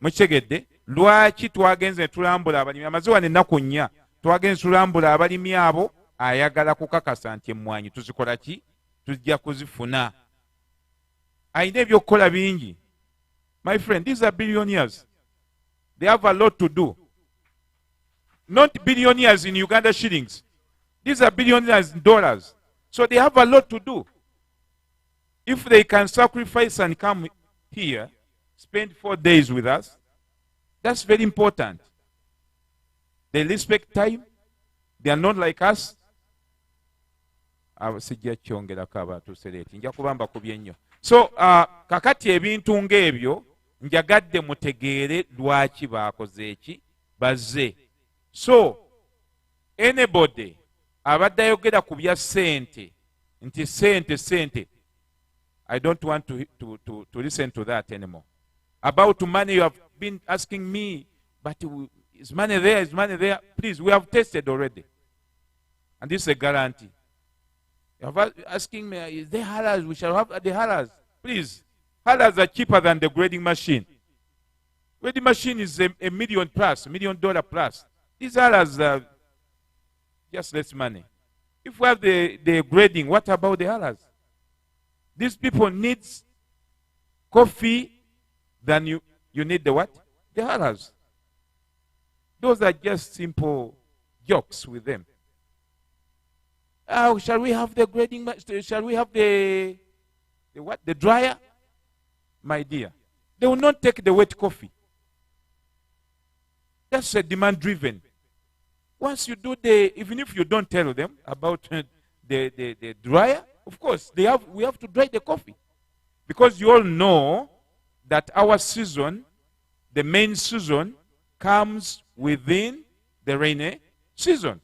muchegedde lwaki twagenze tulambula abalimi amaziwa n'ennaku nnya twagenze tulambula abalimi abo ayagala kukakasa nti emmwanyi tuzikola ki? Tujja kuzifuna. Ayina ebyokukola bingi. My friend, these are billionaires. They have a lot to do. Not billionaires in Uganda shillings. These are billionaires in dollars. So they have a lot to do. If they can sacrifice and come here, spend 4 days with us, that's very important. They respect time. They are not like us. So kakati ebintu ng'ebyo njagadde mutegeere lwaki baakoze eki bazze. So anybody abadde ayogera ku bya ssente nti ssente, I don't want to listen to that anymore. About money, you have been asking me, but is money there? Is money there? Please, we have tested already. And this is a guarantee. You have asking me, is there halas? We shall have the halas. Please, halas are cheaper than the grading machine. Grading machine is $1 million plus, $1 million plus. These halas are just less money. If we have the grading, what about the halas? These people need coffee than you need the what? The halas. Those are just simple jokes with them. Shall we have the grading? Shall we have the what? The dryer? My dear, they will not take the wet coffee. That's a demand driven. Once you do even if you don't tell them about the dryer, of course we have to dry the coffee, because you all know that our season, the main season, comes within the rainy season.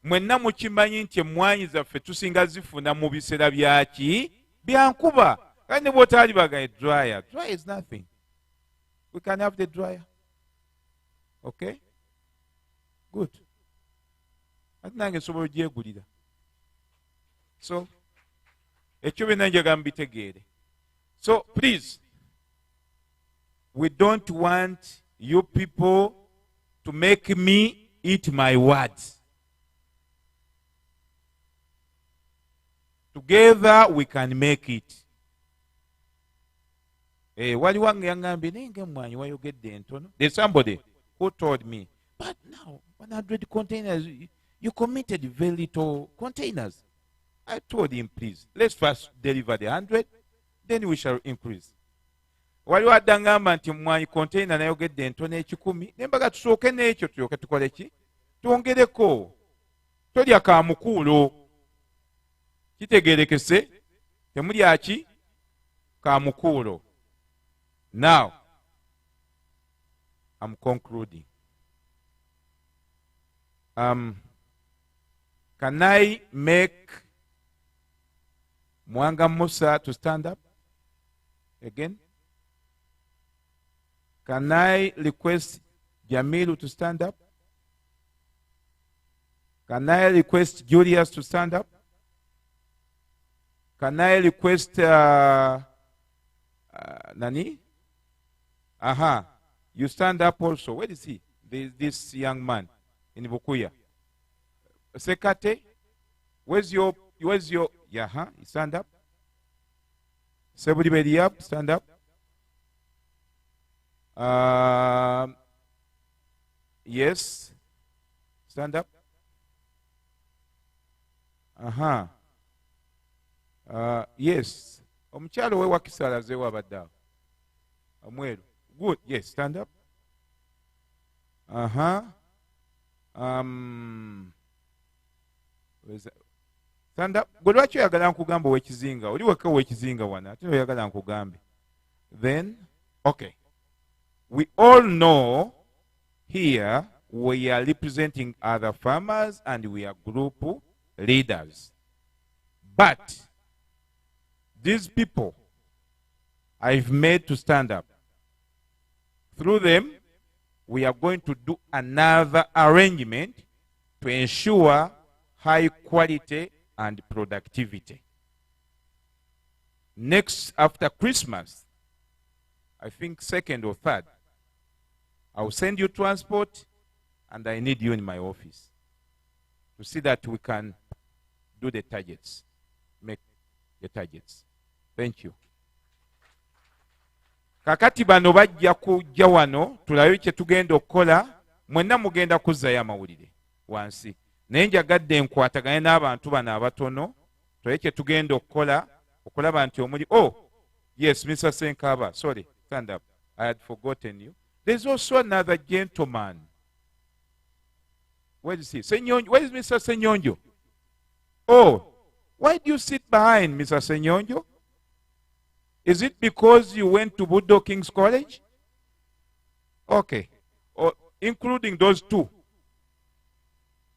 Mwenna mukimanyi nti emmwanyi zaffe tusinga zifuna mu biseera byaki? Byankuba. Kandi bw'otali bagaye dryer. Dryer is nothing. We can have the dryer. Okay? Good. Ati nange nsobola ogyegulira. So, ekyo byonna njagala mbitegeere. So, please, we don't want you people to make me eat my words. Together we can make it. Waliwo yangambye nenge emmwanyi wayogedde entono. There's somebody who told me, but now 100 containers, you committed very little containers. I told him, please, let's first deliver the 100, then we shall increase. Waliwo adda ngamba nti emmwanyi container nayogedde entono 1,000, nembaga tusooke n'ekyo tulyoke tukole ki? Twongereko. Tolya kaamukuulo. Kitegerekese, temulya ki? Kaamukuulo. Now, I'm concluding. Can I make Mwanga Musa to stand up again? Can I request Jamilu to stand up? Can I request Julius to stand up? Can I request Nani? Aha. You stand up also. Where is he? This young man in Bukuya. Sekate, where's your, yeah, huh? Stand up. Everybody up, stand up. Yes. Stand up. Aha. Yes. Omukyalo we wakisala ze wabadda. Amweru. Good. Yes, stand up. Stand up. Gwe lwaki oyagala nkugamba ow'ekizinga? Oli wekka ow'ekizinga wana ate oyagala nkugambe. Then, okay. We all know here we are representing other farmers and we are group leaders. But these people I've made to stand up. Through them, we are going to do another arrangement to ensure high quality and productivity. Next, after Christmas, I think 2nd or 3rd, I'll send you transport and I need you in my office to see that we can do the targets, make the targets. Thank you. Kakati bano bajja kujja wano tulabe kye tugenda okukola, mwenna mugenda kuzzayo amawulire wansi. Naye njagadde nkwatagane n'abantu bano abatono tulabe kye tugenda okukola okulaba nti omuli, oh yes, Mr. Cecofa, sorry, stand up, I had forgotten you. There's also another gentleman. Where is he? Senyonjo. Where is Mr. Senyonjo? Oh, why do you sit behind, Mr. Senyonjo? Is it because you went to Budo King's College? Okay. Or including those two.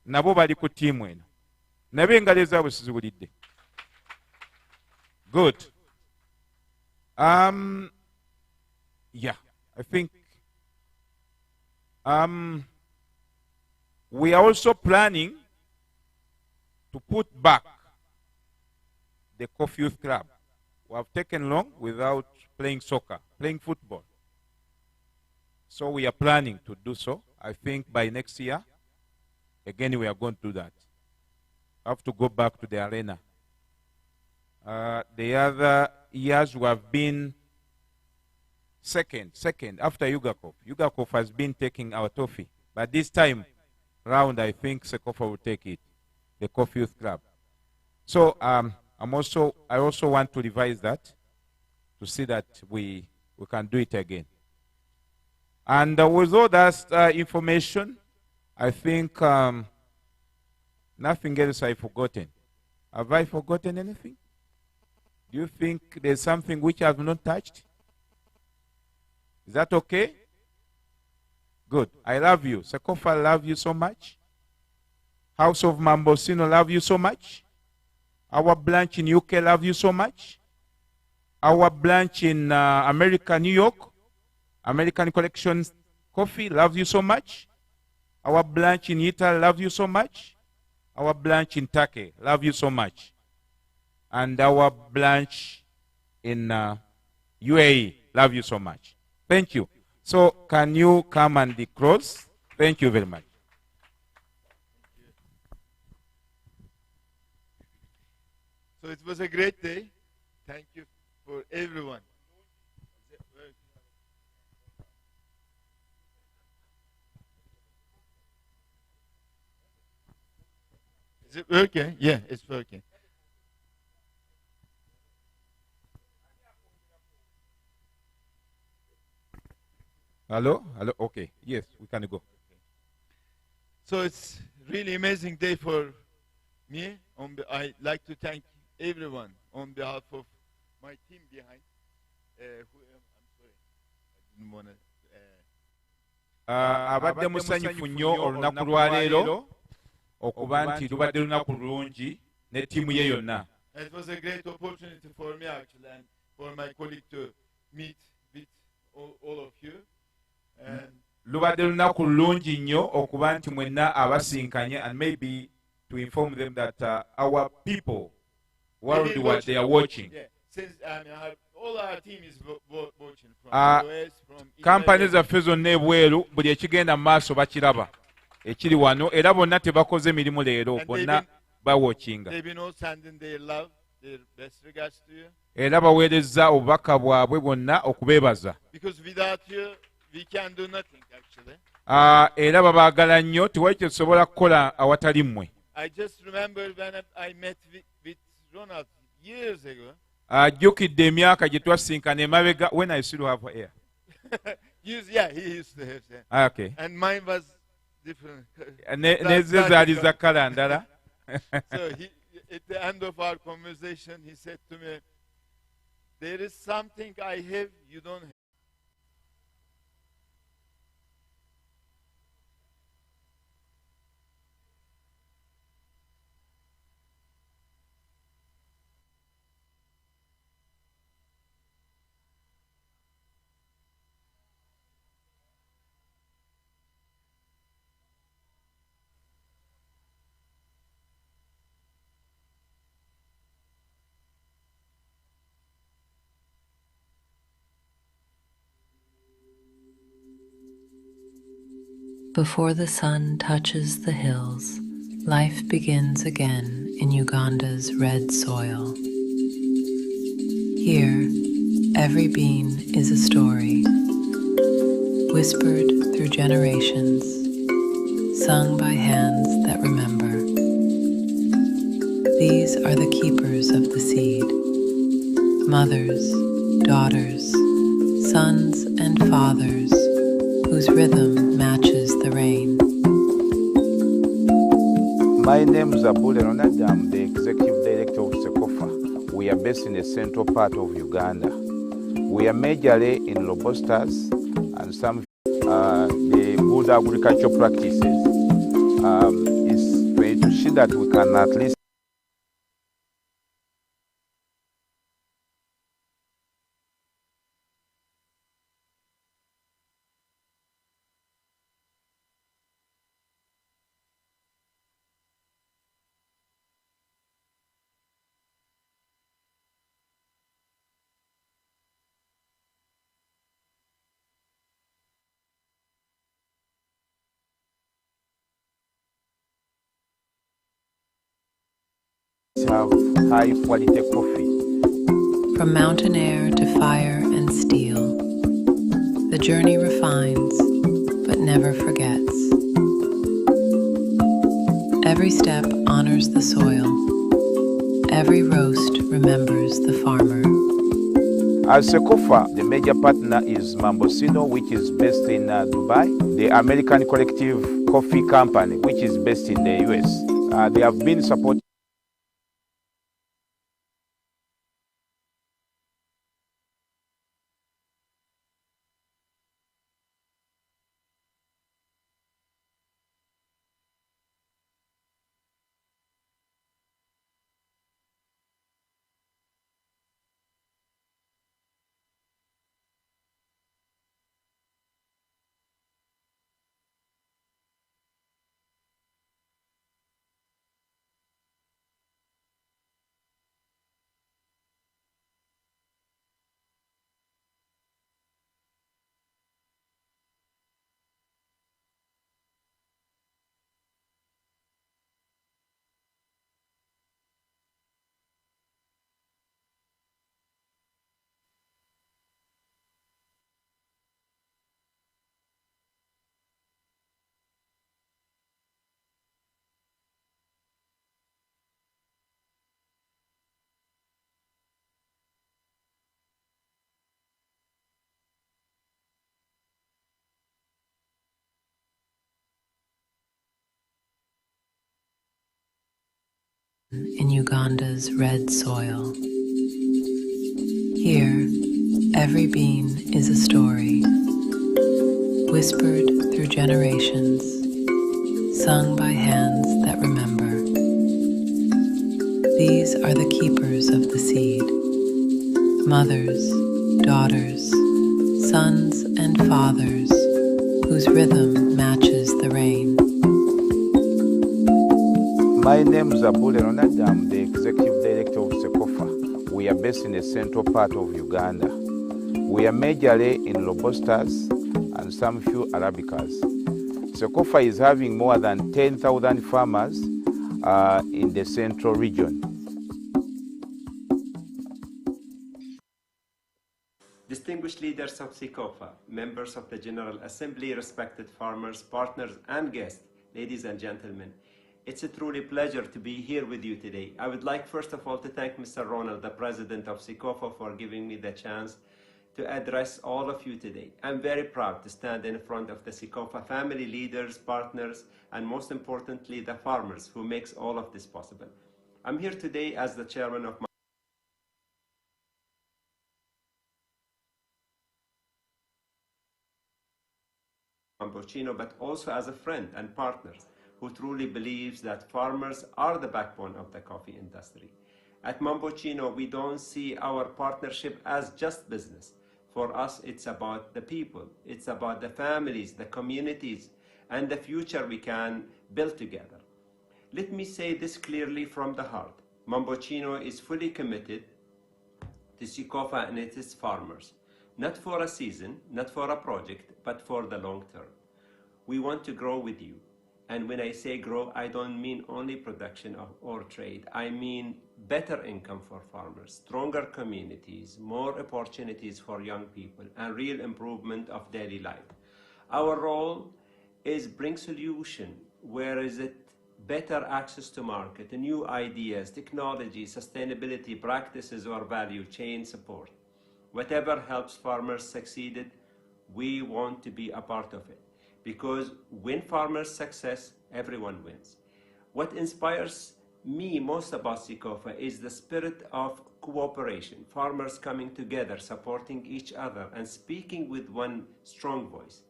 Nabo bali ku team eno. Nabe engalo ezaabwe sizibulidde. Good. Yeah, I think we are also planning to put back the Coffee Youth Club. We have taken long without playing soccer, playing football. So we are planning to do so. I think by next year, again, we are going to do that. I have to go back to the arena. The other years we have been second after Yugakov. Yugakov has been taking our trophy. But this time round, I think Cecofa will take it, the Coffee Youth Club. So I also want to revise that to see that we can do it again. And with all that information, I think nothing else I've forgotten. Have I forgotten anything? Do you think there's something which I have not touched? Is that okay? Good. I love you. Cecofa, love you so much. House of Mambosino, love you so much. Our branch in UK, love you so much. Our branch in America, New York, American Collections Coffee, love you so much. Our branch in Italy, love you so much. Our branch in Turkey, love you so much. And our branch in UAE, love you so much. Thank you. So can you come and close? Thank you very much. So it was a great day. Thank you for everyone. Is it working? Yeah, it's working. Hello? Hello? Okay. Yes, we can go. So it's really amazing day for me. I'd like to thank everyone on behalf of my team behind. I'm sorry, I didn't want to. Abadde musanyufu nnyo olunaku lwa leero okuba nti lubadde lunaku lulungi ne ttiimu ye yonna. It was a great opportunity for me actually and for my colleague to meet with all of you. Lubadde lunaku lulungi nnyo okuba nti mwenna abasinkanye and maybe to inform them that our people worldwide they are watching. Yeah. Since all our team is watching from US, from kampani zaffe zonna ebweru buli ekigenda mu maaso bakiraba ekiri wano era bonna tebakoze mirimu leero bonna bawokinga era baweerezza obubaka bwabwe bwonna okubeebaza era babaagala nnyo tewali kye tusobola kukola awatali mmwe ajjukidde emyaka gye twasinkana emabega when I still have hair. Yeah, he used to have hair. Okay. And mine was different. Neze zaali za kala ndala. So at the end of our conversation, he said to me, "There is something I have you don't have." Before the sun touches the hills, life begins again in Uganda's red soil. Here, every bean is a story, whispered through generations, sung by hands that remember. These are the keepers of the seed, mothers, daughters, sons, and fathers, whose rhythm matches the rain. My name is Abule Ronald. I'm the Executive Director of Cecofa. We are based in the central part of Uganda. We are majorly in robustas and some the good agricultural practices. Is to see that we can at least have high quality coffee. From mountain air to fire and steel, the journey refines but never forgets. Every step honors the soil. Every roast remembers the farmer. As Cecofa, the major partner is Mambosino, which is based in Dubai, the American collective coffee company, which is based in the US. They have been supporting in Uganda's red soil. Here, every bean is a story, whispered through generations, sung by hands that remember. These are the keepers of the seed, mothers, daughters, sons, and fathers, whose rhythm matches the rain. My name is Abule Ronald. I'm the Executive Director of Cecofa. we are based in the central part of Uganda. We are majorly in Robustas and some few Arabicas. Cecofa is having more than 10,000 farmers in the central region. Distinguished leaders of Cecofa, members of the General Assembly, respected farmers, partners, and guests, ladies and gentlemen, it's a truly pleasure to be here with you today. I would like first of all to thank Mr. Ronald, the President of Cecofa, for giving me the chance to address all of you today. I'm very proud to stand in front of the Cecofa family, leaders, partners, and most importantly, the farmers who makes all of this possible. I'm here today as the chairman of Mambochino, but also as a friend and partner who truly believes that farmers are the backbone of the coffee industry. At Mambochino, we don't see our partnership as just business. For us, it's about the people, it's about the families, the communities, and the future we can build together. Let me say this clearly from the heart. Mambochino is fully committed to Cecofa and its farmers, not for a season, not for a project, but for the long term. We want to grow with you. And when I say grow, I don't mean only production or trade. I mean better income for farmers, stronger communities, more opportunities for young people, and real improvement of daily life. Our role is bring solution, where is it better access to market, new ideas, technology, sustainability practices, or value chain support. Whatever helps farmers succeed, we want to be a part of it. Because when farmers success, everyone wins. What inspires me most about Cecofa is the spirit of cooperation, farmers coming together, supporting each other, and speaking with one strong voice.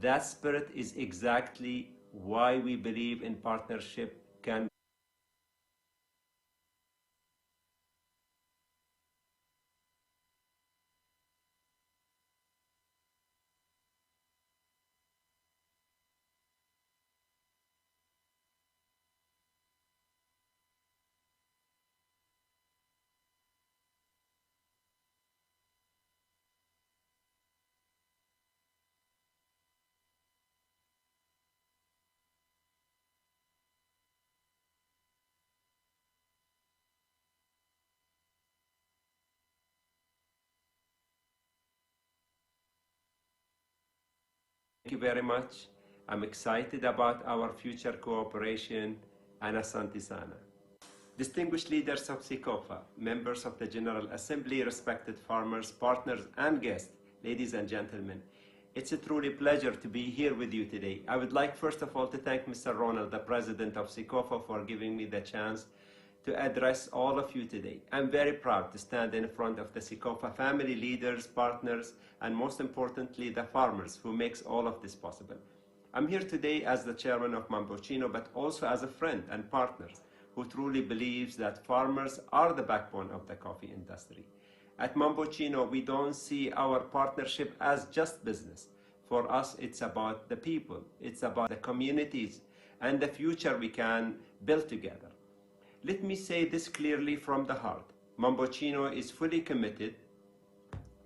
That spirit is exactly why we believe in partnership can Thank you very much. I'm excited about our future cooperation, and asante sana. Distinguished leaders of Cecofa, members of the General Assembly, respected farmers, partners, and guests, ladies and gentlemen, it's a truly pleasure to be here with you today. I would like first of all to thank Mr. Ronald, the President of Cecofa, for giving me the chance to address all of you today. I'm very proud to stand in front of the Cecofa family, leaders, partners, and most importantly, the farmers who makes all of this possible. I'm here today as the chairman of Mambochino, but also as a friend and partner who truly believes that farmers are the backbone of the coffee industry. At Mambochino, we don't see our partnership as just business. For us, it's about the people, it's about the communities, and the future we can build together. Let me say this clearly from the heart. Mambochino is fully committed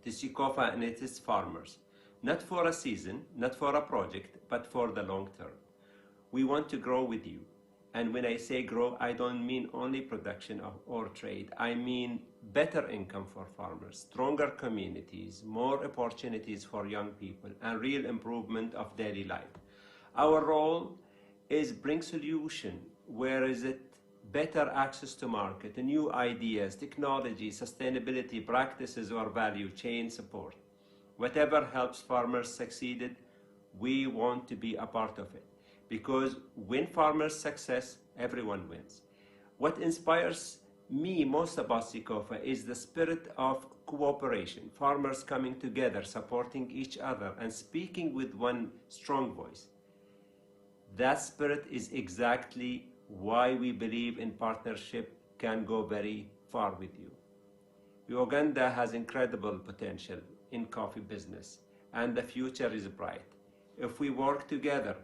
to Cecofa and its farmers, not for a season, not for a project, but for the long term. We want to grow with you. And when I say grow, I don't mean only production or trade. I mean better income for farmers, stronger communities, more opportunities for young people, and real improvement of daily life. Our role is bring solution, where is it better access to market, new ideas, technology, sustainability practices, or value chain support. Whatever helps farmers succeed, we want to be a part of it. Because when farmers success, everyone wins. What inspires me most about Cecofa is the spirit of cooperation, farmers coming together, supporting each other, and speaking with one strong voice. That spirit is exactly why we believe in partnership can go very far with you. Uganda has incredible potential in coffee business, and the future is bright. If we work together,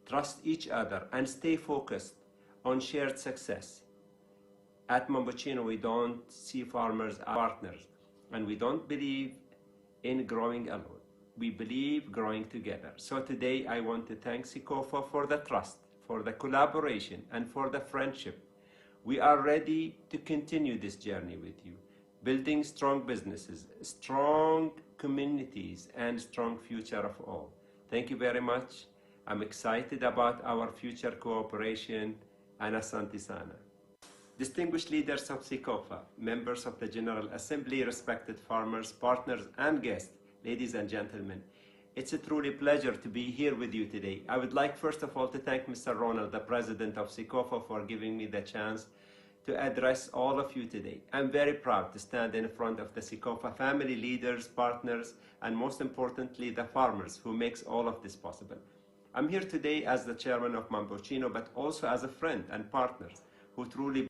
trust each other, and stay focused on shared success, At Mambuchino, we don't see farmers as partners, and we don't believe in growing alone. We believe growing together. So today I want to thank Cecofa for the trust, for the collaboration, and for the friendship. We are ready to continue this journey with you, building strong businesses, strong communities, and strong future of all. Thank you very much. I'm excited about our future cooperation. Asante sana. Distinguished leaders of Cecofa, members of the General Assembly, respected farmers, partners, and guests, ladies and gentlemen, it's a truly pleasure to be here with you today. I would like first of all to thank Mr. Ronald, the President of Cecofa, for giving me the chance to address all of you today. I'm very proud to stand in front of the Cecofa family, leaders, partners, and most importantly, the farmers who makes all of this possible. I'm here today as the chairman of Mambuchino, but also as a friend and partner who truly